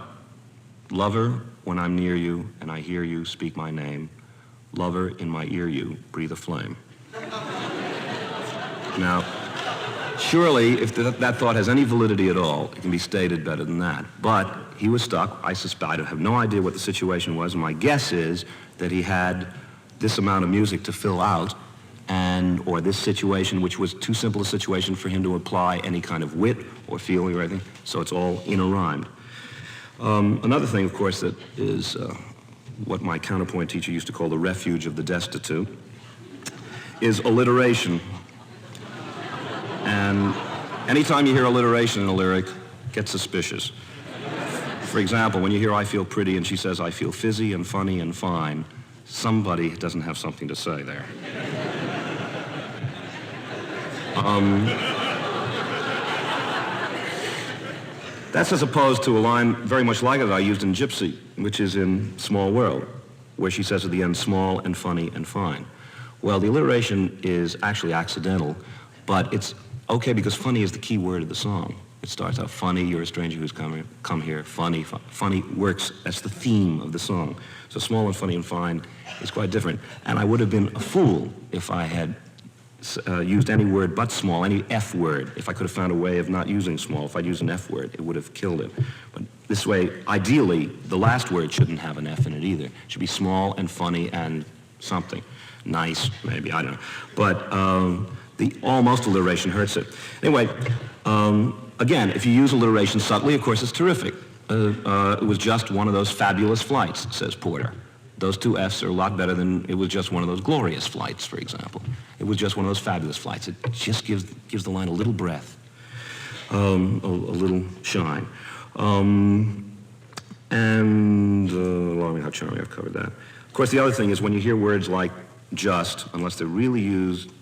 Lover, when I'm near you and I hear you speak my name, lover, in my ear you breathe a flame. Now, surely, if that thought has any validity at all, it can be stated better than that. But he was stuck. I suspect, I have no idea what the situation was, and my guess is that he had this amount of music to fill out, or this situation, which was too simple a situation for him to apply any kind of wit or feeling or anything, so it's all inner-rhymed. Another thing, of course, that is what my counterpoint teacher used to call the refuge of the destitute, is alliteration. And anytime you hear alliteration in a lyric, get suspicious. For example, when you hear I feel pretty and she says I feel fizzy and funny and fine, somebody doesn't have something to say there. That's as opposed to a line very much like it I used in Gypsy, which is in Small World, where she says at the end, small and funny and fine. Well, the alliteration is actually accidental, but it's okay because funny is the key word of the song. It starts out funny, you're a stranger who's come here, funny, funny works, that's the theme of the song. So small and funny and fine is quite different. And I would have been a fool if I had used any word but small, any F word. If I could have found a way of not using small, if I'd used an F word, it would have killed it. But this way, ideally, the last word shouldn't have an F in it either. It should be small and funny and something. Nice, maybe, I don't know. But the almost alliteration hurts it. Anyway, again, if you use alliteration subtly, of course, it's terrific. It was just one of those fabulous flights, says Porter. Those two F's are a lot better than it was just one of those glorious flights, for example. It was just one of those fabulous flights. It just gives the line a little breath, a little shine. How charming, I've covered that. Of course, the other thing is when you hear words like just, unless they're really used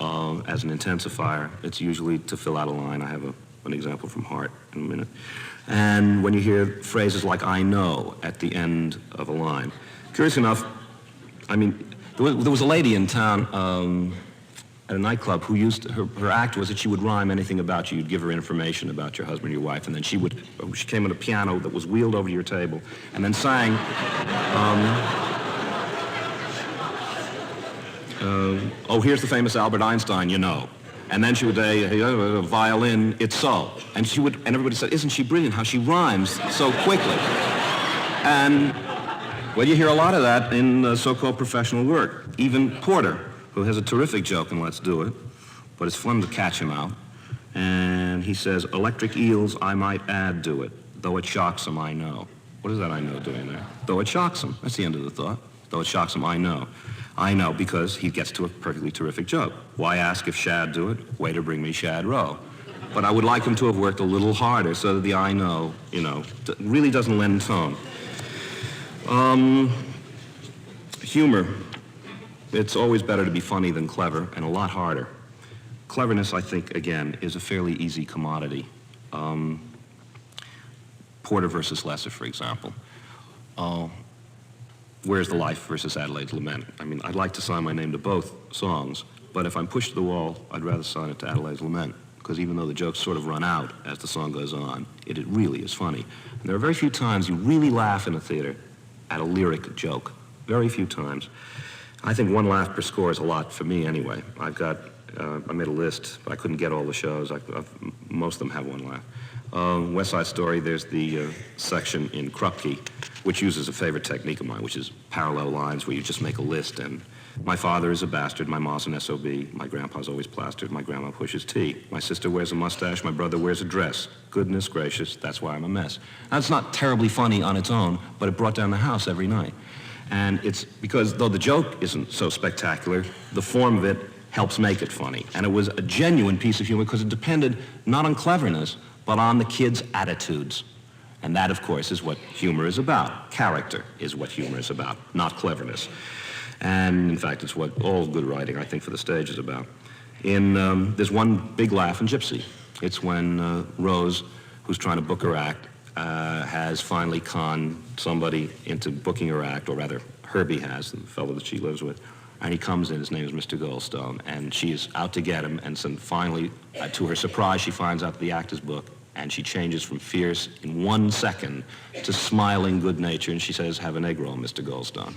as an intensifier, it's usually to fill out a line. I have an example from Hart in a minute. And when you hear phrases like I know at the end of a line, curious enough, I mean, there was a lady in town at a nightclub who used, her act was that she would rhyme anything about you. You'd give her information about your husband or your wife, and then she came with a piano that was wheeled over to your table, and then sang, oh, here's the famous Albert Einstein, you know. And then she would say, hey, a violin, it's so. And everybody said, isn't she brilliant how she rhymes so quickly? And well, you hear a lot of that in so-called professional work. Even Porter, who has a terrific joke in Let's Do It, but it's fun to catch him out. And he says, electric eels, I might add, do it. Though it shocks him, I know. What is that I know doing there? Though it shocks him. That's the end of the thought. Though it shocks him, I know. I know because he gets to a perfectly terrific joke. Why ask if Shad do it? Waiter, bring me Shad Roe. But I would like him to have worked a little harder so that the I know, really doesn't lend tone. Humor. It's always better to be funny than clever, and a lot harder. Cleverness, I think, again, is a fairly easy commodity. Porter versus Lesser, for example. Where's the Life versus Adelaide's Lament? I mean, I'd like to sign my name to both songs, but if I'm pushed to the wall, I'd rather sign it to Adelaide's Lament, because even though the jokes sort of run out as the song goes on, it really is funny. And there are very few times you really laugh in a theater at a lyric joke. Very few times. I think one laugh per score is a lot for me anyway. I made a list, but I couldn't get all the shows. Most of them have one laugh. West Side Story, there's the section in Krupke, which uses a favorite technique of mine, which is parallel lines where you just make a list. And my father is a bastard, my mom's an SOB, my grandpa's always plastered, my grandma pushes tea, my sister wears a mustache, my brother wears a dress. Goodness gracious, that's why I'm a mess. Now, it's not terribly funny on its own, but it brought down the house every night. And it's because, though the joke isn't so spectacular, the form of it helps make it funny. And it was a genuine piece of humor because it depended not on cleverness, but on the kids' attitudes. And that, of course, is what humor is about. Character is what humor is about, not cleverness. And, in fact, it's what all good writing, I think, for the stage is about. There's one big laugh in Gypsy. It's when Rose, who's trying to book her act, has finally conned somebody into booking her act, or rather, Herbie has, the fellow that she lives with. And he comes in, his name is Mr. Goldstone, and she is out to get him, and so finally, to her surprise, she finds out the act is booked, and she changes from fierce in 1 second to smiling good nature, and she says, "Have an egg roll, Mr. Goldstone."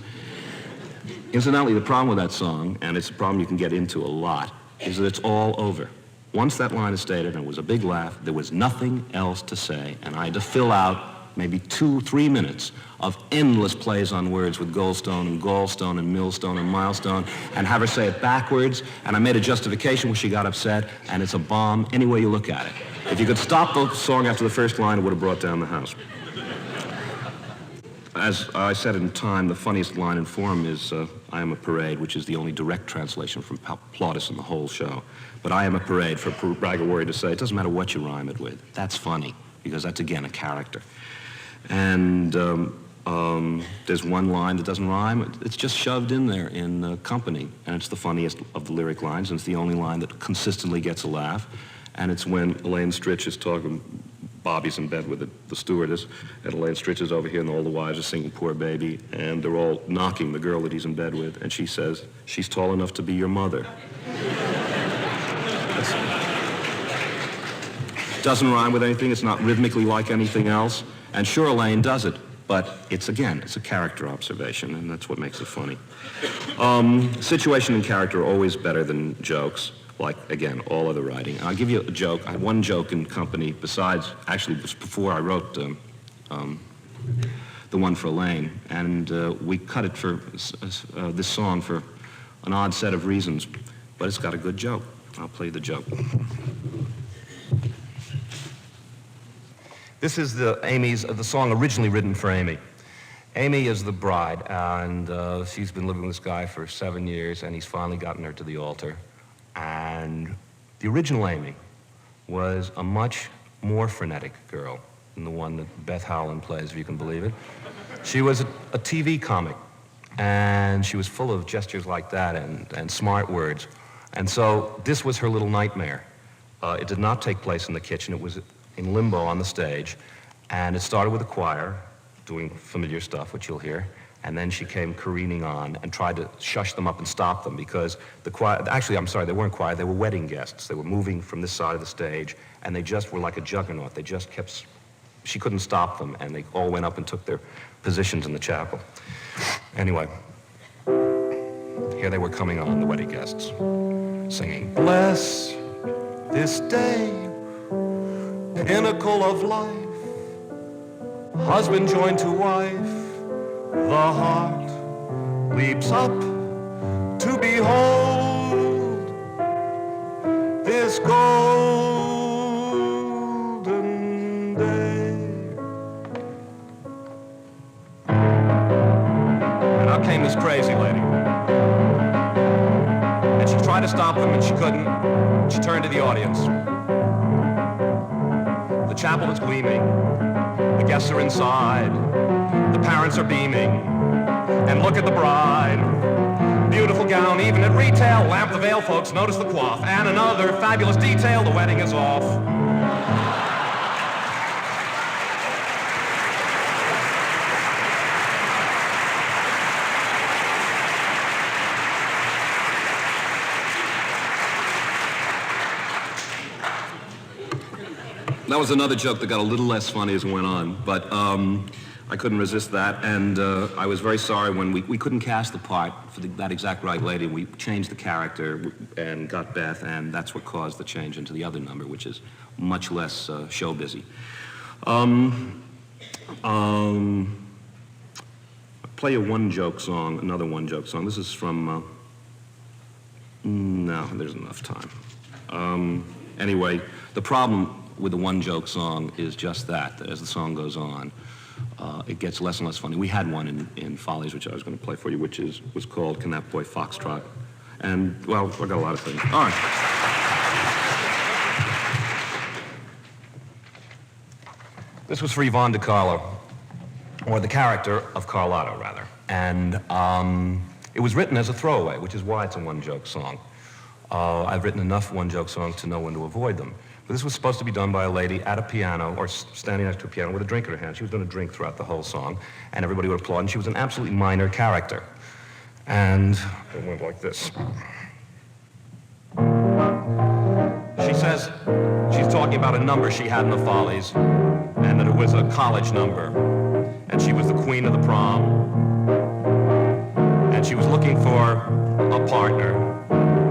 Incidentally, the problem with that song, and it's a problem you can get into a lot, is that it's all over. Once that line is stated, and it was a big laugh, there was nothing else to say, and I had to fill out maybe 2-3 minutes of endless plays on words with Goldstone and Gallstone and Millstone and Milestone, and have her say it backwards, and I made a justification when she got upset, and it's a bomb any way you look at it. If you could stop the song after the first line, it would have brought down the house. As I said in time, the funniest line in form is "I am a parade," which is the only direct translation from Plautus in the whole show. But "I am a parade," for a bragger warrior to say, it doesn't matter what you rhyme it with. That's funny, because that's, again, a character. And there's one line that doesn't rhyme. It's just shoved in there in company, and it's the funniest of the lyric lines, and it's the only line that consistently gets a laugh. And it's when Elaine Stritch is talking, Bobby's in bed with the stewardess, and Elaine Stritch is over here, and all the wives are singing "Poor Baby," and they're all knocking the girl that he's in bed with, and she says, "She's tall enough to be your mother." Doesn't rhyme with anything. It's not rhythmically like anything else. And sure, Elaine does it, but it's a character observation, and that's what makes it funny. Situation and character are always better than jokes, like, again, all other writing. And I'll give you a joke. I had one joke in company besides, actually, it was before I wrote the one for Elaine, and we cut it for this song for an odd set of reasons, but it's got a good joke. I'll play the joke. This is the song originally written for Amy. Amy is the bride, and she's been living with this guy for 7 years, and he's finally gotten her to the altar. And the original Amy was a much more frenetic girl than the one that Beth Howland plays, if you can believe it. She was a TV comic, and she was full of gestures like that and smart words. And so this was her little nightmare. It did not take place in the kitchen. It was in limbo on the stage, and it started with a choir doing familiar stuff, which you'll hear, and then she came careening on and tried to shush them up and stop them, because the choir, actually, I'm sorry, they weren't choir, they were wedding guests. They were moving from this side of the stage, and they just were like a juggernaut. They just kept, she couldn't stop them, and they all went up and took their positions in the chapel. Anyway, here they were coming on, the wedding guests, singing, "Bless this day, pinnacle of life, husband joined to wife, the heart leaps up to behold this golden day." And out came this crazy lady. And she tried to stop them, and she couldn't. She turned to the audience. The chapel is gleaming. The guests are inside. The parents are beaming. And look at the bride. Beautiful gown, even at retail. Lamp the veil, folks, notice the coif. And another fabulous detail, the wedding is off. That was another joke that got a little less funny as it went on, but I couldn't resist that, and I was very sorry when we couldn't cast the part for that exact right lady. We changed the character and got Beth, and that's what caused the change into the other number, which is much less show busy. I'll play you another one-joke song. This is from, no, there's enough time. Anyway, the problem with the one-joke song is just that as the song goes on, it gets less and less funny. We had one in Follies, which I was going to play for you, which was called "Can That Boy Foxtrot?" And, well, I got a lot of things. All right. This was for Yvonne DiCarlo, or the character of Carlotta, rather. And it was written as a throwaway, which is why it's a one-joke song. I've written enough one-joke songs to know when to avoid them. But this was supposed to be done by a lady at a piano, or standing next to a piano with a drink in her hand. She was going to drink throughout the whole song, and everybody would applaud, and she was an absolutely minor character. And it went like this. She says she's talking about a number she had in the Follies, and that it was a college number, and she was the queen of the prom, and she was looking for a partner,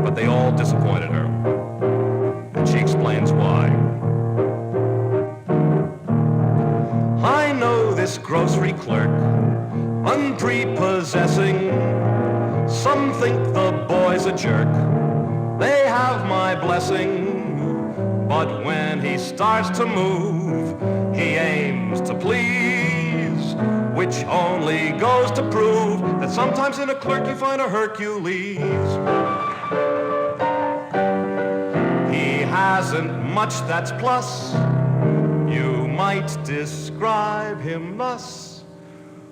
but they all disappointed her, and she explains why. I know this grocery clerk, unprepossessing. Some think the boy's a jerk. They have my blessing, but when he starts to move, he aims to please, which only goes to prove that sometimes in a clerk you find a Hercules. He hasn't much that's plus. You might describe him thus: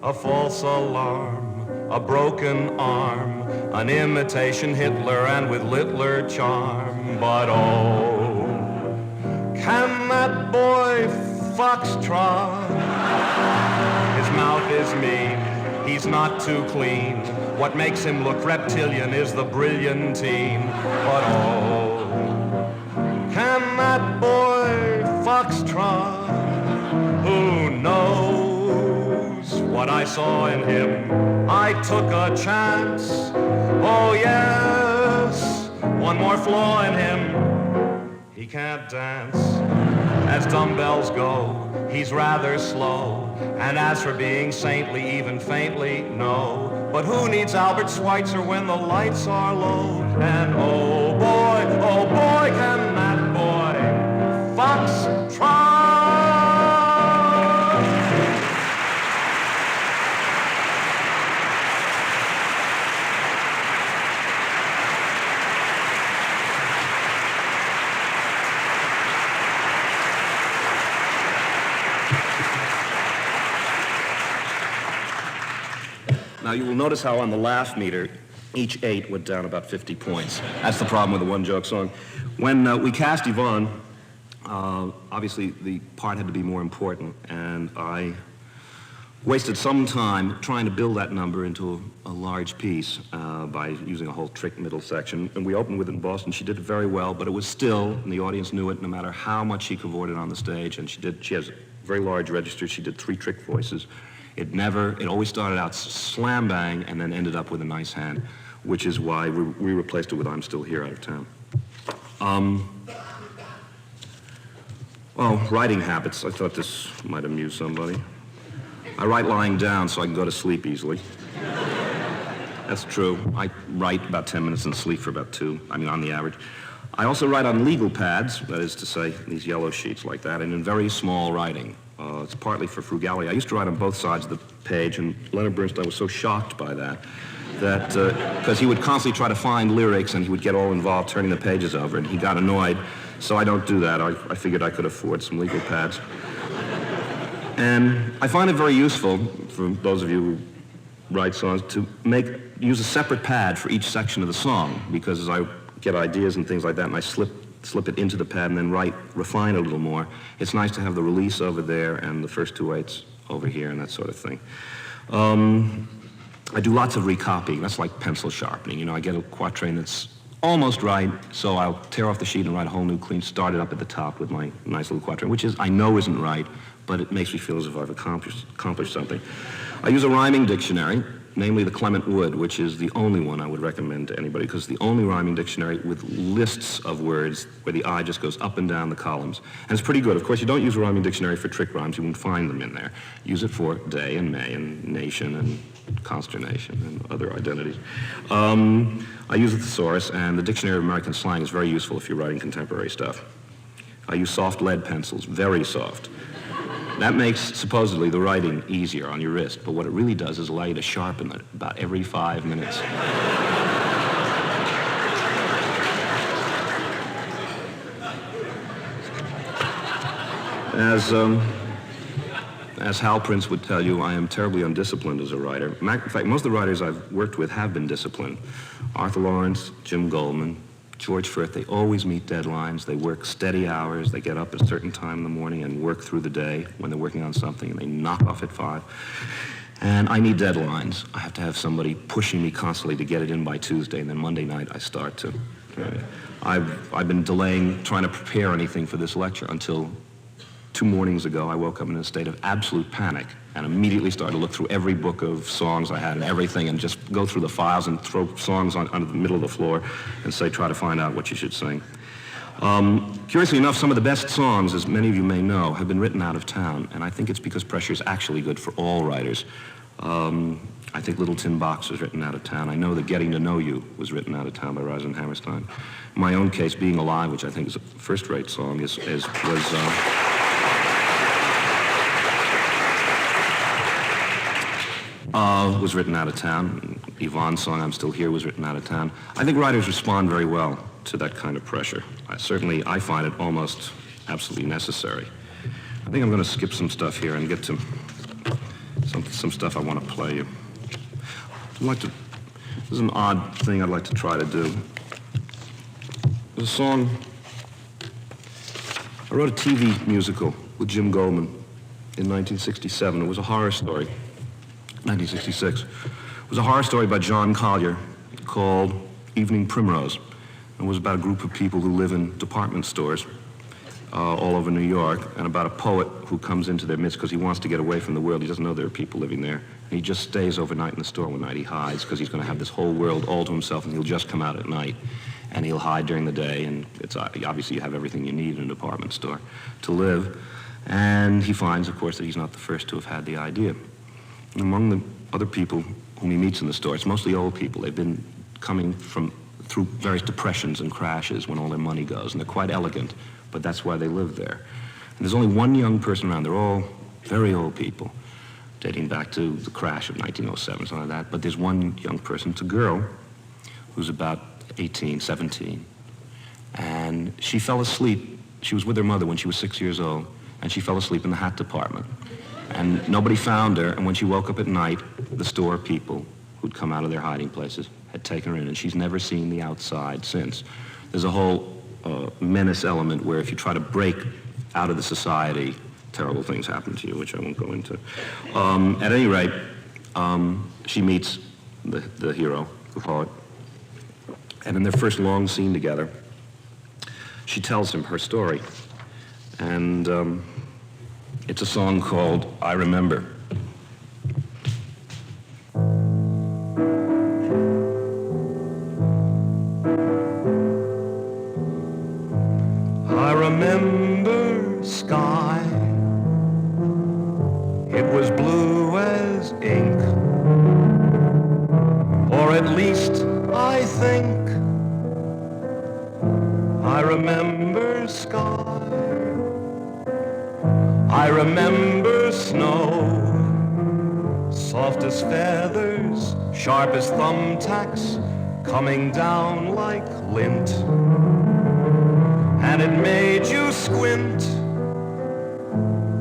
a false alarm, a broken arm, an imitation Hitler, and with littler charm. But oh, can that boy foxtrot? His mouth is mean, he's not too clean. What makes him look reptilian is the brilliantine. But oh, can that boy foxtrot? Who knows what I saw in him? I took a chance. Oh yes, one more flaw in him. He can't dance. As dumbbells go, he's rather slow. And as for being saintly, even faintly, no. But who needs Albert Schweitzer when the lights are low? And oh boy, can that boy foxtrot? Now, you will notice how on the laugh meter, each 8 went down about 50 points. That's the problem with a one-joke song. When we cast Yvonne, obviously the part had to be more important, and I wasted some time trying to build that number into a large piece by using a whole trick middle section. And we opened with it in Boston. She did it very well, but it was still, and the audience knew it, no matter how much she cavorted on the stage, and she has a very large register. She did 3 trick voices. It always started out slam bang and then ended up with a nice hand, which is why we replaced it with I'm Still Here out of town. Well, writing habits. I thought this might amuse somebody. I write lying down so I can go to sleep easily. That's true. I write about 10 minutes and sleep for about 2, on the average. I also write on legal pads, that is to say, these yellow sheets like that, and in very small writing. It's partly for frugality. I used to write on both sides of the page, and Leonard Bernstein was so shocked by that because he would constantly try to find lyrics, and he would get all involved turning the pages over, and he got annoyed. So I don't do that. I figured I could afford some legal pads. And I find it very useful, for those of you who write songs, to use a separate pad for each section of the song, because as I get ideas and things like that, and I slip it into the pad and then refine it a little more, it's nice to have the release over there and the first 2/8 over here and that sort of thing. I do lots of recopying. That's like pencil sharpening. I get a quatrain that's almost right, so I'll tear off the sheet and write a whole new clean, start it up at the top with my nice little quatrain, which I know isn't right, but it makes me feel as if I've accomplished something. I use a rhyming dictionary, namely the Clement Wood, which is the only one I would recommend to anybody, because it's the only rhyming dictionary with lists of words where the I just goes up and down the columns. And it's pretty good. Of course, you don't use a rhyming dictionary for trick rhymes. You won't find them in there. Use it for day and may and nation and consternation and other identities. I use a thesaurus, and the Dictionary of American Slang is very useful if you're writing contemporary stuff. I use soft lead pencils, very soft. That makes, supposedly, the writing easier on your wrist, but what it really does is allow you to sharpen it about every 5 minutes. As Hal Prince would tell you, I am terribly undisciplined as a writer. In fact, most of the writers I've worked with have been disciplined. Arthur Lawrence, Jim Goldman, George Firth, they always meet deadlines. They work steady hours. They get up at a certain time in the morning and work through the day when they're working on something, and they knock off at 5. And I need deadlines. I have to have somebody pushing me constantly to get it in by Tuesday, and then Monday night I start to. I've been delaying trying to prepare anything for this lecture until 2 mornings ago I woke up in a state of absolute panic and immediately started to look through every book of songs I had and everything and just go through the files and throw songs onto the middle of the floor and say, try to find out what you should sing. Curiously enough, some of the best songs, as many of you may know, have been written out of town, and I think it's because pressure is actually good for all writers. I think Little Tin Box was written out of town. I know that Getting to Know You was written out of town by Rosin Hammerstein. In my own case, Being Alive, which I think is a first-rate song, was written out of town. Yvonne's song, I'm Still Here, was written out of town. I think writers respond very well to that kind of pressure. Certainly, I find it almost absolutely necessary. I think I'm going to skip some stuff here and get to some stuff I want to play you. This is an odd thing I'd like to try to do. There's a song, I wrote a TV musical with Jim Goldman in 1967. It was a horror story. 1966. It was a horror story by John Collier called Evening Primrose. It was about a group of people who live in department stores all over New York, and about a poet who comes into their midst because he wants to get away from the world. He doesn't know there are people living there. And he just stays overnight in the store one night. He hides because he's going to have this whole world all to himself, and he'll just come out at night. And he'll hide during the day, and it's obviously you have everything you need in a department store to live. And he finds, of course, that he's not the first to have had the idea. And among the other people whom he meets in the store, it's mostly old people. They've been coming through various depressions and crashes when all their money goes, and they're quite elegant, but that's why they live there. And there's only one young person around. They're all very old people, dating back to the crash of 1907, something like that. But there's one young person, it's a girl, who's about 18, 17, and she fell asleep. She was with her mother when she was 6 years old, and she fell asleep in the hat department. And nobody found her, and when she woke up at night, the store people who'd come out of their hiding places had taken her in, and she's never seen the outside since. There's a whole menace element where if you try to break out of the society, terrible things happen to you, which I won't go into. At any rate, she meets the hero, the poet, and in their first long scene together, she tells him her story. And it's a song called I Remember. I remember sky. It was blue as ink, or at least I think. I remember sky. I remember snow, soft as feathers, sharp as thumbtacks, coming down like lint. And it made you squint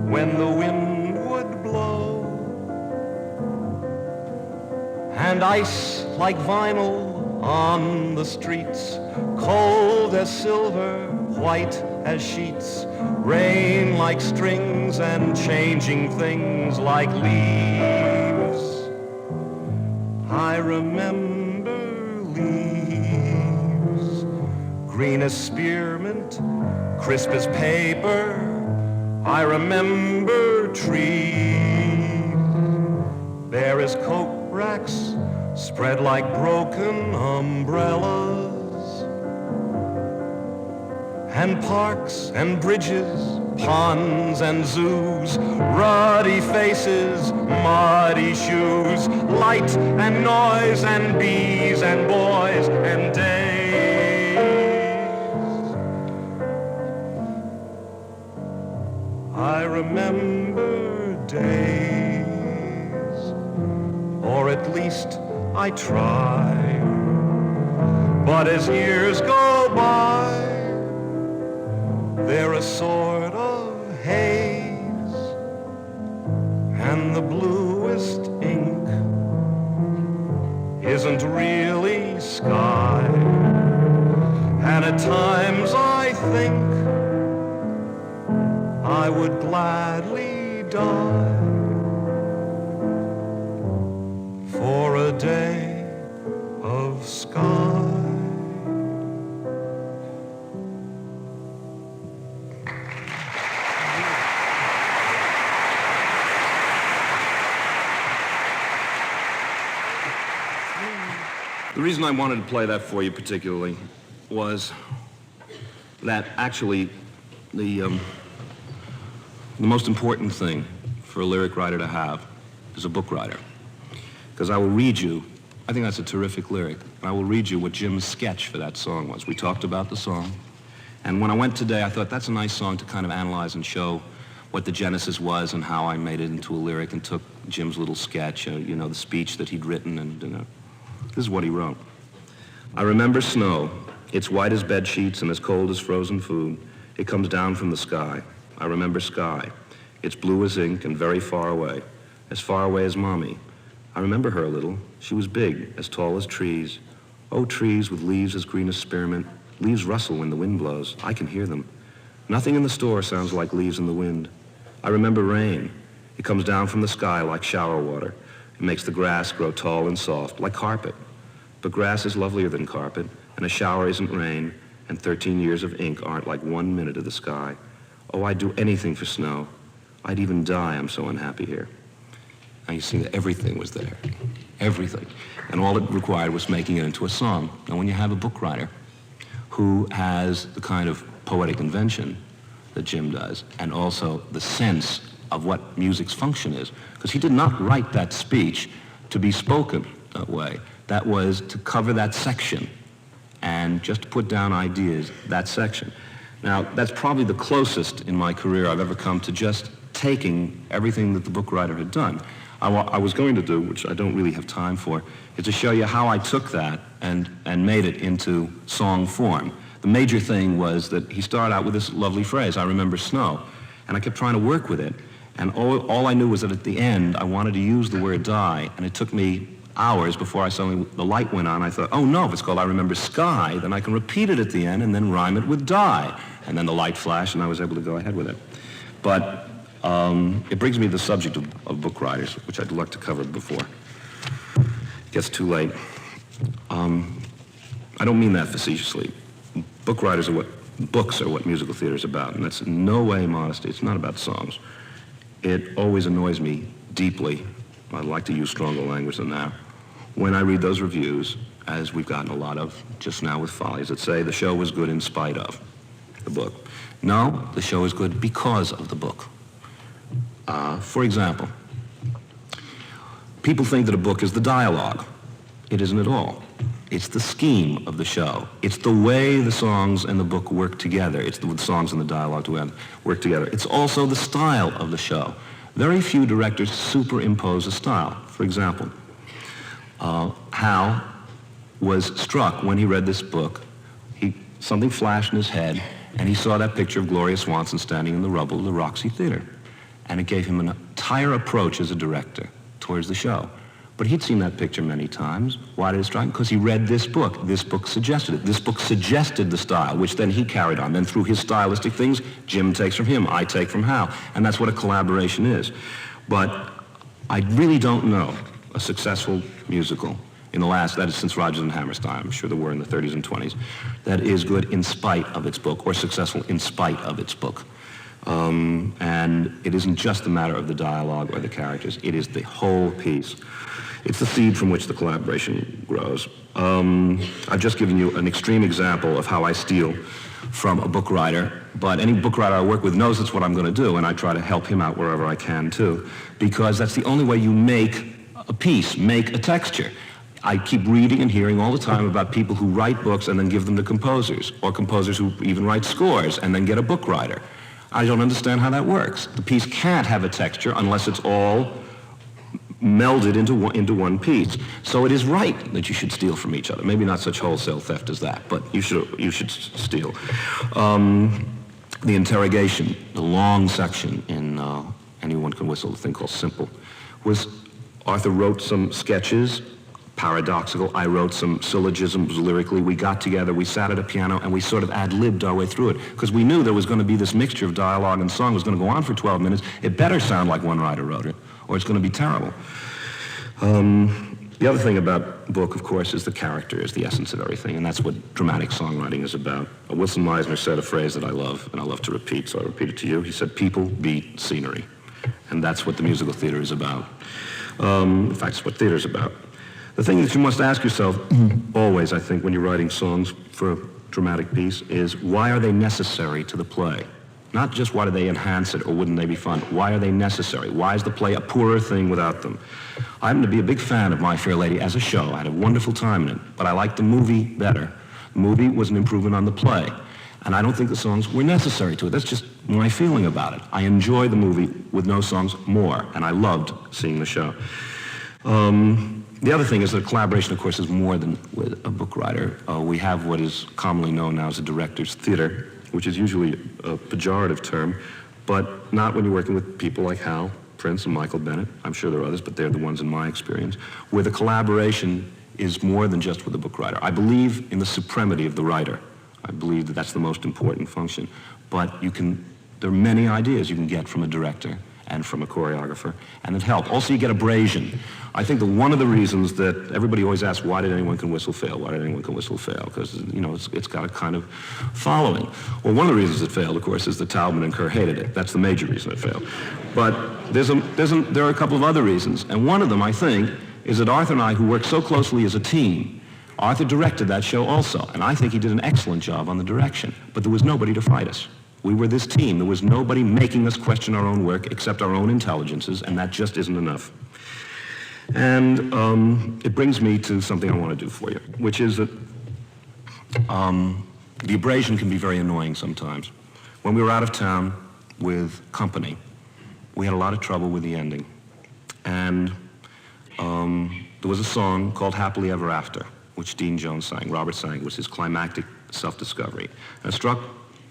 when the wind would blow. And ice like vinyl on the streets, cold as silver, white as sheets, rain like strings and changing things like leaves. I remember leaves, green as spearmint, crisp as paper. I remember trees, bare as coat racks, spread like broken umbrellas. And parks and bridges, ponds and zoos, ruddy faces, muddy shoes, light and noise and bees and boys and days. I remember days, or at least I try. But as years go by, they're a sort of haze, the bluest ink isn't really sky. And at times I think I would gladly die for a day of sky. The reason I wanted to play that for you particularly was that actually the most important thing for a lyric writer to have is a book writer. Because I will read you, I think that's a terrific lyric, and I will read you what Jim's sketch for that song was. We talked about the song, and when I went today, I thought that's a nice song to kind of analyze and show what the genesis was and how I made it into a lyric and took Jim's little sketch, the speech that he'd written, and this is what he wrote. I remember snow. It's white as bed sheets and as cold as frozen food. It comes down from the sky. I remember sky. It's blue as ink and very far away as Mommy. I remember her a little. She was big, as tall as trees. Oh, trees with leaves as green as spearmint. Leaves rustle when the wind blows. I can hear them. Nothing in the store sounds like leaves in the wind. I remember rain. It comes down from the sky like shower water. It makes the grass grow tall and soft, like carpet. But grass is lovelier than carpet, and a shower isn't rain, and 13 years of ink aren't like 1 minute of the sky. Oh, I'd do anything for snow. I'd even die, I'm so unhappy here. Now you see that everything was there. Everything. And all it required was making it into a song. Now when you have a book writer who has the kind of poetic invention that Jim does, and also the sense of what music's function is, because he did not write that speech to be spoken that way. That was to cover that section and just to put down ideas, that section. Now, that's probably the closest in my career I've ever come to just taking everything that the book writer had done. I was going to do, which I don't really have time for, is to show you how I took that and made it into song form. The major thing was that he started out with this lovely phrase, I remember snow, and I kept trying to work with it. And all I knew was that at the end, I wanted to use the word die, and it took me hours before I suddenly, the light went on. I thought, oh no, if it's called I remember sky, then I can repeat it at the end and then rhyme it with die. And then the light flashed, and I was able to go ahead with it. But it brings me to the subject of book writers, which I'd like to cover before it gets too late. I don't mean that facetiously. Books are what musical theater is about, and that's in no way modesty. It's not about songs. It always annoys me deeply, I'd like to use stronger language than that, when I read those reviews, as we've gotten a lot of just now with Follies, that say the show was good in spite of the book. No, the show is good because of the book. For example, people think that a book is the dialogue. It isn't at all. It's the scheme of the show. It's the way the songs and the book work together. It's the songs and the dialogue work together. It's also the style of the show. Very few directors superimpose a style. For example, Hal was struck when he read this book. Something flashed in his head, and he saw that picture of Gloria Swanson standing in the rubble of the Roxy Theater. And it gave him an entire approach as a director towards the show. But he'd seen that picture many times. Why did it strike him? Because he read this book. This book suggested it. This book suggested the style, which then he carried on. Then through his stylistic things, Jim takes from him, I take from Hal. And that's what a collaboration is. But I really don't know a successful musical in the last, that is since Rodgers and Hammerstein, I'm sure there were in the 30s and 20s, that is good in spite of its book, or successful in spite of its book. And it isn't just a matter of the dialogue or the characters. It is the whole piece. It's the seed from which the collaboration grows. I've just given you an extreme example of how I steal from a book writer, but any book writer I work with knows that's what I'm going to do, and I try to help him out wherever I can too, because that's the only way you make a piece, make a texture. I keep reading and hearing all the time about people who write books and then give them to composers, or composers who even write scores and then get a book writer. I don't understand how that works. The piece can't have a texture unless it's all melded into one piece. So it is right that you should steal from each other. Maybe not such wholesale theft as that, but you should steal. The interrogation, the long section in Anyone Can Whistle, the thing called Simple, was Arthur wrote some sketches, paradoxical. I wrote some syllogisms lyrically. We got together, we sat at a piano, and we sort of ad-libbed our way through it, because we knew there was going to be this mixture of dialogue and song. It was going to go on for 12 minutes. It better sound like one writer wrote it, or it's going to be terrible. The other thing about book, of course, is the character, is the essence of everything, and that's what dramatic songwriting is about. Wilson Meisner said a phrase that I love, and I love to repeat, so I repeat it to you. He said, people beat scenery, and that's what the musical theater is about. In fact, it's what theater is about. The thing that you must ask yourself always, I think, when you're writing songs for a dramatic piece is, why are they necessary to the play? Not just why do they enhance it or wouldn't they be fun? Why are they necessary? Why is the play a poorer thing without them? I happen to be a big fan of My Fair Lady as a show. I had a wonderful time in it, but I liked the movie better. The movie was an improvement on the play, and I don't think the songs were necessary to it. That's just my feeling about it. I enjoy the movie with no songs more, and I loved seeing the show. The other thing is that collaboration, of course, is more than with a book writer. We have what is commonly known now as a director's theater, which is usually a pejorative term, but not when you're working with people like Hal Prince and Michael Bennett. I'm sure there are others, but they're the ones in my experience, where the collaboration is more than just with the book writer. I believe in the supremacy of the writer. I believe that that's the most important function. But there are many ideas you can get from a director and from a choreographer, and it helps. Also, you get abrasion. I think that one of the reasons that everybody always asks, why did Anyone Can Whistle fail? Why did Anyone Can Whistle fail? Because, it's got a kind of following. Well, one of the reasons it failed, of course, is that Taubman and Kerr hated it. That's the major reason it failed. But there are a couple of other reasons, and one of them, I think, is that Arthur and I, who worked so closely as a team, Arthur directed that show also, and I think he did an excellent job on the direction, but there was nobody to fight us. We were this team. There was nobody making us question our own work except our own intelligences, and that just isn't enough. And it brings me to something I want to do for you, which is that the abrasion can be very annoying sometimes. When we were out of town with company, we had a lot of trouble with the ending. And there was a song called Happily Ever After, which Dean Jones sang, Robert sang. It was his climactic self-discovery. And it struck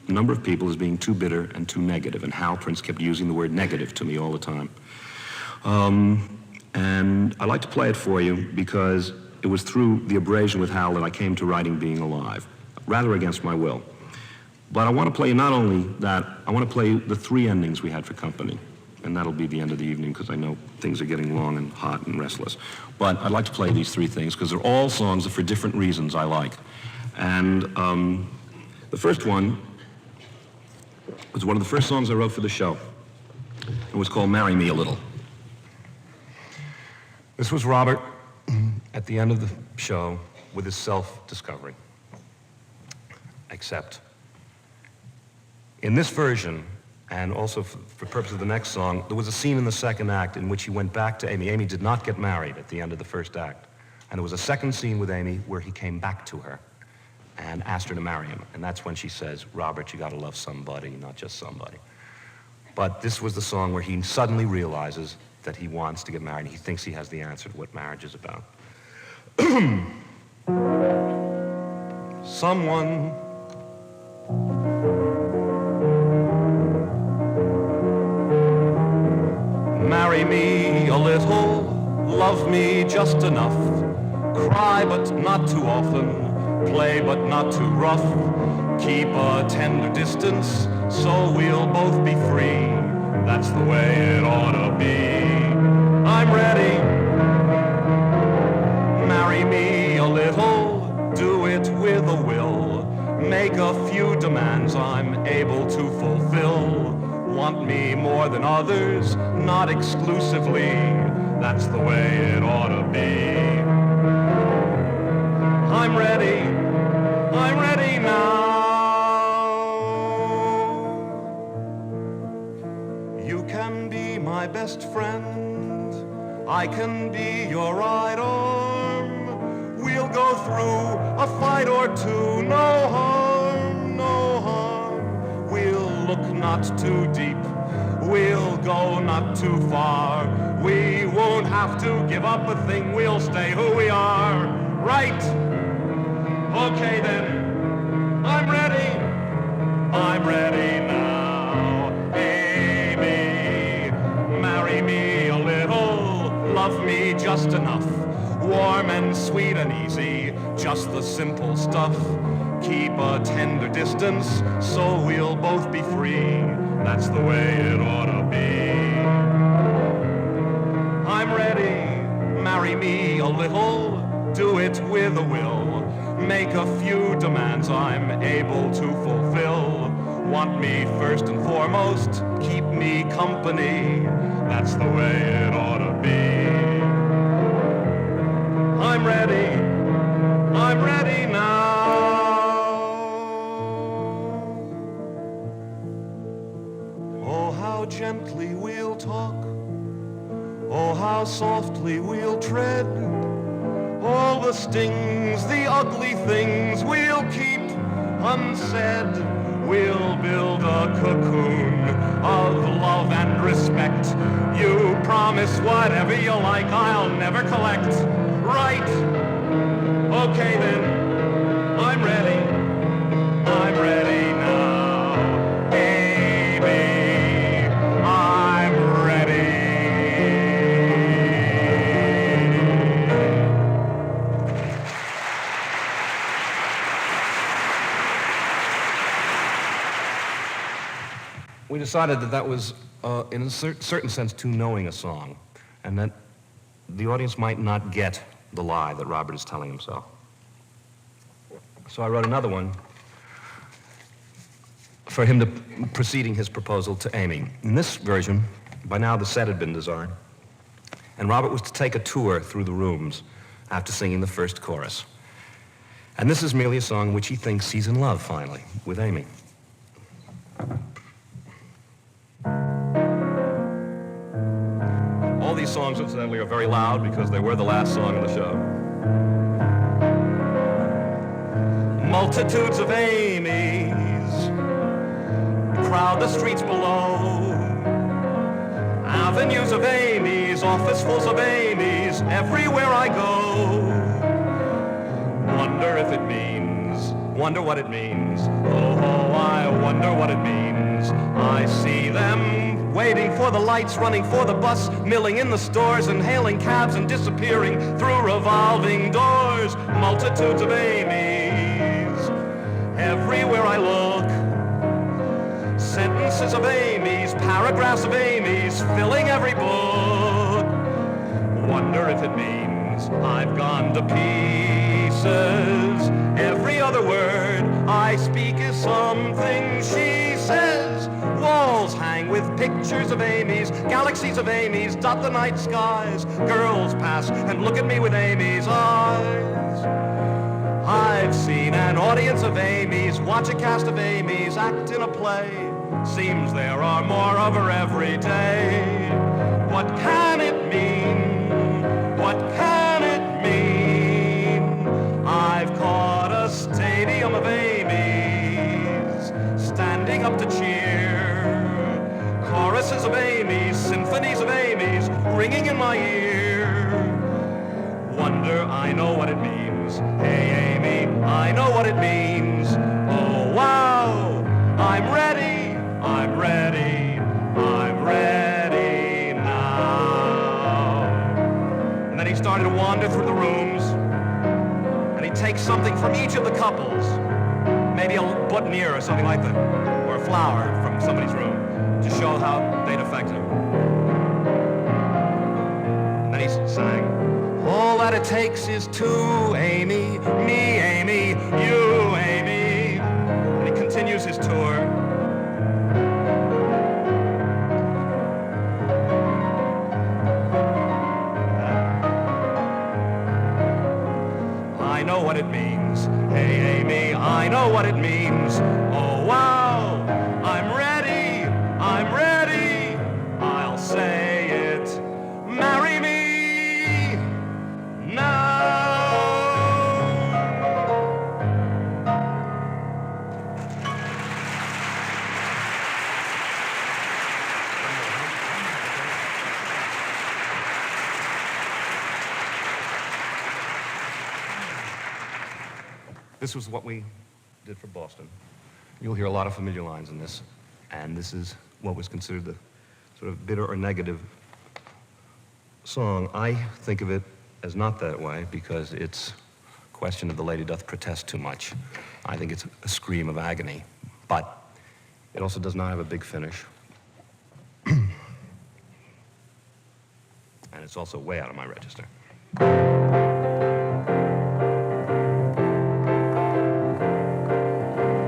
a number of people as being too bitter and too negative, and Hal Prince kept using the word negative to me all the time. And I'd like to play it for you because it was through the abrasion with Hal that I came to writing Being Alive, rather against my will. But I want to play you not only that, I want to play you the 3 endings we had for company, and that'll be the end of the evening because I know things are getting long and hot and restless. But I'd like to play these 3 things because they're all songs that for different reasons I like. And the first one was one of the first songs I wrote for the show. It was called Marry Me a Little. This was Robert at the end of the show with his self-discovery. Except in this version, and also for purpose of the next song, there was a scene in the second act in which he went back to Amy. Amy did not get married at the end of the first act. And there was a second scene with Amy where he came back to her and asked her to marry him. And that's when she says, Robert, you gotta love somebody, not just somebody. But this was the song where he suddenly realizes that he wants to get married, and he thinks he has the answer to what marriage is about. Someone marry me a little, love me just enough, cry but not too often, play but not too rough, keep a tender distance so we'll both be free. That's the way it ought to be. I'm ready. Marry me a little, do it with a will. Make a few demands I'm able to fulfill. Want me more than others, not exclusively. That's the way it ought to be. I'm ready now. You can be my best friend, I can be your right arm. We'll go through a fight or two, no harm, no harm. We'll look not too deep, we'll go not too far. We won't have to give up a thing, we'll stay who we are. Right? Okay then, I'm ready now. Amy, marry me a little, enough. Warm and sweet and easy, just the simple stuff. Keep a tender distance, so we'll both be free. That's the way it ought to be. I'm ready, marry me a little, do it with a will. Make a few demands I'm able to fulfill. Want me first and foremost, keep me company. That's the way it ought to be. I'm ready now. Oh, how gently we'll talk. Oh, how softly we'll tread. All the stings, the ugly things we'll keep unsaid. We'll build a cocoon of love and respect. You promise whatever you like, I'll never collect. Right? Okay then, I'm ready now. Amy, I'm ready. We decided that was, in a certain sense, too knowing a song, and that the audience might not get the lie that Robert is telling himself. So I wrote another one for him to preceding his proposal to Amy. In this version, by now the set had been designed, and Robert was to take a tour through the rooms after singing the first chorus. And this is merely a song which he thinks he's in love, finally, with Amy. All these songs, incidentally, are very loud because they were the last song of the show. Multitudes of Amy's crowd the streets below. Avenues of Amy's, officefuls of Amy's, everywhere I go. Wonder if it means, wonder what it means. Oh, I wonder what it means. I see them waiting for the lights, running for the bus, milling in the stores and hailing cabs and disappearing through revolving doors. Multitudes of Amy's, everywhere I look. Sentences of Amy's, paragraphs of Amy's, filling every book. Wonder if it means I've gone to pieces. Every other word I speak is something she says. Walls hang with pictures of Amy's, galaxies of Amy's dot the night skies. Girls pass and look at me with Amy's eyes. I've seen an audience of Amy's, watch a cast of Amy's act in a play. Seems there are more of her every day. What can it mean? What can it mean? I've caught a stadium of Amy's, standing up to cheer. Choruses of Amy's, symphonies of Amy's, ringing in my ear. Wonder, I know what it means. Hey, Amy, I know what it means. Oh, wow, I'm ready, I'm ready, I'm ready now. And then he started to wander through the rooms, and he'd take something from each of the couples, maybe a boutonniere or something like that, or a flower from somebody's room, to show how they'd affect him. And then he sang, all that it takes is two, Amy, me, Amy, you, Amy. And he continues his tour. I know what it means. Hey, Amy, I know what it means. Oh, wow, I'm ready, I'm ready. I'll say it. Marry me now. This was what we did for Boston. You'll hear a lot of familiar lines in this, and this is what was considered the sort of bitter or negative song. I think of it as not that way because it's a question of the lady doth protest too much. I think it's a scream of agony, but it also does not have a big finish. And it's also way out of my register.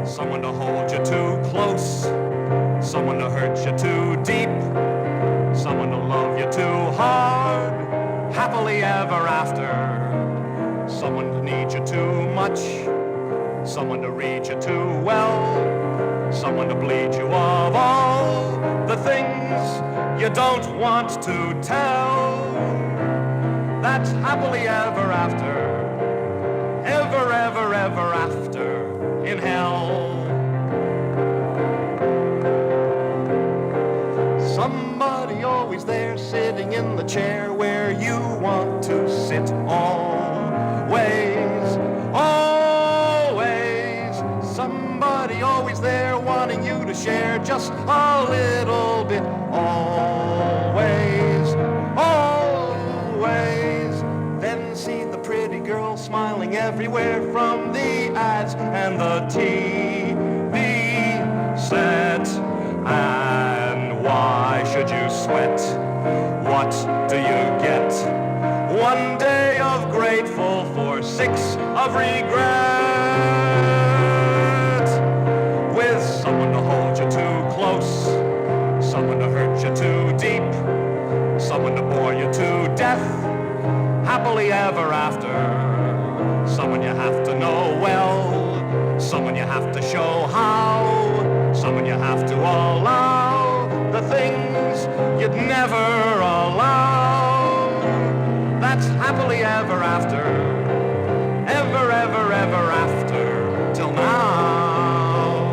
Someone to hold you too close, someone to hurt you too deep, someone to love you too hard, happily ever after. Someone to need you too much, someone to read you too well, someone to bleed you of all the things you don't want to tell. That's happily ever after, ever, ever, ever after in hell. Somebody always there sitting in the chair where you want to sit always, always. Somebody always there wanting you to share just a little bit always, always. Then see the pretty girl smiling everywhere from the ads and the TV set. And why should you sweat? What do you get? 1 day of grateful for 6 of regret. With someone to hold you too close, someone to hurt you too deep, someone to bore you to death, happily ever after. Someone you have to know well, someone you have to show how, someone you have to allow the things you'd never allow. That's happily ever after, ever, ever, ever after, till now.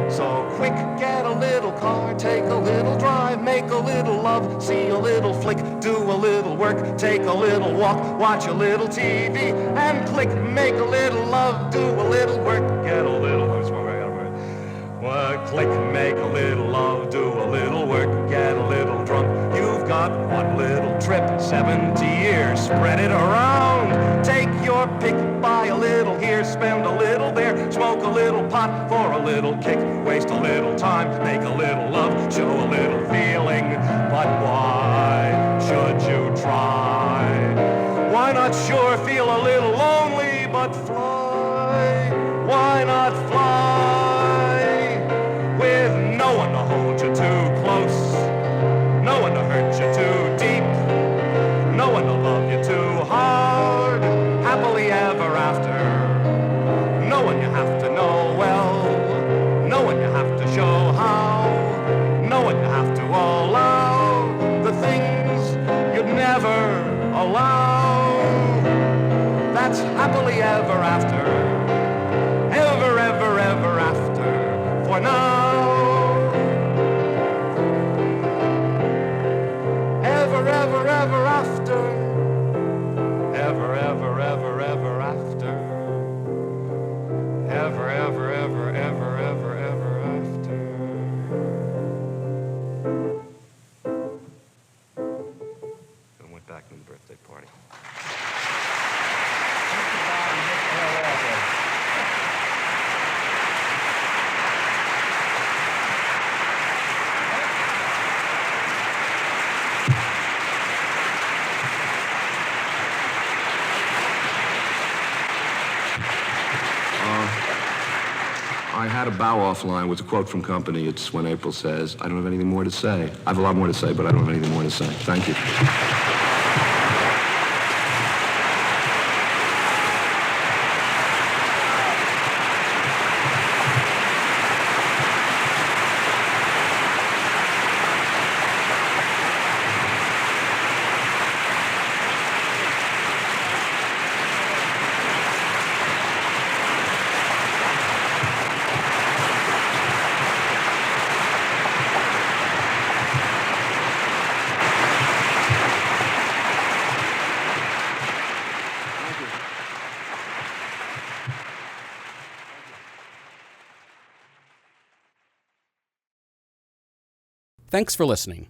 So quick, get a little car, take a little drive, make a little love, see a little flick, do a little work, take a little walk, watch a little TV, and click, make a little love, do a little work, get a little, click, make a little love, do a little work, get a little drunk. You've got one little trip, 70 years, spread it around. Take your pick, buy a little here, spend a little there, smoke a little pot for a little kick, waste a little time, make a little love, show a little feeling. But why should you try? Why not sure feel a little lonely, but fly? Why not fly? With no one to hold you too close, no one to hurt you too deep, no one to love you too hard, happily ever after. No one you have to know well, no one you have to show how, no one you have to allow the things you'd never allow. That's happily ever after, ever, ever, ever after, for now. Ever, ever, ever after. Ever, ever, ever, ever after. Ever, ever, ever, ever, ever, ever after. And went back to the birthday party. I had a bow-off line with a quote from Company. It's when April says, I don't have anything more to say. I have a lot more to say, but I don't have anything more to say. Thank you. Thanks for listening.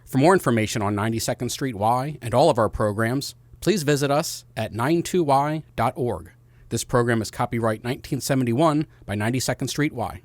For more information on 92nd Street Y and all of our programs, please visit us at 92y.org. This program is copyright 1971 by 92nd Street Y.